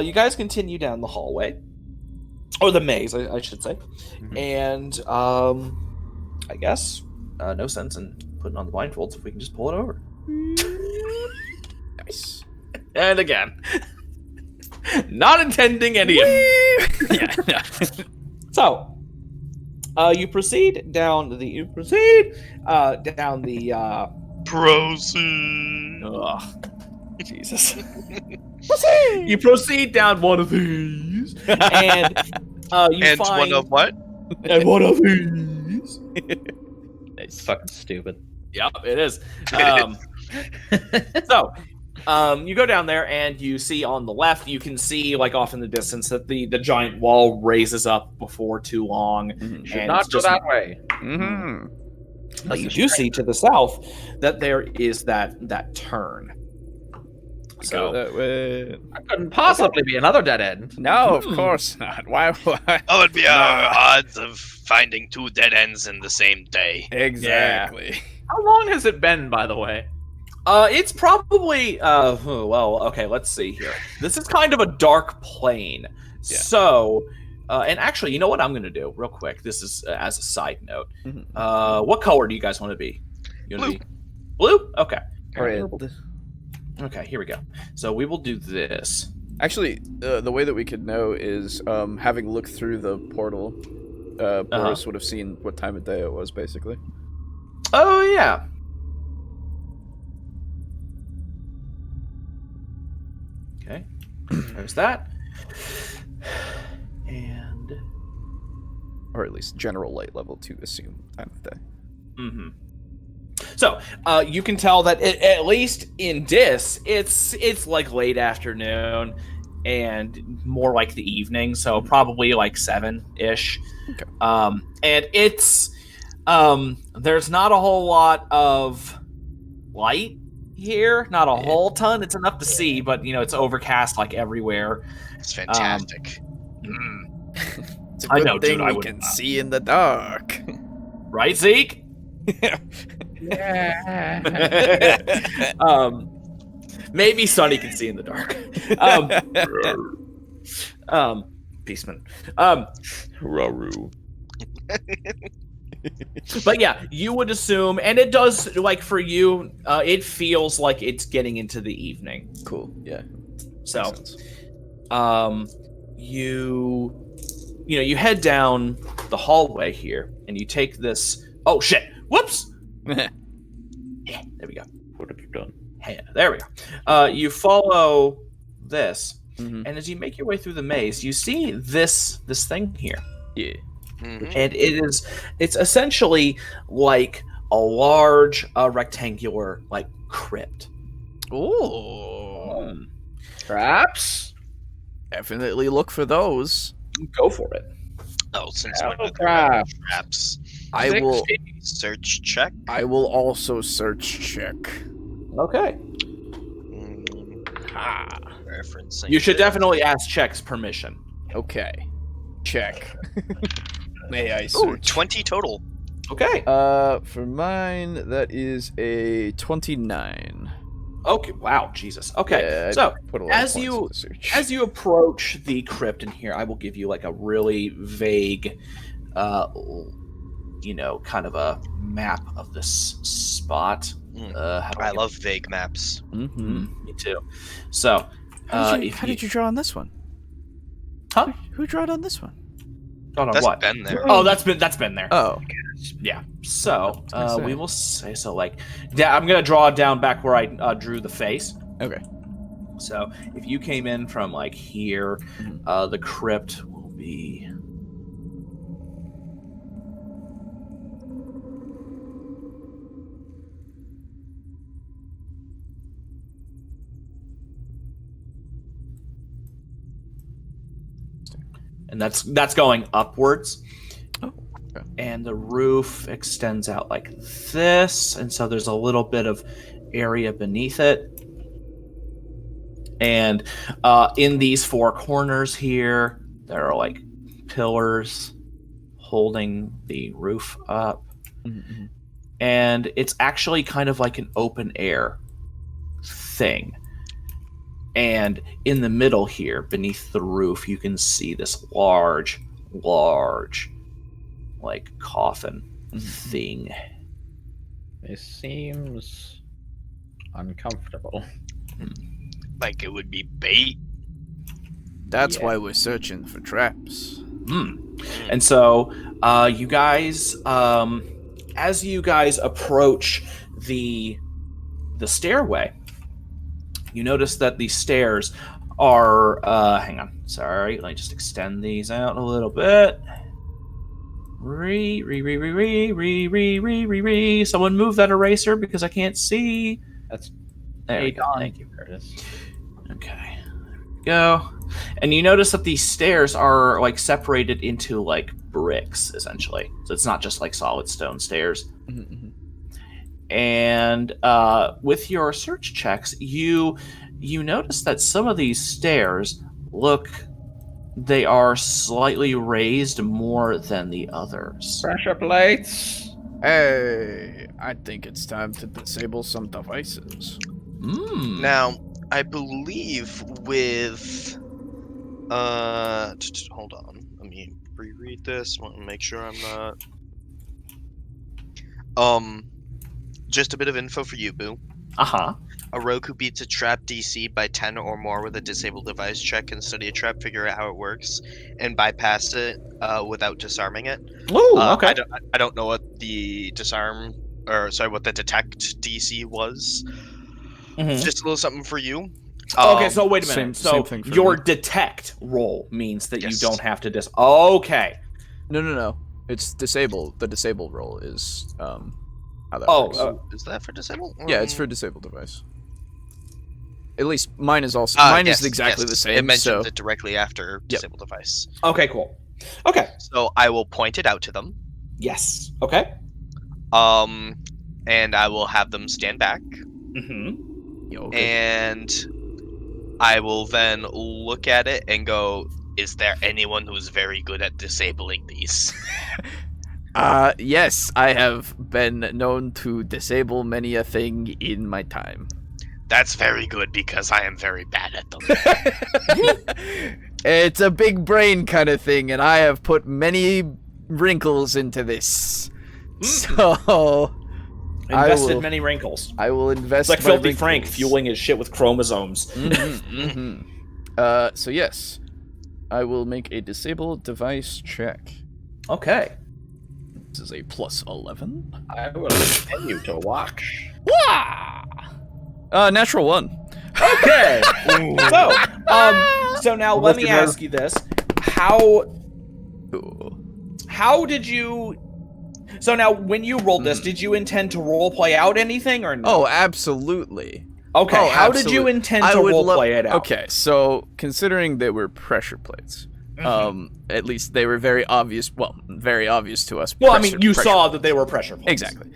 you guys continue down the hallway. Or the maze, I should say. Mm-hmm. And, I guess, no sense in putting on the blindfolds if we can just pull it over. Nice. And again. Not intending any of it. So, you proceed down the Proceed. Ugh, Jesus. You proceed down one of these, and you And find one of what? and one of these. It's fucking stupid. Yep, it is. So, you go down there, and you see on the left, you can see, like, off in the distance, that the giant wall raises up before too long. Should And not it's go just, that way. Mm-hmm. but you do see to the south that there is that turn. So, that way. That couldn't possibly be another dead end. No, of course not. Why? That would be our odds of finding two dead ends in the same day. Exactly. How long has it been, by the way? it's probably well, okay, let's see here. This is kind of a dark plane. Yeah. So, and actually, you know what I'm going to do real quick? This is as a side note. Mhm. What color do you guys want to be? You wanna Blue. be blue? Okay. Red. Okay, here we go. So we will do this. Actually, the way that we could know is having looked through the portal. Boris would have seen what time of day it was, basically. Oh, yeah. Okay. There's that. And... Or at least general light level to assume time of day. Mm-hmm. So, you can tell that at least in this, it's like late afternoon and more like the evening, so probably like 7-ish. Okay. And it's there's not a whole lot of light here, not a whole ton. It's enough to see, but you know, it's overcast like everywhere. It's fantastic. It's a I good know, thing dude, I we would can not. see in the dark. Right, Zeke? Maybe Sonny can see in the dark. Peaceman. Raru. But yeah, you would assume, and it does, like, for you, it feels like it's getting into the evening. Cool. Yeah. So, Makes sense. you head down the hallway here, and you take this. Oh shit! Whoops! Yeah, there we go. What have you done? Yeah, there we go. You follow this, Mhm. and as you make your way through the maze, you see this thing here. Yeah. Mhm. And it's essentially like a large rectangular like crypt. Ooh. Traps? Definitely look for those. Go for it. Oh, since Oh, we're not crap. traps. I will. Search check. I will also search check. Okay. Referencing. You should it. definitely ask Check's permission. Okay. Check. May I Ooh, search? 20 total. Okay. For mine, that is a 29. Okay. Wow. Jesus. Okay. Yeah, I so put a lot of as points you into search. as you approach the crypt in here, I will give you like a really vague, kind of a map of this spot. How do I get- love vague maps. Me too. So, How did you draw on this one? Huh? Who drawed on this one? Oh, no, That's what? been there. Oh, that's been there. Oh, Yeah. So say. we will say so. Like, I'm gonna draw down back where I drew the face. okay. So if you came in from like here, the crypt will be. And that's going upwards. Oh, okay. And the roof extends out like this, and so there's a little bit of area beneath it. And in these four corners here, there are like pillars holding the roof up. Mm-hmm. And it's actually kind of like an open air thing. And in the middle here, beneath the roof, you can see this large, like coffin thing. It seems uncomfortable. Like it would be bait. That's Yeah. why we're searching for traps. And so, you guys, as you guys approach the stairway, you notice that the stairs are. Hang on, sorry. Let me just extend these out a little bit. Someone move that eraser because I can't see. That's There we go. Aiden. Thank you. There it is. Okay, there we go. And you notice that these stairs are like separated into like bricks, essentially. So it's not just like solid stone stairs. Mm-hmm. And with your search checks, you notice that some of these stairs they are slightly raised more than the others. Pressure plates. Hey, I think it's time to disable some devices. Now, I believe with hold on. Let me reread this. Want to make sure I'm not. Just a bit of info for you, Boo. Uh-huh. A rogue who beats a trap DC by 10 or more with a disabled device check can study a trap, figure out how it works, and bypass it without disarming it. Ooh, okay. I don't know what the what the detect DC was. Mhm. Just a little something for you. Okay, so wait a minute. same thing for your me. detect roll means that Yes. you don't have to Okay. No. It's disable. The disable roll is how that Oh, works. Is that for disabled? Yeah, it's for disabled device. At least mine is also Yes, exactly yes. the same. It mentions so it directly after Yep. disabled device. Okay, cool. Okay. So I will point it out to them. Yes. Okay. And I will have them stand back. Mm-hmm. yeah, okay. And I will then look at it and go, is there anyone who's very good at disabling these? Yes, I have been known to disable many a thing in my time. That's very good because I am very bad at them. It's a big brain kind of thing, and I have put many wrinkles into this. So Invested many wrinkles. I will invest. It's like my Filthy Frank wrinkles. fueling his shit with chromosomes. So yes, I will make a disable device check. Okay. This is a plus 11. I will continue to watch. Natural 1. Okay. So now let me ask you this: how did you? So now, when you rolled this, did you intend to role play out anything or no? Oh, absolutely. Okay, Oh, how did you absolutely. intend I to would roleplay it out? Okay, so considering they were pressure plates, at least they were very obvious. Well, very obvious to us. Well, I mean, you pressure saw plates. that they were pressure plates. Exactly.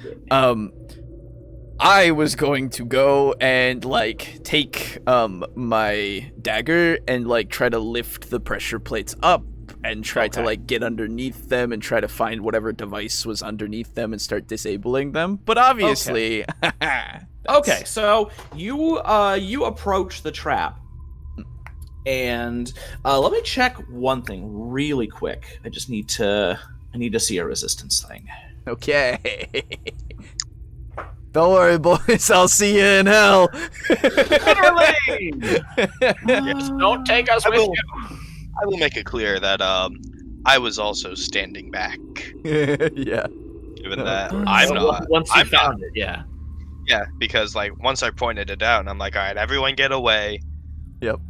I was going to go and like take my dagger and like try to lift the pressure plates up and try to like get underneath them and try to find whatever device was underneath them and start disabling them. But obviously, Okay, so you approach the trap, and let me check one thing really quick. I need to see a resistance thing. Okay. Don't worry, boys. I'll see you in hell. Literally! Yes, don't take us with you. I will make it clear that I was also standing back, Yeah. given that I'm not. Once you I'm not. found it, yeah. Yeah, because like once I pointed it out, I'm like, all right, everyone get away. Yep.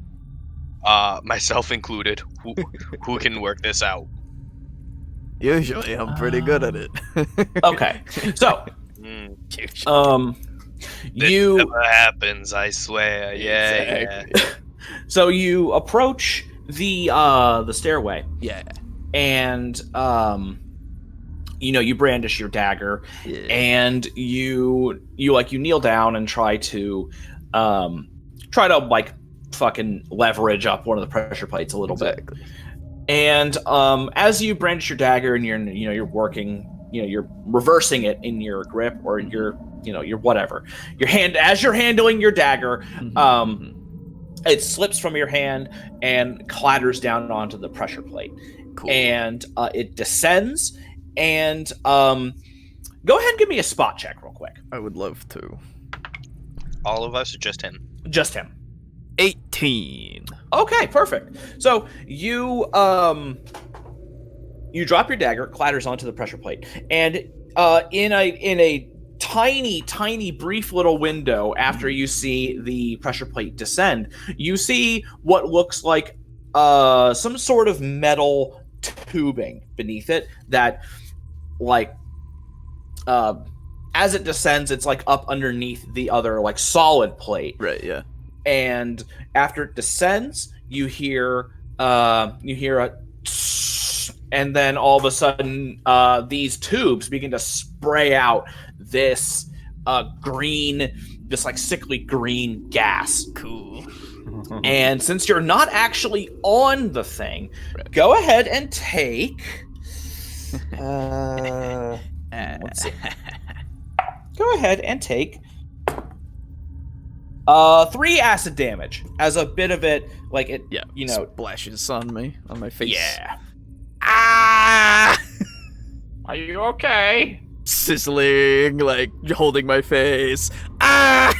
Myself included. Who can work this out? Usually, I'm pretty good at it. Okay, so This you never happens, I swear. Yeah. so you approach the stairway, Yeah. and you brandish your dagger, and you kneel down and try to like fucking leverage up one of the pressure plates a little bit. And as you brandish your dagger and you're working, you're reversing it in your grip, or your whatever. Your hand, as you're handling your dagger, it slips from your hand and clatters down onto the pressure plate. Cool. And it descends. And go ahead and give me a spot check real quick. I would love to. All of us, or just him? Just him. 18. Okay, perfect. So you drop your dagger, clatters onto the pressure plate, and in a tiny brief little window after you see the pressure plate descend, you see what looks like some sort of metal tubing beneath it that, like, as it descends, it's like up underneath the other like solid plate. Right, yeah. And after it descends, you hear a and then all of a sudden these tubes begin to spray out this like sickly green gas. Cool. And since you're not actually on the thing, go ahead and take let's see. Go ahead and take 3 acid damage as a bit of it, like it, splashes on me, on my face. Yeah. Ah! Are you okay? Sizzling, like holding my face. Ah!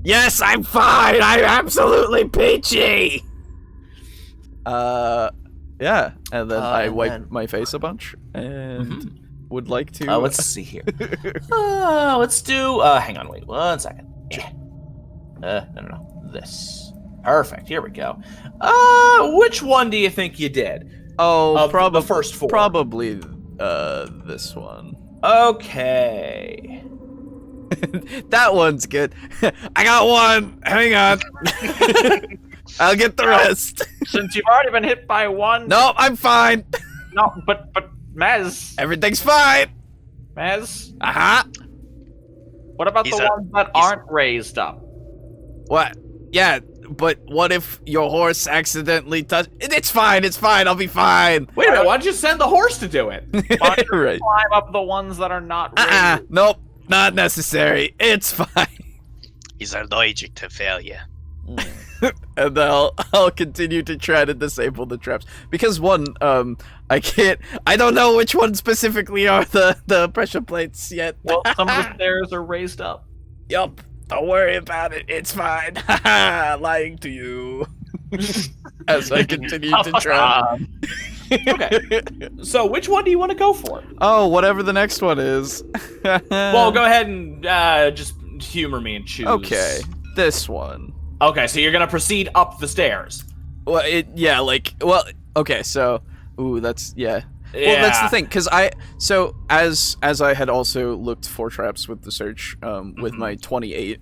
Yes, I'm fine. I'm absolutely peachy. Yeah, and then I wipe my face a bunch and would like to. Let's see here. Let's do. Hang on, wait 1 second. Yeah. No. This. Perfect. Here we go. Which one do you think you did? Oh, probably the first 4. Probably this one. Okay. That one's good. I got one. Hang on. I'll get the rest. Since you've already been hit by one. No, I'm fine. No, but Mez. Everything's fine. Mez. What about the ones that aren't raised up? What? Yeah, but what if your horse accidentally touched? It's fine. I'll be fine. Wait a minute. Why don't you send the horse to do it? Why don't you Right. climb up the ones that are not raised? Nope. Not necessary. It's fine. He's allergic to failure. And I'll continue to try to disable the traps because I don't know which one specifically are the pressure plates yet. Well, some of the stairs are raised up. Yup. Don't worry about it. It's fine. Lying to you. As I continue to try. Okay. So which one do you want to go for? Oh, whatever the next one is. Well, go ahead and just humor me and choose. Okay. This one. Okay, so you're gonna proceed up the stairs. Well, okay, so, that's, yeah. Well, that's the thing, because as I had also looked for traps with the search, with my 28,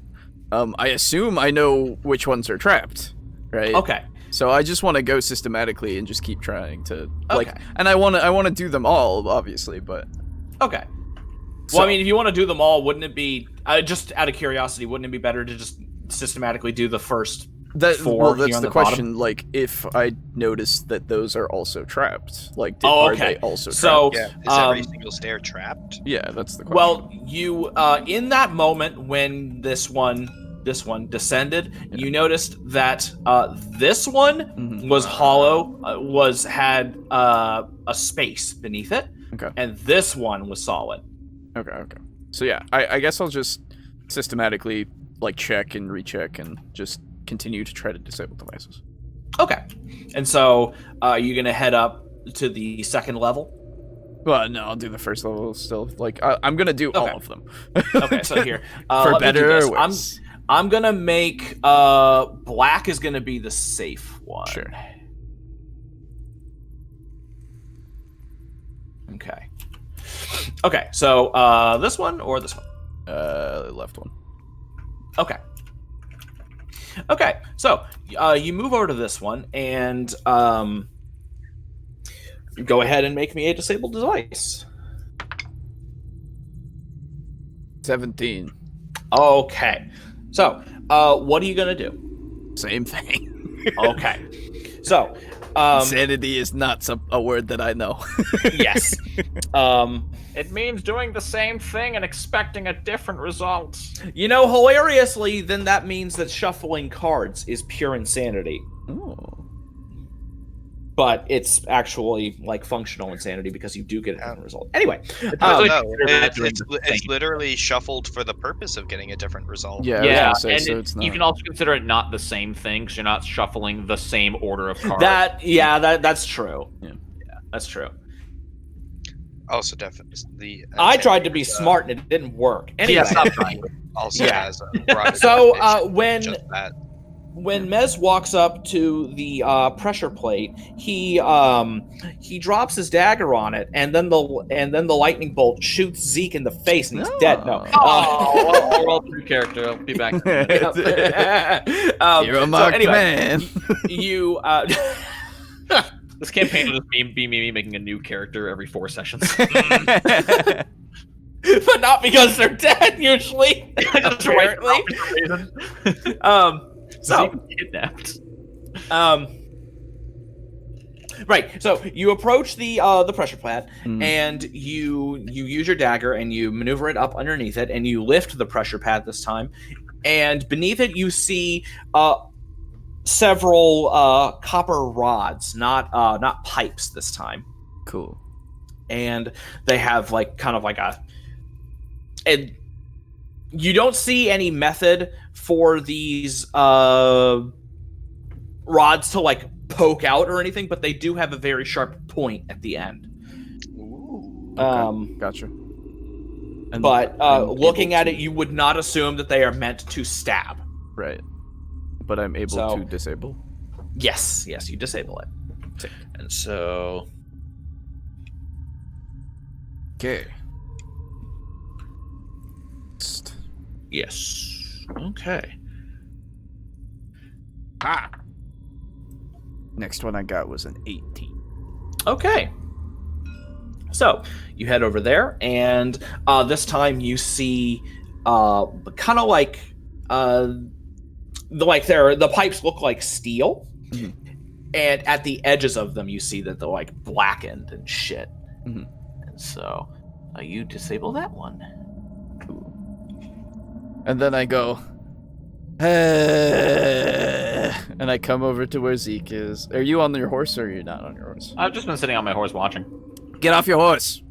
I assume I know which ones are trapped, right? Okay. So I just want to go systematically and just keep trying to Okay. and I want to do them all, obviously, but Okay. So- Well, I mean, if you want to do them all, wouldn't it be just out of curiosity? Wouldn't it be better to just systematically do the first? that's Four here the on the question. Like, if I notice that those are also trapped, like, Oh, are okay. they also So, trapped? Yeah, is every single stair trapped? Yeah, that's the question. well, you in that moment when this one descended, you noticed that this one Mhm. was hollow, had a space beneath it, Okay. and this one was solid. Okay. So yeah, I guess I'll just systematically like check and recheck and just continue to try to disable devices. Okay, and so you're gonna head up to the second level. Well, no, I'll do the first level still. Like, I'm gonna do all Okay. of them. Okay, so here, For let me do better this. or worse. I'm gonna make black is gonna be the safe one. Sure. Okay. Okay, so this one or this one? Left one. Okay. Okay, so you move over to this one and go ahead and make me a disabled device. 17. Okay. So, what are you gonna do? Same thing. Okay. So, Insanity is not a word that I know. yes. It means doing the same thing and expecting a different result. You know, hilariously, then that means that shuffling cards is pure insanity. Oh. But it's actually like functional insanity because you do get a different result. Anyway, Oh, like- no, it's- it's literally shuffled for the purpose of getting a different result. Yeah, Yeah, I was gonna say, and so it's not. you can also consider it not the same thing because you're not shuffling the same order of cards. that's true. Yeah. That's true. Also, definitely I tried to be smart and it didn't work. Anyway, Yeah, stop trying. Also Yeah. has a broad So, advantage, just that. when Mez walks up to the pressure plate, he drops his dagger on it, and then the lightning bolt shoots Zeke in the face, and he's dead. No. Oh, well, through character. I'll be back. In a minute. You're a so marked anyway, man. you This campaign will just be me making a new character every 4 sessions. but not because they're dead usually. Apparently. So kidnapped. right. So you approach the pressure pad, Mm. and you use your dagger and you maneuver it up underneath it, and you lift the pressure pad this time, and beneath it you see several copper rods, not pipes this time, Cool. and they have like kind of like and you don't see any method for these rods to like poke out or anything, but they do have a very sharp point at the end. Ooh. Gotcha. And But I'm looking able at to- it, you would not assume that they are meant to stab. Right. But I'm able So- to disable. Yes, you disable it. And so Okay. yes. Okay. Next one I got was an 18. Okay. So you head over there, and this time you see kind of like the pipes look like steel, Mhm. and at the edges of them you see that they're like blackened and shit. Mhm. And so you disable that one. Cool. And then I go, and I come over to where Zeke is. Are you on your horse or are you not on your horse? I've just been sitting on my horse watching. Get off your horse.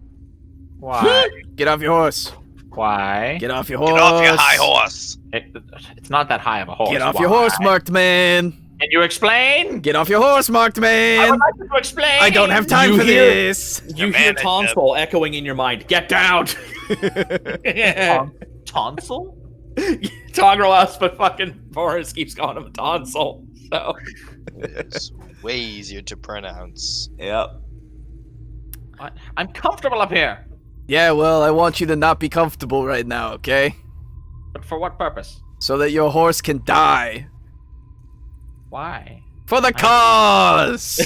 Why? Get off your horse. Why? Get off your horse. Get off your high horse. It's not that high of a horse. Get off Why? your horse, marked man. Can you explain? Get off your horse, marked I man. would like you to explain. I don't have time You for hear- this. You Your hear manager. tonsil echoing in your mind. Get down. Tonsil? Toggle but fucking Boris keeps calling him a tonsil. So It's way easier to pronounce. yep. I'm comfortable up here. Yeah, well, I want you to not be comfortable right now, okay? But for what purpose? so that your horse can die. Why? For the cause!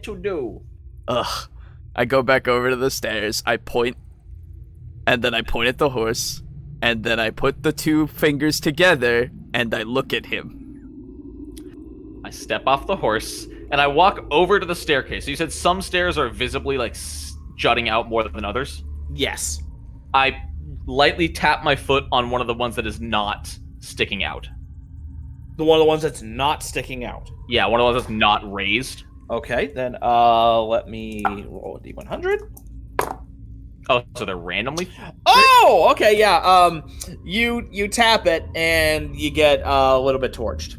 To do. Ugh. I go back over to the stairs, I point, and then I point at the horse, and then I put the 2 fingers together, and I look at him. I step off the horse, and I walk over to the staircase. So you said some stairs are visibly, like, jutting out more than others? Yes. I lightly tap my foot on one of the ones that is not sticking out. One of the ones that's not sticking out. Yeah, one of the ones that's not raised. Okay, then let me roll a d100. Oh, so they're randomly? Oh, okay, yeah. You tap it and you get a little bit torched.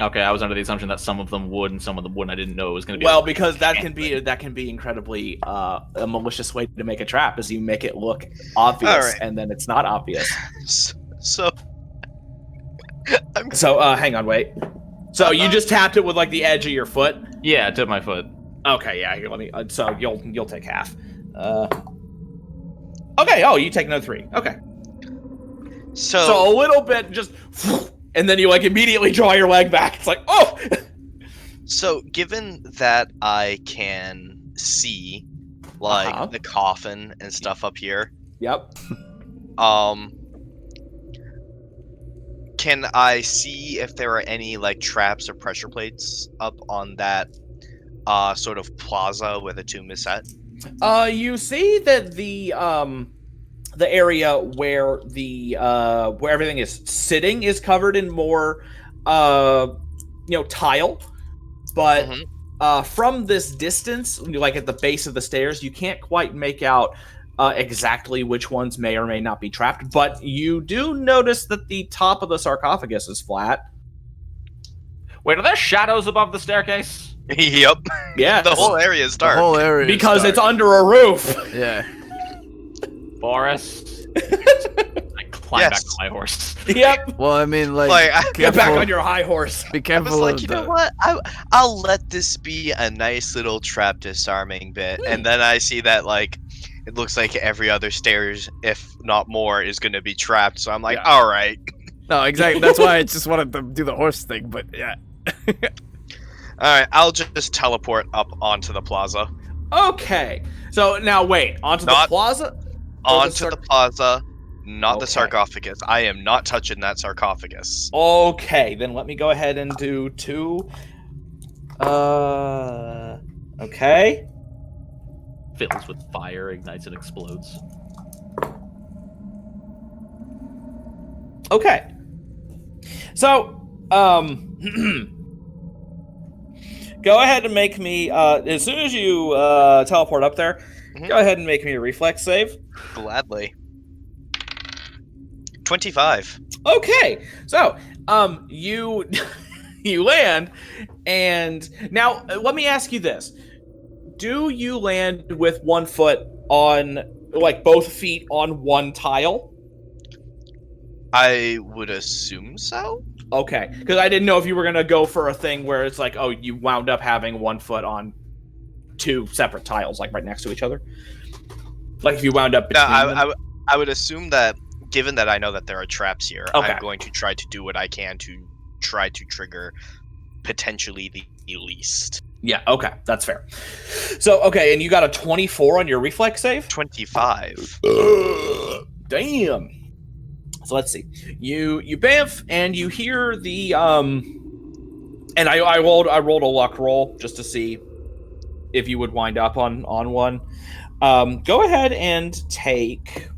Okay, I was under the assumption that some of them would and some of them wouldn't. I didn't know it was going to be. Well, because that can be incredibly a malicious way to make a trap, is you make it look obvious and then it's not obvious. So hang on, wait. So you just tapped it with like the edge of your foot? Yeah, tip my foot. Okay, yeah. Here, let me. So you'll take half. Okay. Oh, you take no 3. Okay. So a little bit, just, and then you like immediately draw your leg back. It's like, oh. So given that I can see like the coffin and stuff up here. Yep. Can I see if there are any like traps or pressure plates up on that sort of plaza where the tomb is set? You see that the area where where everything is sitting is covered in more tile, but from this distance, like at the base of the stairs, you can't quite make out exactly which ones may or may not be trapped, but you do notice that the top of the sarcophagus is flat. Wait, are there shadows above the staircase? Yep. Yeah. The whole area is dark. The whole area because is dark. it's under a roof. Yeah. Forest. I climb back to my horse. Yep. Well, I mean, like get back on your high horse. Be I careful. was like, you know what? I'll let this be a nice little trap disarming bit, and then I see that like it looks like every other stairs, if not more, is going to be trapped. So I'm like, all right. No, exactly. That's why I just wanted to do the horse thing, but yeah. All right, I'll just teleport up onto the plaza. Okay. So now wait, onto the plaza? Onto the plaza, not the sarcophagus. I am not touching that sarcophagus. Okay, then let me go ahead and do 2. Okay. Fills with fire, ignites and explodes. Okay. So, go ahead and make me, as soon as you teleport up there, go ahead and make me a reflex save. Gladly. 25. Okay. So, you you land, and now let me ask you this. Do you land with 1 foot on, like, both feet on one tile? I would assume so. Okay, because I didn't know if you were gonna go for a thing where it's like, oh, you wound up having 1 foot on 2 separate tiles, like right next to each other. Like if you wound up between them. I would assume that, given that I know that there are traps here, Okay. I'm going to try to do what I can to try to trigger potentially the least. Yeah, okay, that's fair. So, okay, and you got a 24 on your reflex save? 25. Damn. So let's see. You bamf, and you hear the and I rolled a luck roll just to see if you would wind up on one. Go ahead and take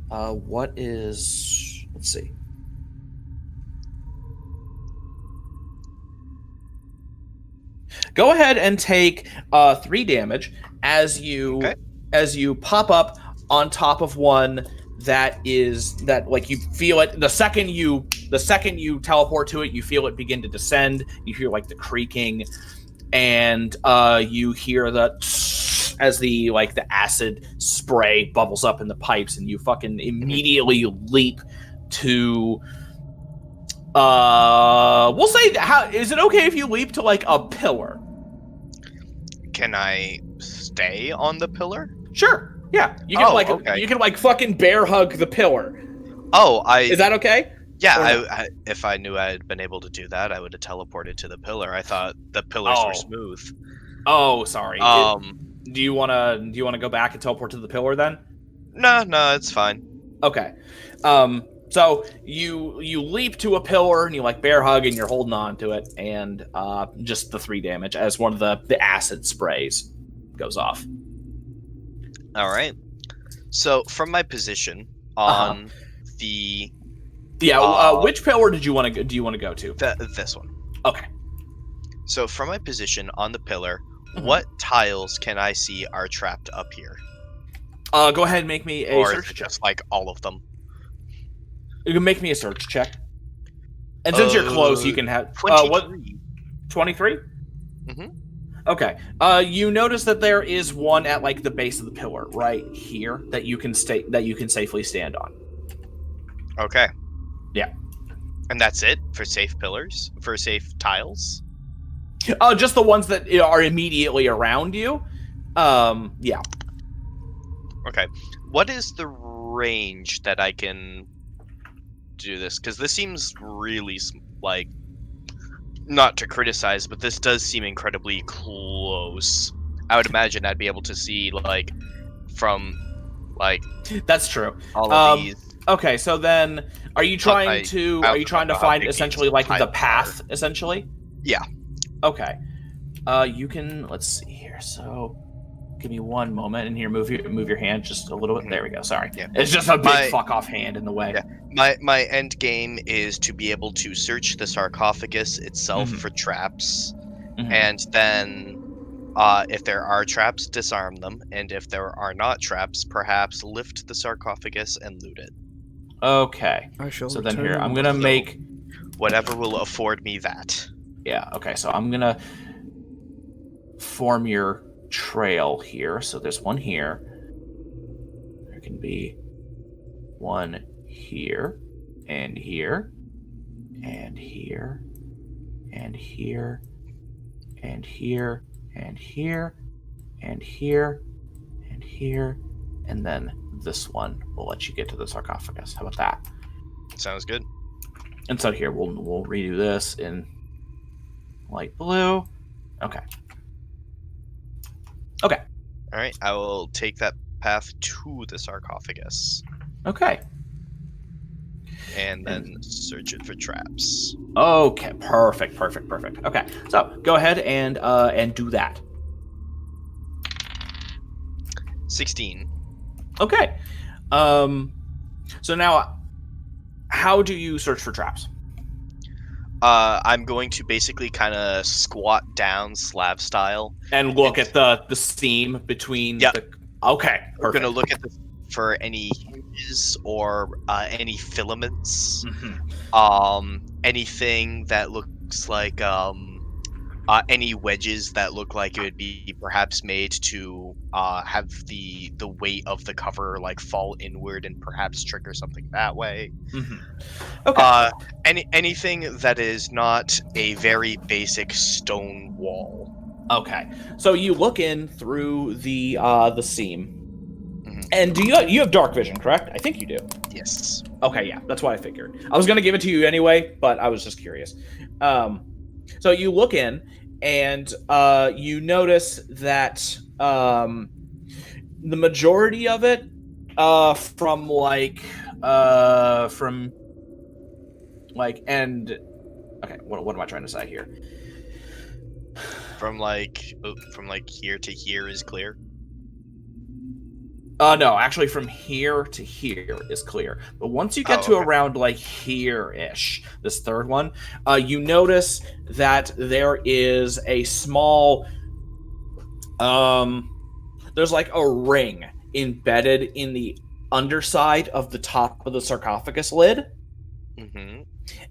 what is, let's see. Go ahead and take 3 damage as you pop up on top of one that like you feel it the second you teleport to it, you feel it begin to descend. You hear like the creaking, and you hear the as the acid spray bubbles up in the pipes, and you fucking immediately leap to we'll say, how is it okay if you leap to like a pillar? Can I stay on the pillar? Sure. Yeah, you can okay. you can like fucking bear hug the pillar. Is that okay? Yeah, if I knew I had been able to do that, I would have teleported to the pillar. I thought the pillars were smooth. Oh, sorry. Do you wanna go back and teleport to the pillar then? No, it's fine. Okay. So you leap to a pillar and you like bear hug and you're holding on to it, and just the 3 damage as one of the acid sprays goes off. All right. So from my position on the which pillar do you want to go to? This one. Okay. So from my position on the pillar, what tiles can I see are trapped up here? Go ahead and make me a search check. Just like all of them. You can make me a search check. And since you're close, you can have 23. 23? Mhm. Okay. You notice that there is one at like the base of the pillar right here that you can safely stand on. Okay. Yeah. And that's it for safe pillars? For safe tiles? Just the ones that are immediately around you. Yeah. Okay. What is the range that I can do this? Because this seems really, like, not to criticize, but this does seem incredibly close. I would imagine I'd be able to see, like, from, like... That's true. All of these. Okay, so then, are you trying to find essentially, like, the path, essentially? Yeah. Okay. You can, let's see here, so... Give me one moment, and here, move your hand just a little bit. There we go. Sorry, it's just a big fuck off hand in the way. Yeah. My end game is to be able to search the sarcophagus itself for traps, and then, if there are traps, disarm them, and if there are not traps, perhaps lift the sarcophagus and loot it. Okay. So then here, I'm gonna make whatever will afford me that. Yeah. Okay. So I'm gonna form your trail here. So there's one here. There can be one here, and here, and here, and here, and here, and here, and here, and here, and then this one will let you get to the sarcophagus. How about that? Sounds good. And so here we'll redo this in light blue. Okay. Okay. All right. I will take that path to the sarcophagus. Okay. And then search it for traps. Okay. Perfect. Okay. So go ahead and do that. 16. Okay. So now, how do you search for traps? I'm going to basically kind of squat down slab style and look at the seam between. Yeah. Okay. Perfect. We're gonna look at for any hinges or any filaments. Anything that looks like any wedges that look like it would be perhaps made to have the weight of the cover like fall inward and perhaps trigger something that way. Okay. Anything that is not a very basic stone wall. Okay. So you look in through the seam. And do you have dark vision, correct? I think you do. Yes. Okay, yeah, that's what I figured. I was gonna give it to you anyway, but I was just curious. So you look in, and you notice that the majority of it, from okay, what am I trying to say here? From here to here is clear. No, actually from here to here is clear. But once you get to around like here-ish, this third one, you notice that there is a small, there's like a ring embedded in the underside of the top of the sarcophagus lid.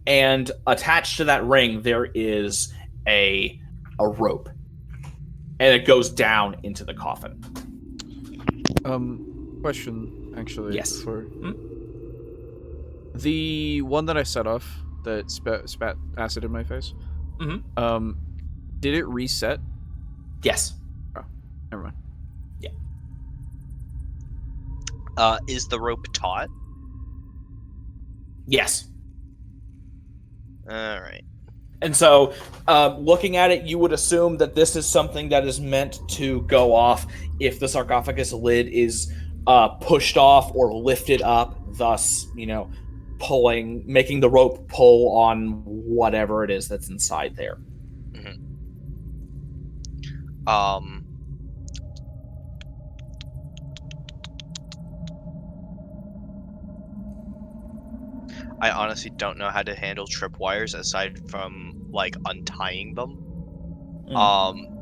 And attached to that ring, there is a rope. And it goes down into the coffin. Question, actually. Yes. For the one that I set off that spat acid in my face. Did it reset? Yes. Oh, never mind. Yeah. Is the rope taut? Yes. All right. And so, looking at it, you would assume that this is something that is meant to go off if the sarcophagus lid is pushed off or lifted up, thus, making the rope pull on whatever it is that's inside there. I honestly don't know how to handle tripwires aside from like untying them.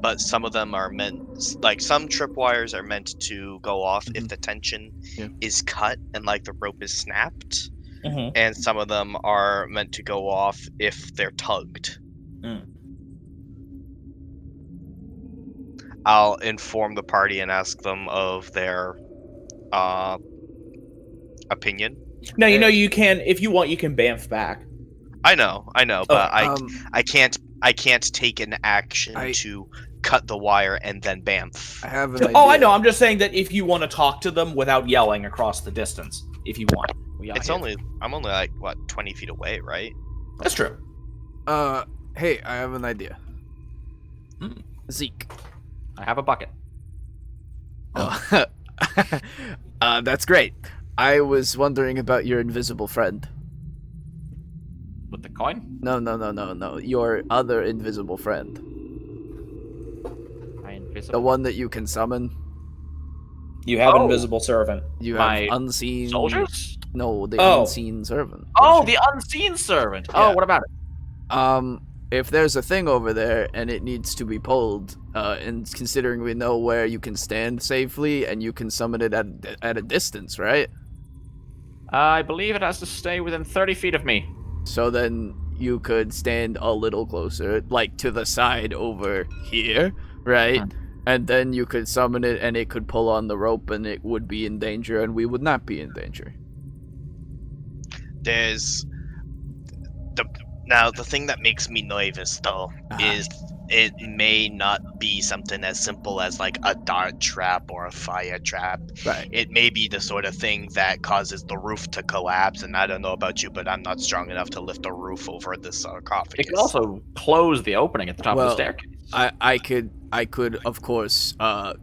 But some of them are meant, like some tripwires are meant to go off if the tension is cut and like the rope is snapped, and some of them are meant to go off if they're tugged. I'll inform the party and ask them of their opinion. Now, you can, if you want, you can bamf back. I know, but I can't take an action to cut the wire and then bamf. I have an idea. Oh, I know. I'm just saying that if you want to talk to them without yelling across the distance, if you want. I'm only like, what, 20 feet away, right? That's true. Hey, I have an idea. Zeke. I have a bucket. Oh. That's great. I was wondering about your invisible friend. With the coin? No. Your other invisible friend. My invisible. The one that you can summon. You have invisible servant. You My have unseen soldiers? No, the unseen servant. Oh, the unseen servant. Yeah. Oh, what about it? If there's a thing over there and it needs to be pulled, and considering we know where you can stand safely and you can summon it at a distance, right? I believe it has to stay within 30 feet of me. So then you could stand a little closer, like to the side over here, right? And then you could summon it and it could pull on the rope and it would be in danger and we would not be in danger. There's the thing that makes me nervous though is it may not be something as simple as like a dart trap or a fire trap. Right. It may be the sort of thing that causes the roof to collapse, and I don't know about you, but I'm not strong enough to lift a roof over the sarcophagus. It could also close the opening at the top of the staircase. I could of course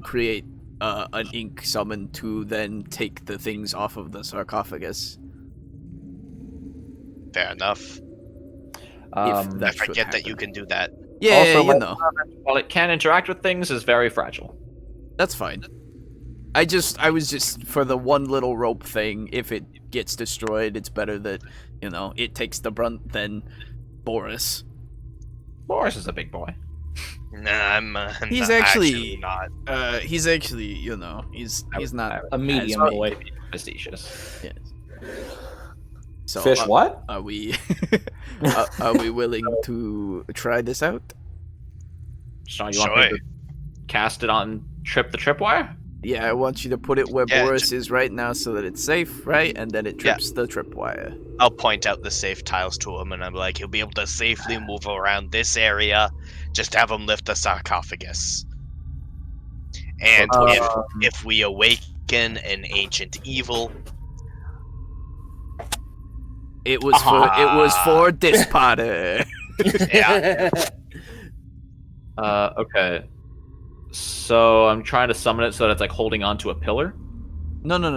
create an ink summon to then take the things off of the sarcophagus. Fair enough. I forget that you can do that. Yeah, Also, you know. While it can interact with things, is very fragile. That's fine. I was just for the one little rope thing, if it gets destroyed, it's better that, it takes the brunt than Boris. Boris is a big boy. Nah, He's actually not. He's actually, he's not A medium as boy. Facetious. Yes. So, Fish what? Are we are we willing to try this out? So you want me to cast it on the tripwire? Yeah, I want you to put it where Yeah, Boris is right now so that it's safe, right? And then it trips the tripwire. I'll point out the safe tiles to him, and I'm like, he'll be able to safely move around this area. Just have him lift the sarcophagus. And if we awaken an ancient evil, it was for this party. yeah. Okay. So I'm trying to summon it so that it's like holding onto a pillar. No. No.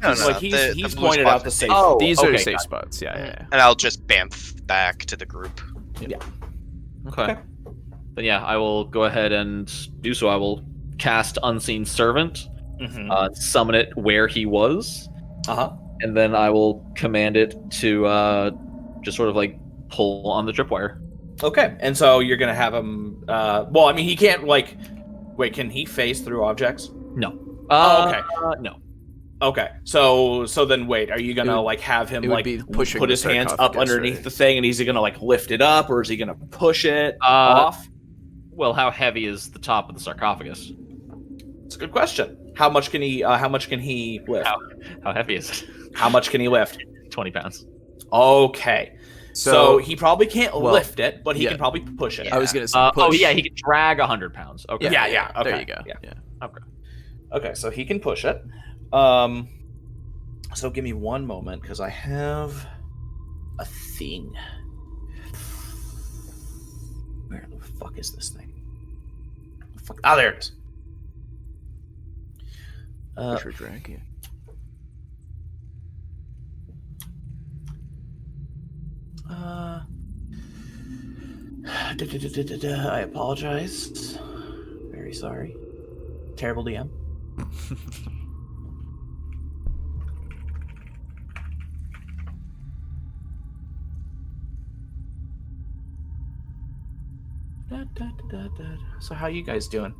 Like he's blue pointed spot out the is safe. Oh, These are okay, safe got it. spots. Yeah. And I'll just bamf back to the group. Okay. Then yeah, I will go ahead and do so. I will cast Unseen Servant, summon it where he was, and then I will command it to just sort of like pull on the tripwire. Okay, and so you're gonna have him. Well, I mean, he can't like. Wait, can he phase through objects? No. Okay. No. Okay, so then wait, are you gonna like have him like pushing put his hands up underneath the thing, and is he gonna like lift it up, or is he gonna push it off? Well, how heavy is the top of the sarcophagus? It's a good question. How much can he lift? How heavy is it? How much can he lift? 20 pounds. Okay. So he probably can't lift it, but he yeah. can probably push it. I was gonna say push. He can drag 100 pounds. Okay. Yeah. Okay. There you go. Yeah. Okay. Okay, so he can push it. So give me one moment because I have a thing. Where the fuck is this thing? Fuck. Ah, there it is. Fisher drag, yeah. I apologize. Very sorry. Terrible DM. So how you guys doing?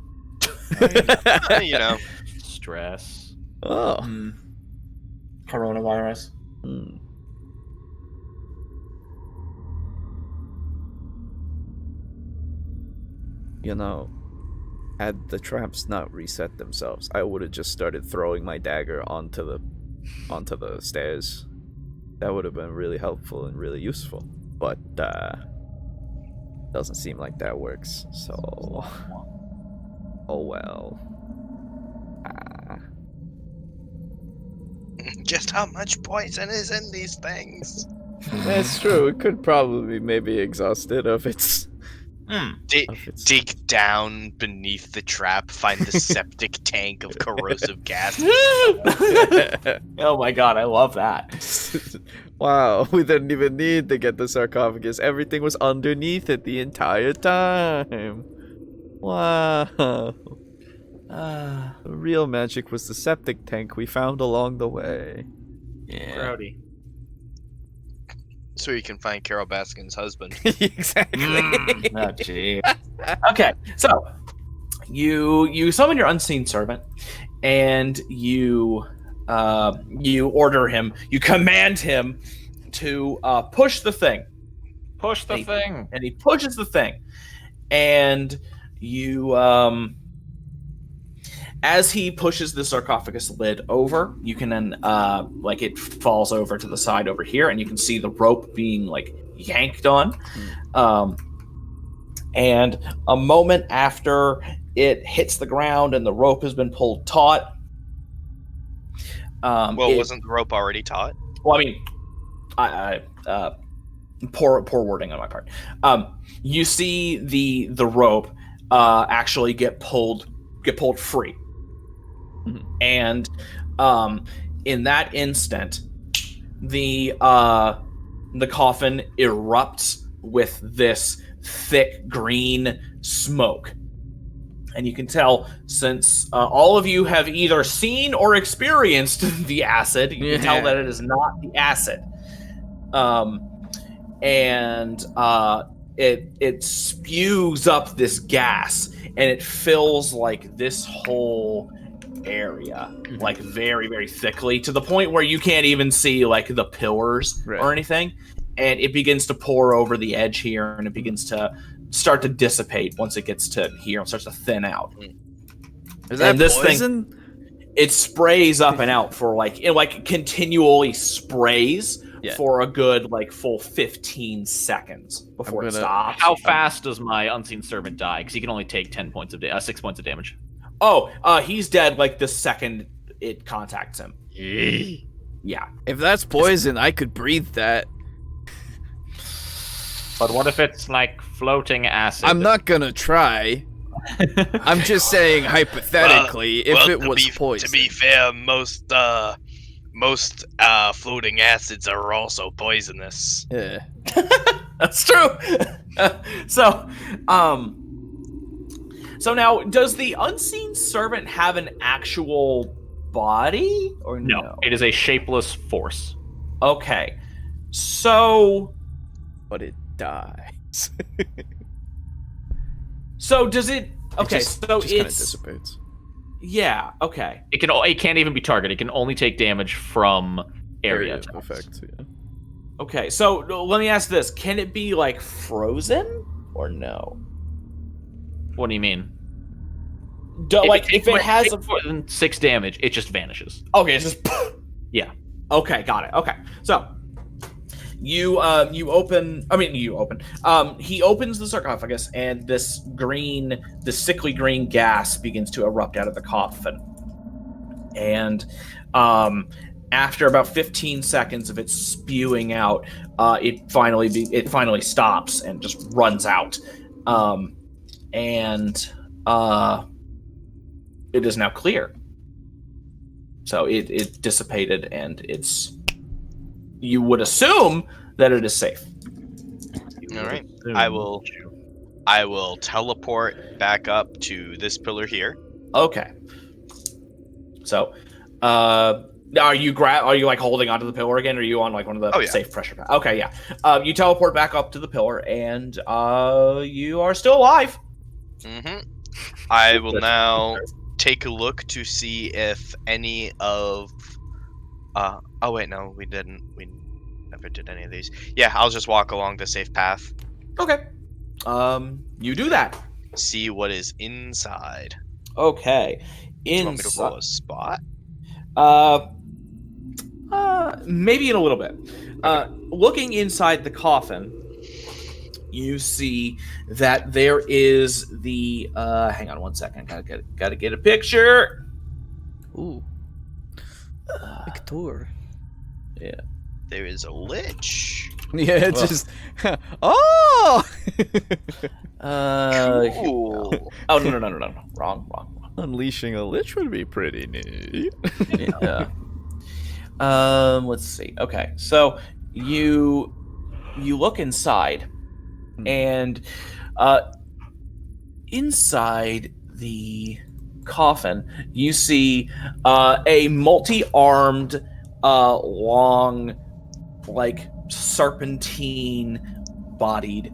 You know. Stress. Oh. Coronavirus. You know, had the traps not reset themselves, I would have just started throwing my dagger onto the stairs. That would have been really helpful and really useful. But doesn't seem like that works. So, oh well. Just how much poison is in these things? That's true. It could probably maybe exhausted of its. Dig down beneath the trap, find the septic tank of corrosive gas. Oh my god, I love that. Wow, we didn't even need to get the sarcophagus. Everything was underneath it the entire time. Wow. The real magic was the septic tank we found along the way. Yeah. Rowdy. So you can find Carol Baskin's husband. Exactly. Oh, gee. Okay, so you summon your unseen servant, and you order him. You command him to push the thing. Push the thing. And he pushes the thing, and you as he pushes the sarcophagus lid over, you can then like it falls over to the side over here, and you can see the rope being like yanked on. And a moment after it hits the ground and the rope has been pulled taut. Wasn't the rope already taut? Well, I mean, I poor wording on my part. You see the rope actually get pulled free. And in that instant, the coffin erupts with this thick green smoke. And you can tell, since all of you have either seen or experienced the acid, you can tell that it is not the acid. It spews up this gas, and it fills like this whole area, like very, very thickly, to the point where you can't even see like the pillars or anything. And it begins to pour over the edge here, and it begins to start to dissipate once it gets to here and starts to thin out. Is that this poison? It sprays up and out for it continually sprays for a good full 15 seconds before it stops. How fast does my unseen servant die? Because he can only take 6 points of damage. Oh, he's dead the second it contacts him. Yeah. If that's poison, I could breathe that. But what if it's like floating acid? I'm not gonna try. I'm just saying hypothetically, if it was poison. To be fair, most floating acids are also poisonous. Yeah. That's true. So now, does the unseen servant have an actual body or no? No, it is a shapeless force. Okay. So but it dies. So does it? Okay, just so kind of it's dissipates. Yeah. Okay. It can't even be targeted. It can only take damage from area effect. Yeah. Okay, so let me ask this: can it be frozen or no? What do you mean? If it has more than 6 damage, it just vanishes. Okay, it's just yeah. Okay, got it. Okay, so you open. He opens the sarcophagus, and this sickly green gas begins to erupt out of the coffin, and After about 15 seconds of it spewing out, it finally stops and just runs out. And it is now clear. So it dissipated, and you would assume that it is safe. All right. I will teleport back up to this pillar here. Okay. So, are you like holding onto the pillar again? Or are you on like one of the safe pressure pads? Okay, yeah. You teleport back up to the pillar, and you are still alive. Mm-hmm. I will now take a look to see if any of. Oh wait, no, we didn't. We never did any of these. Yeah, I'll just walk along the safe path. Okay. You do that. See what is inside. Okay. Do you want me to roll a spot? Maybe in a little bit. Looking inside the coffin, you see that there is the. Hang on one second. Gotta get a picture. Ooh. Victor. Yeah. There is a lich. Yeah, it's just. Oh! Cool. Oh, no. Wrong. Unleashing a lich would be pretty neat. Yeah. Let's see. Okay, so you look inside, and inside the coffin, you see a multi-armed, long, like serpentine-bodied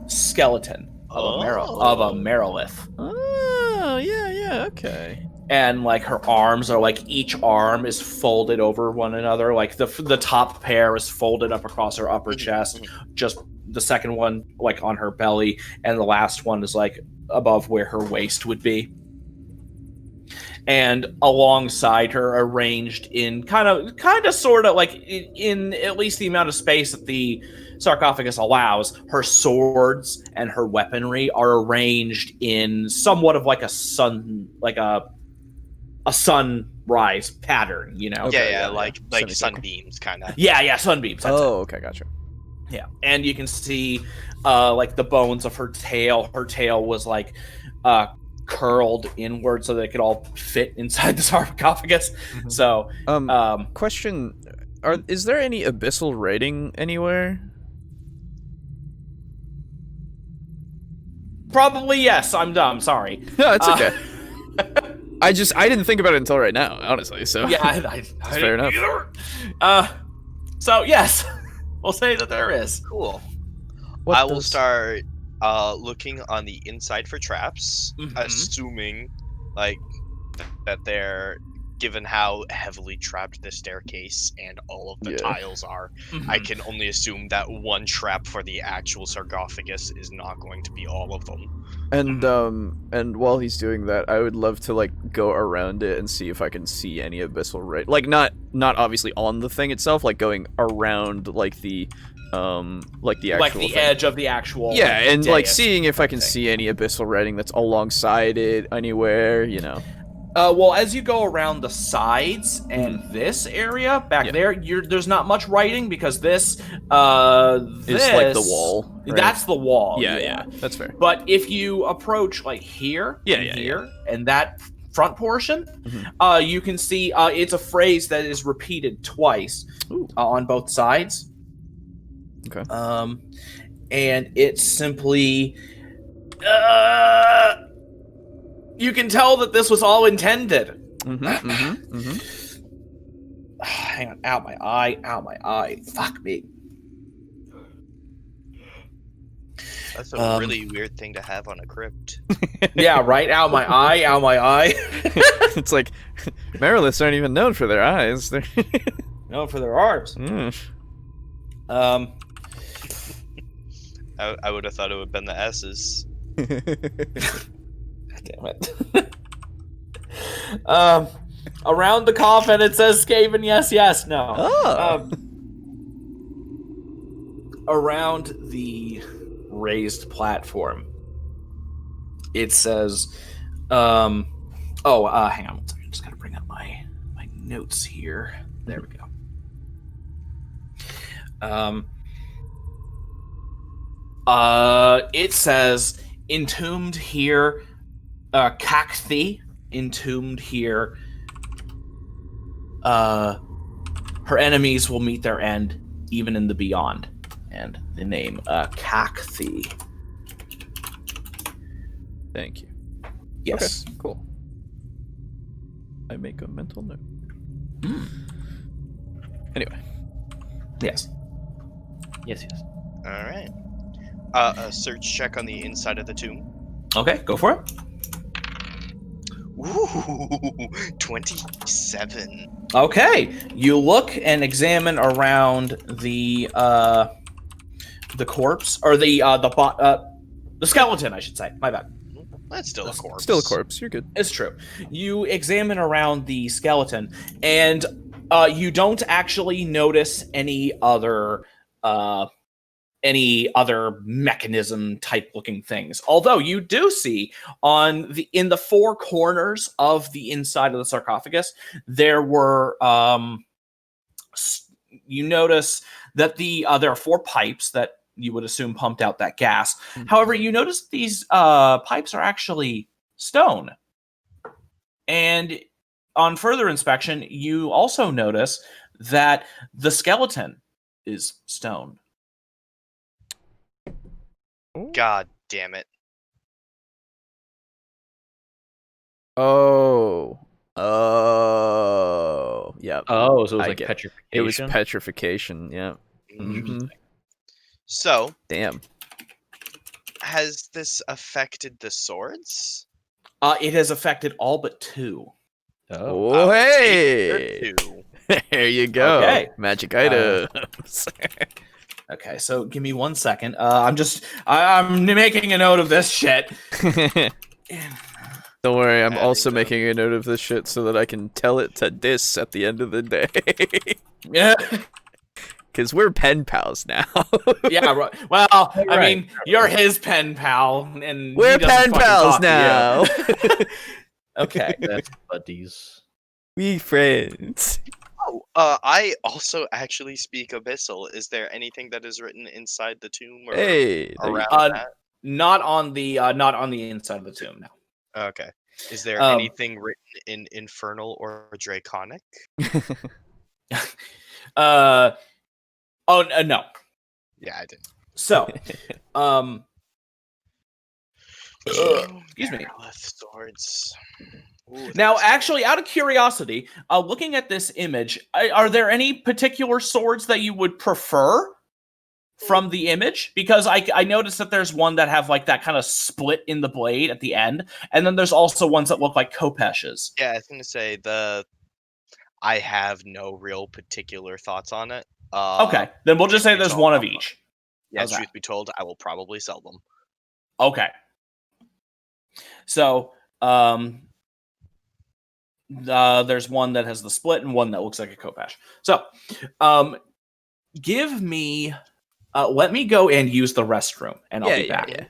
skeleton of a Merilith. Oh, yeah, okay. And like her arms are like each arm is folded over one another. Like the top pair is folded up across her upper chest, just the second one like on her belly, and the last one is like above where her waist would be. And alongside her, arranged in kind of sort of like in at least the amount of space that the sarcophagus allows, her swords and her weaponry are arranged in somewhat of like a sunrise pattern, you know? Yeah, like sunbeams, kind of. Yeah, sunbeams. That's it. Okay, gotcha. Yeah, and you can see like the bones of her tail. Her tail was like curled inward so that it could all fit inside the sarcophagus. Mm-hmm. So, question: is there any abyssal writing anywhere? Probably yes. I'm dumb. Sorry. No, it's okay. I didn't think about it until right now, honestly. So yeah, that's fair enough. So yes, we'll say that there is. Cool. I will start looking on the inside for traps, assuming like that they're, given how heavily trapped the staircase and all of the tiles are, I can only assume that one trap for the actual sarcophagus is not going to be all of them. And while he's doing that, I would love to like go around it and see if I can see any abyssal writing. Like not obviously on the thing itself, like going around like the actual thing. Edge of the actual and like seeing if I can see any abyssal writing that's alongside it anywhere, you know. Well, as you go around the sides and this area back there, there's not much writing because this is like the wall. Right? That's the wall. Yeah, that's fair. But if you approach like here, and that front portion, you can see it's a phrase that is repeated twice on both sides. Okay. And it's simply. You can tell that this was all intended. Hang on. Out my eye. Fuck me. That's a really weird thing to have on a crypt. Yeah, right? Out my eye. It's like, Meriliths aren't even known for their eyes. They're known for their arms. I would have thought it would have been the S's. Damn it. Around the coffin it says Skaven, yes, no. Around the raised platform it says hang on one second, just gotta bring up my notes here. There we go. It says entombed here, Cacthi entombed here. Her enemies will meet their end, even in the beyond. And the name, Cacthi. Thank you. Yes. Okay, cool. I make a mental note. Anyway. Yes. Yes. All right. A search check on the inside of the tomb. Okay, go for it. Ooh, 27. Okay, you look and examine around the corpse, or the skeleton, I should say. My bad. That's still a corpse. Still a corpse. You're good. It's true. You examine around the skeleton, and you don't actually notice any other mechanism type looking things. Although you do see in the four corners of the inside of the sarcophagus, there were you notice that there are four pipes that you would assume pumped out that gas. However, you notice these pipes are actually stone. And on further inspection, you also notice that the skeleton is stone. God damn it. Oh, yeah. Oh, so it was I like get it. petrification. It was petrification. Yeah. Mhm. So, Damn. has this affected the swords? It has affected all but two. Oh, hey! Two. There you go. Okay. Magic items. Okay, so give me 1 second. I'm making a note of this shit. Don't worry, I'm Adding also them. making a note of this shit so that I can tell it to Dis at the end of the day. Yeah. Because we're pen pals now. Yeah, right. Well, I Right. mean, you're his pen pal, and We're he doesn't pen fucking pals talk now. to you. Okay. That's buddies. We friends. Oh, I also actually speak Abyssal. Is there anything that is written inside the tomb or Hey. there you around go. that? Not on the inside of the tomb. No. Okay. Is there Um, anything written in Infernal or Draconic? No. Yeah, I didn't. So, excuse me. Megalith swords. Ooh, Now, that's- actually, out of curiosity, looking at this image, are there any particular swords that you would prefer from the image? Because I noticed that there's one that have like that kind of split in the blade at the end, and then there's also ones that look like Kopesh's. Yeah, I was gonna say I have no real particular thoughts on it. Okay, then we'll just say there's one of each. Yeah, How's that? truth be told, I will probably sell them. Okay. So, there's one that has the split and one that looks like a Kopesh. So, give me, let me go and use the restroom, and I'll be back. Yeah.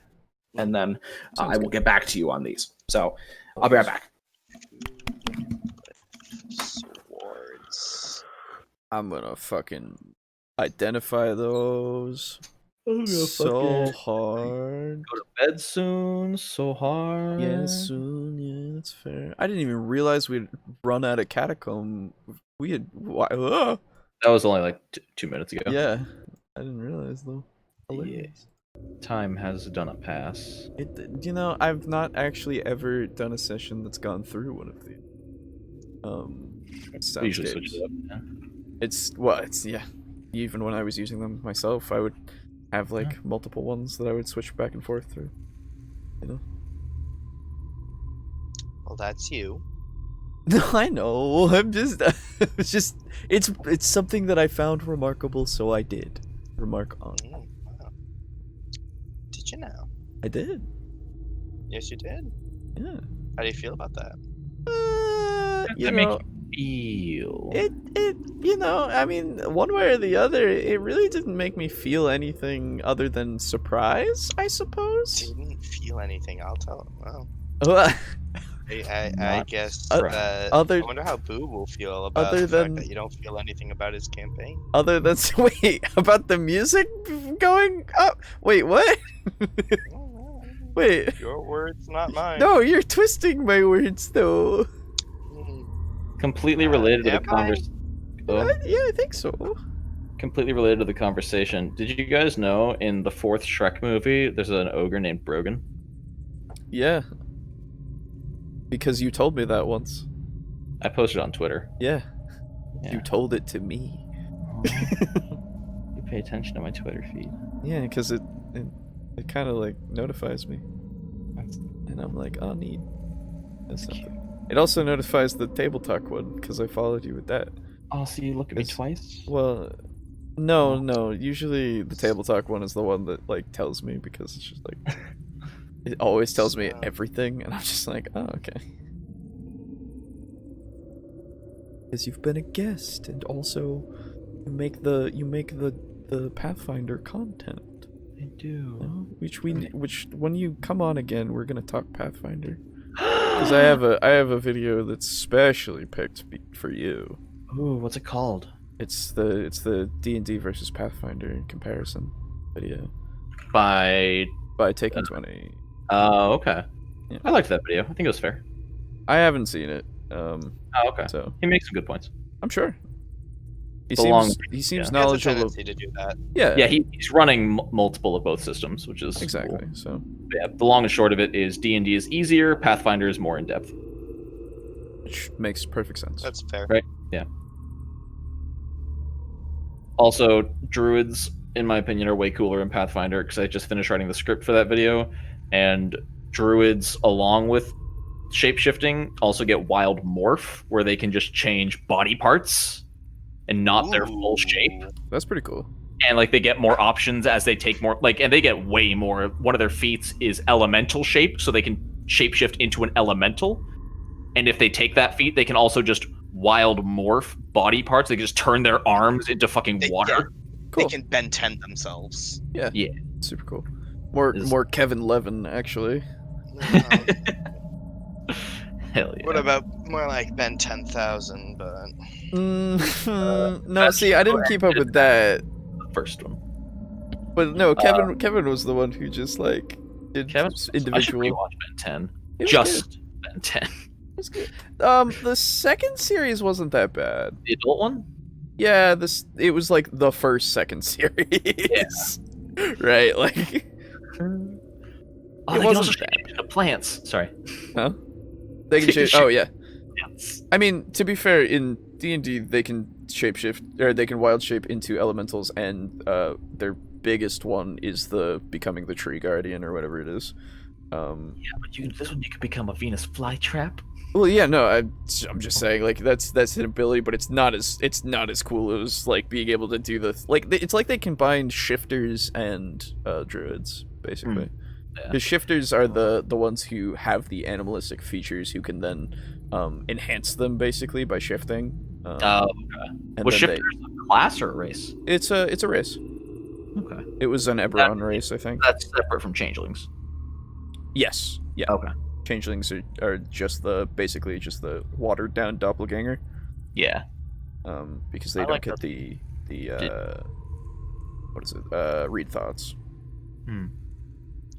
And then Sounds I will good. get back to you on these. So, I'll be right back. Swords. I'm gonna fucking identify those. So hard. Go to bed soon. So hard. Yeah, soon. Yeah, that's fair. I didn't even realize we'd run out of catacomb. We had. That was only like 2 minutes ago. Yeah, I didn't realize though. Hilarious. Time has done a pass. I've not actually ever done a session that's gone through one of these. We usually soundscapes. switch it up. Yeah. Yeah. Even when I was using them myself, I would have like multiple ones that I would switch back and forth through. Well, that's you. No, I know. I'm just, it's something that I found remarkable, so I did. Remark on. Wow. Did you know? I did. Yes, you did. Yeah. How do you feel about that? You That make know, you feel. I mean, one way or the other, it really didn't make me feel anything other than surprise, I suppose. Didn't feel anything. I'll tell. Well, Well, I Not guess Uh, that other- I wonder how Boo will feel about other the fact than- that you don't feel anything about his campaign. Other than wait about the music going up. Wait, what? Wait. Your words, not mine. No, you're twisting my words though. Completely related to the am I? conversation. Yeah, I think so. Completely related to the conversation. Did you guys know in the 4th Shrek movie, there's an ogre named Brogan? Yeah. Because you told me that once. I posted on Twitter. Yeah. Yeah. You told it to me. You pay attention to my Twitter feed. Yeah, because it kind of like notifies me, and I'm like, oh, neat. That's something. It also notifies the TableTalk one because I followed you with that. Oh, so you look at me It's- twice? Well, no. Usually the TableTalk one is the one that like tells me because it's just like it always tells me everything, and I'm just like, oh, okay. Because you've been a guest, and also you make the Pathfinder content. I do. No? Which when you come on again, we're gonna talk Pathfinder. Because I have a video that's specially picked for you. Ooh, what's it called? It's the D&D versus Pathfinder comparison video By... by Taking 20. Oh, okay. Yeah. I liked that video. I think it was fair. I haven't seen it, Oh, okay. so He makes some good points. I'm sure. He The long- seems yeah. He has a knowledgeable. tendency to do that. Yeah, Yeah, he's running multiple of both systems, which is exactly. cool. So But yeah, the long and short of it is D&D is easier, Pathfinder is more in depth. which makes perfect sense. That's fair. Right. Also, druids, in my opinion, are way cooler in Pathfinder because I just finished writing the script for that video, and druids, along with shapeshifting, also get wild morph, where they can just change body parts and not their full shape. That's pretty cool. And like they get more options as they take more, like, and they get way more. One of their feats is elemental shape, so they can shapeshift into an elemental. And if they take that feat, they can also just wild morph body parts. They can just turn their arms into fucking water. Cool. They can Ben 10 themselves. Yeah. Yeah. Super cool. More Is- more Kevin Levin actually. Hell yeah. What about more like Ben 10,000? But No, see, I didn't keep up with that. The first one? But no, Kevin was the one who just like did Kevin? individual. I should rewatch Ben 10. It was Just Ben 10. It was good. The second series wasn't that bad. The adult one? Yeah, it was like the second series. Right, like Oh, It they can also wasn't change into plants. Sorry. huh? They can change. Oh yeah. Yes. I mean, to be fair, in D&D they can shapeshift or they can wild shape into elementals, and their biggest one is the becoming the tree guardian or whatever it is. Yeah, but this one you could become a Venus flytrap. Well, yeah, no, I'm just saying, like that's an ability, but it's not as cool as like being able to do it's like they combined shifters and druids basically. Yeah. Because shifters are the ones who have the animalistic features who can then enhance them basically by shifting. Okay. And Was then shifters a class or a race? it's a race. Okay. It was an Eberron race, I think. That's separate from changelings. Yes. Yeah. Okay. Changelings are basically just the watered down doppelganger. Yeah. Because they I don't like get the what is it? Read thoughts.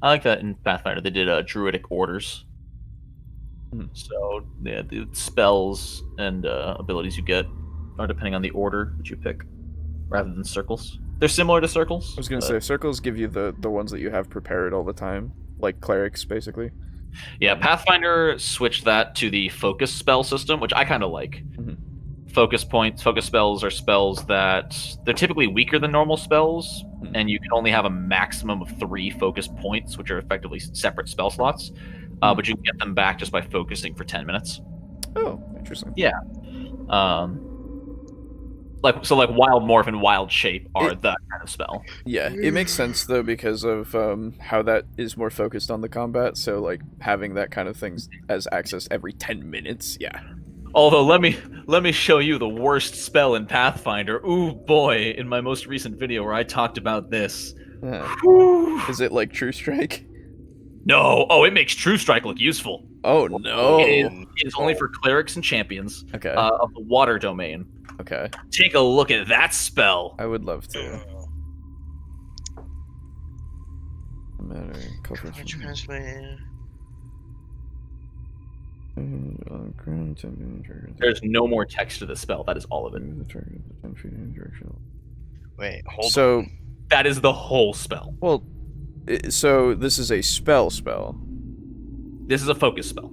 I like that in Pathfinder. They did druidic orders. Hmm. So yeah, the spells and abilities you get are depending on the order that you pick, rather than circles. They're similar to circles. I was gonna say circles give you the ones that you have prepared all the time, like clerics, basically. Yeah, Pathfinder switched that to the focus spell system, which I kind of like. Mhm. Focus spells are spells that they're typically weaker than normal spells, Mhm. and you can only have a maximum of 3 focus points, which are effectively separate spell slots. But you can get them back just by focusing for 10 minutes. Oh, interesting. Like Wild Morph and Wild Shape are that kind of spell. Yeah, it makes sense though because of how that is more focused on the combat. So like having that kind of things as access every 10 minutes. Yeah. Although let me show you the worst spell in Pathfinder. Ooh boy, in my most recent video where I talked about this. Is it like True Strike? No. Oh, it makes True Strike look useful. Oh no. It is only for clerics and champions Okay. of the water domain. Okay. Take a look at that spell. I would love to. Matter. There's no more text to the spell. That is all of it. Wait, hold So, on. That is the whole spell. well, so this is a spell. This is a focus spell.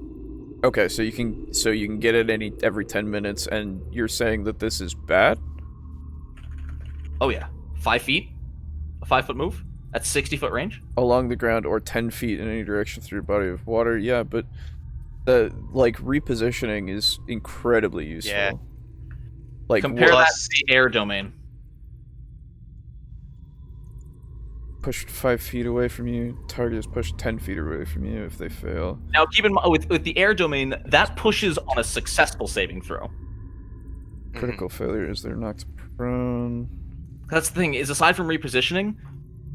Okay, so you can get it every 10 minutes, and you're saying that this is bad? Oh yeah, 5 feet, a 5-foot move. That's 60-foot range. Along the ground or 10 feet in any direction through a body of water, yeah, but the repositioning is incredibly useful. Yeah. Like Compare what- that to the air domain. pushed 5 feet away from you. Target is pushed 10 feet away from you if they fail. Now keep in mind with the air domain, that pushes on a successful saving throw. Critical failure is they're knocked prone. That's the thing, is aside from repositioning,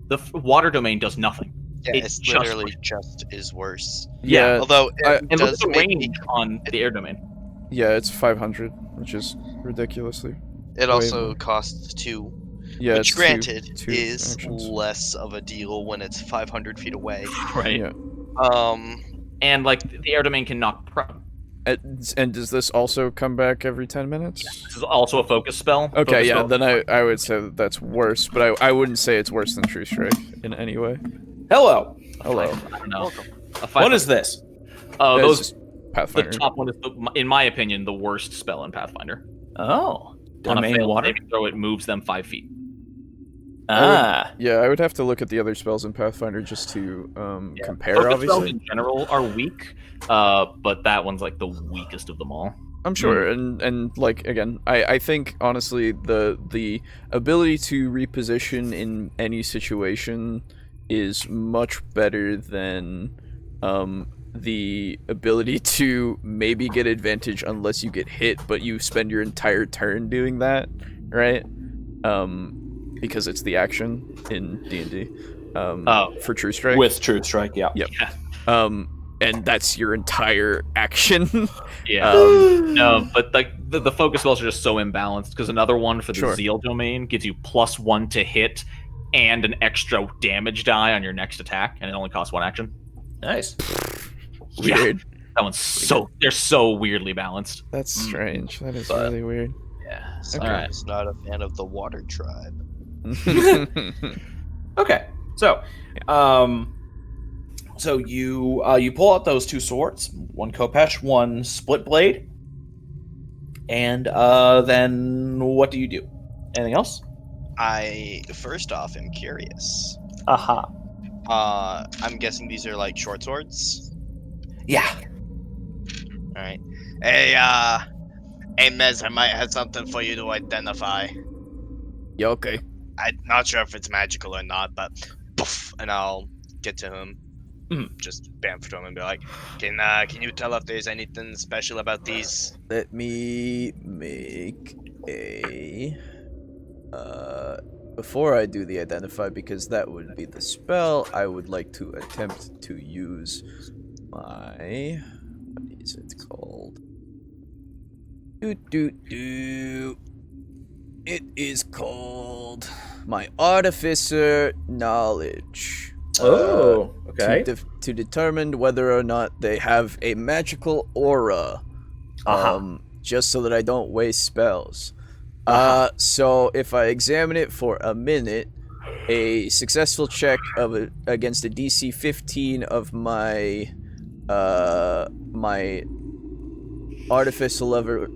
the water domain does nothing. Yeah, It it's just- literally just is worse. Yeah, Although it And look at does the make range on the air domain. Yeah, it's 500, which is ridiculously. it way also more. costs 2. Yeah, Which it's granted two is actions. less of a deal when it's 500 feet away. Right. Yeah. And like the air domain can knock prone. And does this also come back every 10 minutes? This is also a focus spell. Okay, Focus yeah, spell. then I would say that that's worse, but I wouldn't say it's worse than True Strike in any way. Hello. Hello. I don't know. What is this? Oh, That is those just the Pathfinder. top one is, in my opinion, the worst spell in Pathfinder. Oh. On a Domain failed water. saving throw, it moves them 5 feet. Ah. Yeah, I would have to look at the other spells in Pathfinder just to compare, Focus obviously. spells in general are weak, but that one's like the weakest of them all. I'm sure, and like again, I think honestly the ability to reposition in any situation is much better than the ability to maybe get advantage unless you get hit, but you spend your entire turn doing that, right? Because it's the action in D&D. For True Strike. With True Strike, yeah. Yep. And that's your entire action. Yeah. No, but like the focus spells are just so imbalanced because another one for the Sure. Zeal domain gives you +1 to hit and an extra damage die on your next attack, and it only costs 1 action. Nice. Weird. Yeah, that one's they're so weirdly balanced. That's strange. That is But- really weird. Yeah. Someone All right. who's not a fan of the water tribe. Okay. So, so you pull out those 2 swords, 1 Kopesh, 1 split blade, and then what do you do? Anything else? I first off am curious. Aha. I'm guessing these are like short swords. Yeah. All right. Hey, Mez, I might have something for you to identify. Yeah, okay. I'm not sure if it's magical or not, but poof, and I'll get to him. Just bamf to him and be like, "Can you tell if there's anything special about these?" Let me make a before I do the identify, because that would be the spell, I would like to attempt to use my what is it called? It is called my Artificer Knowledge. Oh, okay. To determine whether or not they have a magical aura. Just so that I don't waste spells. So if I examine it for a minute, a successful check against a DC 15 of my my artificer level,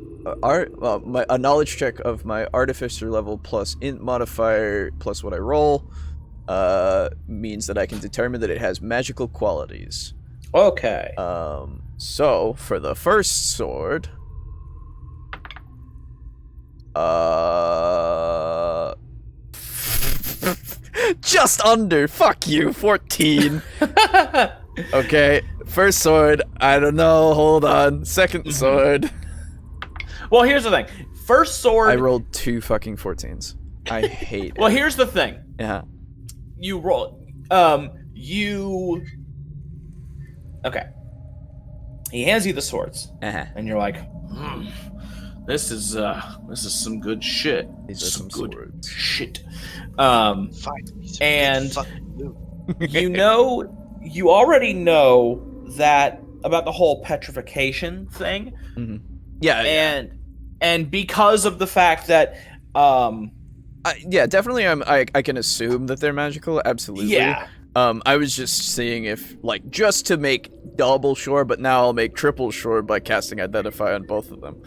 a knowledge check of my artificer level plus int modifier plus what I roll, means that I can determine that it has magical qualities. Okay. So for the first sword, just under. Fuck you, 14. Okay, first sword. I don't know. Hold on. Second sword. Well, here's the thing. First sword. I rolled 2 fucking 14s. I hate. Well, it. here's the thing. Yeah. You roll. You Okay. He hands you the swords, Uh-huh. and you're like, this is some good shit. These are some good swords. shit. Fine. And Fuck you. you already know that about the whole petrification thing. Mm-hmm. Yeah, And because of the fact that yeah, definitely I can assume that they're magical, absolutely. yeah. I was just seeing if, like, just to make double sure, but now I'll make triple sure by casting Identify on both of them.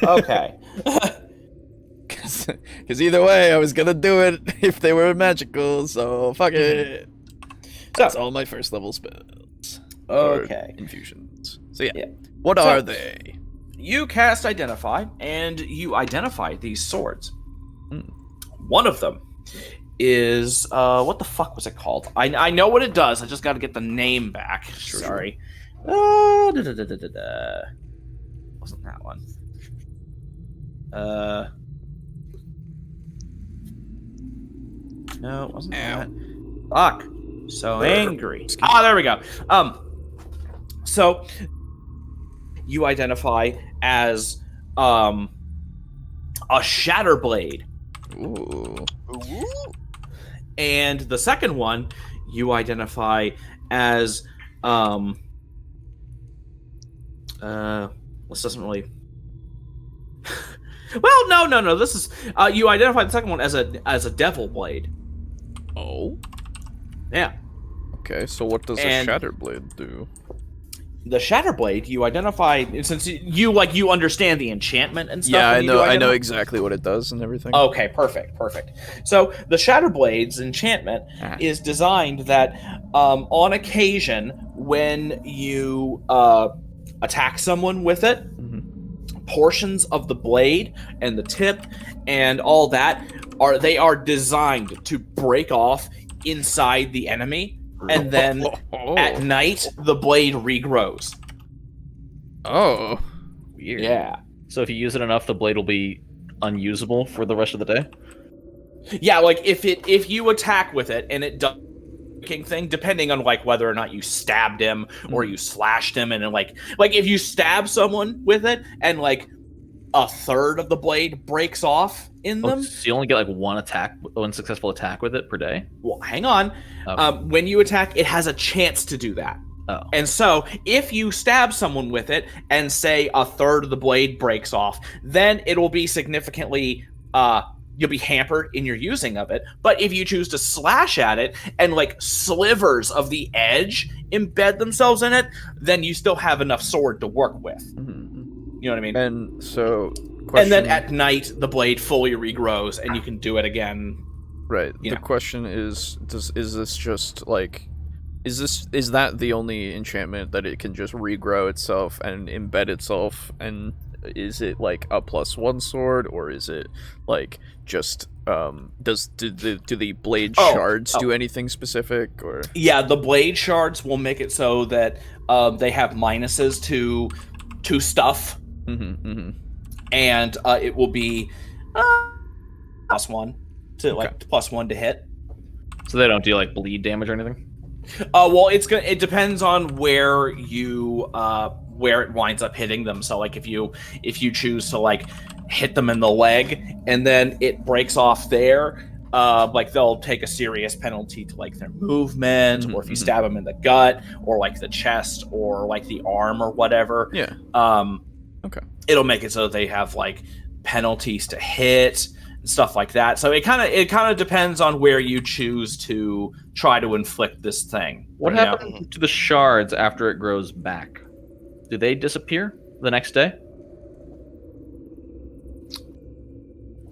Okay. Because either way, I was gonna do it if they were magical, so fuck it. That's all my first level spells. Okay. Or infusions. So yeah. Yeah. What So- are they? You cast Identify, and you identify these swords. Mm. One of them is what the fuck was it called? I know what it does. I just got to get the name back. Sure. Sorry. Wasn't that one? No, it wasn't that. Fuck. So angry. There we go. So you identify as a Shatterblade. Ooh. And the second one you identify as this doesn't really well, no. This is you identify the second one as a Devil Blade. Oh. Yeah. Okay, so what does And- a Shatterblade do? The Shatterblade you identify since you understand the enchantment and stuff. Yeah, when I you know. do I know identify- exactly what it does and everything. Okay, perfect. So the Shatterblade's enchantment is designed that on occasion when you attack someone with it, portions of the blade and the tip and all that are designed to break off inside the enemy, and then at night the blade regrows. Oh. Weird. Yeah. So if you use it enough, the blade will be unusable for the rest of the day. Yeah, like if you attack with it and it does thing, depending on like whether or not you stabbed him or you slashed him, and then, like if you stab someone with it and like a third of the blade breaks off in them. So you only get like one successful attack with it per day. Well, hang on. Okay. When you attack, it has a chance to do that. Oh. And so, if you stab someone with it and say a third of the blade breaks off, then it'll be significantly you'll be hampered in your using of it. But if you choose to slash at it and like slivers of the edge embed themselves in it, then you still have enough sword to work with. You know what I mean? And so, And then at night, the blade fully regrows, and you can do it again. right. you The know. question is this just like, is that the only enchantment that it can just regrow itself and embed itself? And is it like a +1 sword, or is it like just do the blade shards do anything specific, or? Yeah, the blade shards will make it so that they have minuses to stuff. And it will be +1 to +1 to hit. So they don't do like bleed damage or anything. Well, it depends on where where it winds up hitting them. So like if you choose to like hit them in the leg and then it breaks off there, like they'll take a serious penalty to like their movement, or if you stab them in the gut or like the chest or like the arm or whatever. Yeah. Okay. It'll make it so that they have like penalties to hit and stuff like that. So it kind of depends on where you choose to try to inflict this thing. What you know? happens to the shards after it grows back? Do they disappear the next day?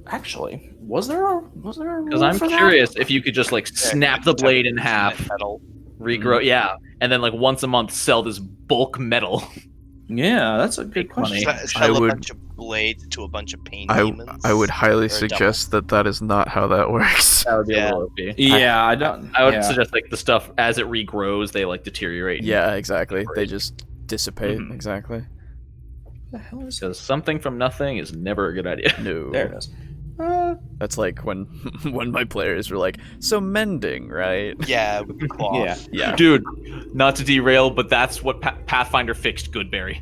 Actually, was there a Because rule I'm for that? curious if you could just like snap the blade in half, Metal. regrow, and then like once a month sell this bulk metal. Yeah, that's a good money. question. Sell a would- bunch of blades to a bunch of pain I demons. would highly or suggest that is not how that works. That would be Yeah. a little OP. Yeah, I don't. I would yeah. suggest like the stuff as it regrows, they like deteriorate. Yeah, exactly. They just dissipate. Exactly. What the hell is Because something from nothing is never a good idea. No. There it is. That's like when when my players were like, so mending, right? Yeah, with the cloth. Yeah. Yeah. Dude, not to derail, but that's what Pathfinder fixed Goodberry.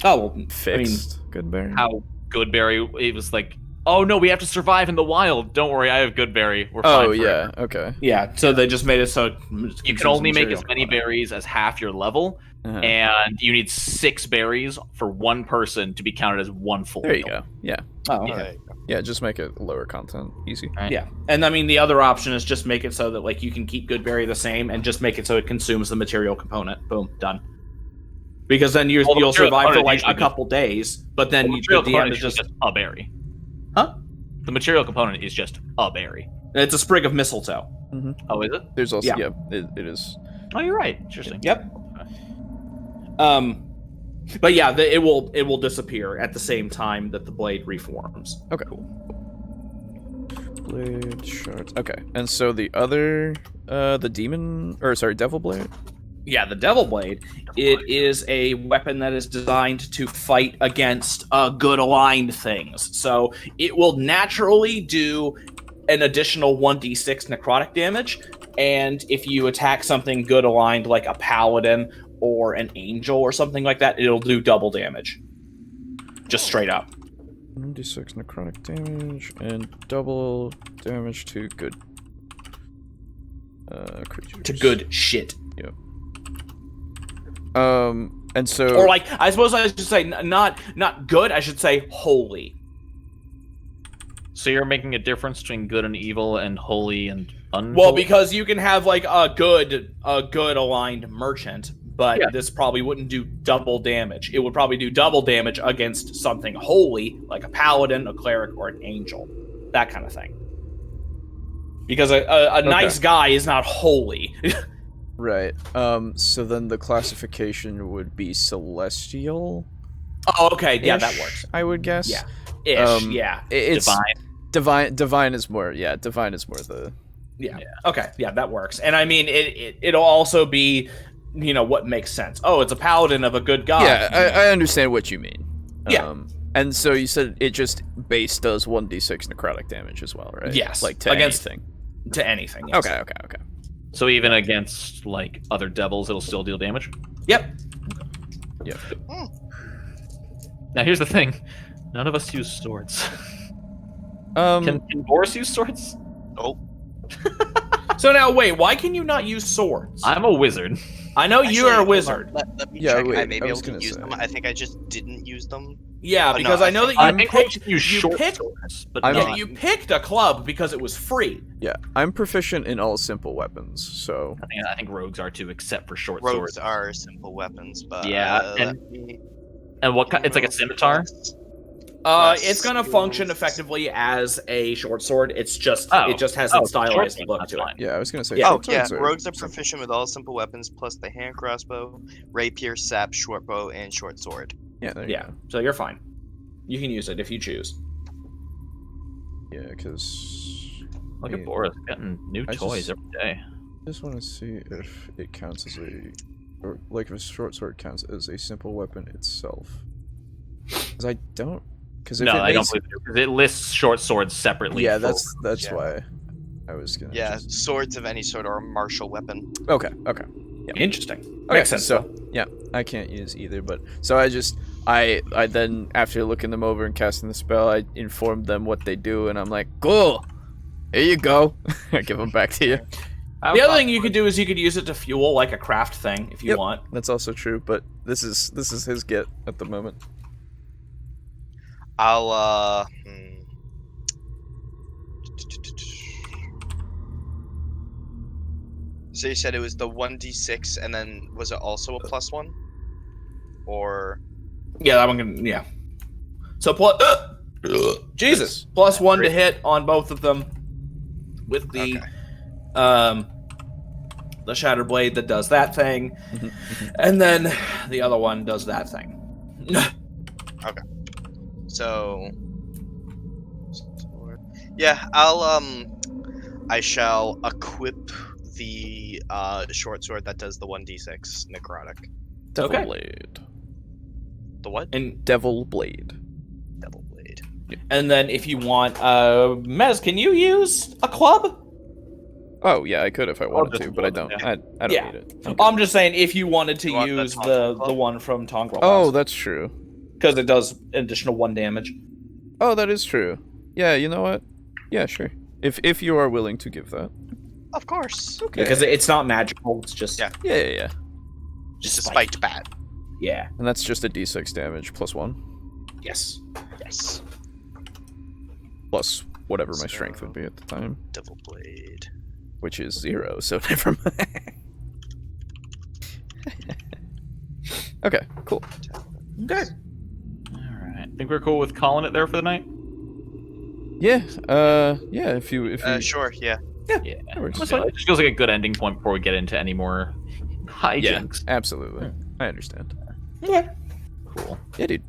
Oh, well, Fixed. Goodberry. How Goodberry, it was like, oh no, we have to survive in the wild. Don't worry, I have Goodberry. We're fine. Oh forever. yeah. Okay. yeah. So they just made it so You can only make as many berries as half your level, Uh-huh. and you need 6 berries for one person to be counted as one full There you meal. go. Yeah. Oh, Yeah. okay. Yeah. Just make it lower content. Easy. Right? Yeah, and I mean the other option is just make it so that like you can keep Goodberry the same, and just make it so it consumes the material component. Boom, done. Because then Well, the you'll material survive for component like usually a couple days, but then The the material DM component is is just just a berry. Huh? The material component is just a berry. it's a sprig of mistletoe. Oh, is it? There's also Yeah. it is. Oh, you're right. Interesting. Yep. But yeah, it will disappear at the same time that the blade reforms. Okay. Blade shards. Okay. And so the other the devil blade. Yeah, the Devil Blade. It is a weapon that is designed to fight against good aligned things. So it will naturally do an additional 1d6 necrotic damage, and if you attack something good aligned like a paladin or an angel or something like that, it'll do double damage. Just straight up. 1d6 necrotic damage and double damage to good creatures. To good shit. And so Or like, I suppose I should say not good, I should say holy. So you're making a difference between good and evil and holy and unholy? Well, because you can have like a good aligned merchant, but Yeah. this probably wouldn't do double damage. It would probably do double damage against something holy, like a paladin, a cleric, or an angel, that kind of thing. Because a nice guy is not holy. right. So then the classification would be celestial. Oh, okay, yeah, that works. I would guess. Yeah. Ish, yeah. It's divine. Divine is more. Yeah, divine is more the. Yeah. Okay. Yeah, that works. And I mean, it'll also be, what makes sense. Oh, it's a paladin of a good god. Yeah, I understand what you mean. Yeah. And so you said it just base does 1d6 necrotic damage as well, right? Yes, Like to against- anything. To anything. Yes. Okay. So even against like other devils, it'll still deal damage. Yep. Yeah. Now here's the thing: none of us use swords. Can Boris use swords? Oh, So now, wait, why can you not use swords? I'm a wizard. I know you actually, are a hold on, wizard. Let me Yeah, check. wait, I may I be was able to gonna use say. them. I think I just didn't use them. Yeah, no, because I I know that think- you I think we picked, should use you short picked, swords, but I'm- yeah, not. you picked a club because it was free. Yeah, I'm proficient in all simple weapons, so I think rogues are too, except for short Rogues swords. are simple weapons, but Yeah, let and- me- And what? It's like a scimitar. It's gonna function effectively as a short sword. It just has Oh, a stylized short look sword, to that's it. yeah, I was gonna say. Yeah. short Oh yeah, swords are rogues are simple. proficient with all simple weapons plus the hand crossbow, rapier, sap, short bow, and short sword. Yeah, there you Yeah, go. so you're fine. You can use it if you choose. Yeah, because Look at Boris getting new I toys just- every day. I just want to see if it counts as or like if a short sword counts as a simple weapon itself. Because I don't. Because No, I don't believe it, because it lists short swords separately. Yeah, for- that's yeah. why I was gonna. Yeah, just- swords of any sort are a martial weapon. Okay. Interesting. Okay, Makes sense. so yeah, I can't use either, but so I then after looking them over and casting the spell, I informed them what they do, and I'm like, cool, here you go. I give them back to you. The other thing you could do is you could use it to fuel like a craft thing if you Yep. want. That's also true, but this is his get at the moment. I'll So you said it was the 1d6 and then was it also a +1? Or Yeah, that one can. Yeah. So plus. Jesus, +1 to hit on both of them with the Shatter Blade that does that thing, and then the other one does that thing. so yeah, I shall equip the short sword that does the 1d6 necrotic. Devil Okay. blade. The what? And Devil blade. Devil blade. And then if you want, Mez, can you use a club? Oh yeah, I could if I wanted just to, but I look, don't. yeah. I don't Yeah. need it. I'm just saying if you wanted to You want the use Tongrel the club? one from Tongrel. Oh, that's true. because it does additional 1 damage. Oh, that is true. Yeah, you know what? Yeah, sure. If you are willing to give that. Of course. Okay. Because it's not magical. It's just Yeah. Yeah. Just a spiked bat. Yeah. And that's just a d6 damage plus 1. Yes. Yes. Plus whatever my strength would be at the time. Devil Blade. Which is 0, so never mind. Okay, cool. Okay. Alright. Think we're cool with calling it there for the night? Yeah, yeah, if you Sure, yeah. Yeah. that works. It just feels like a good ending point before we get into any more Yeah, hijinks. absolutely. I understand. Okay. Cool. Yeah, dude.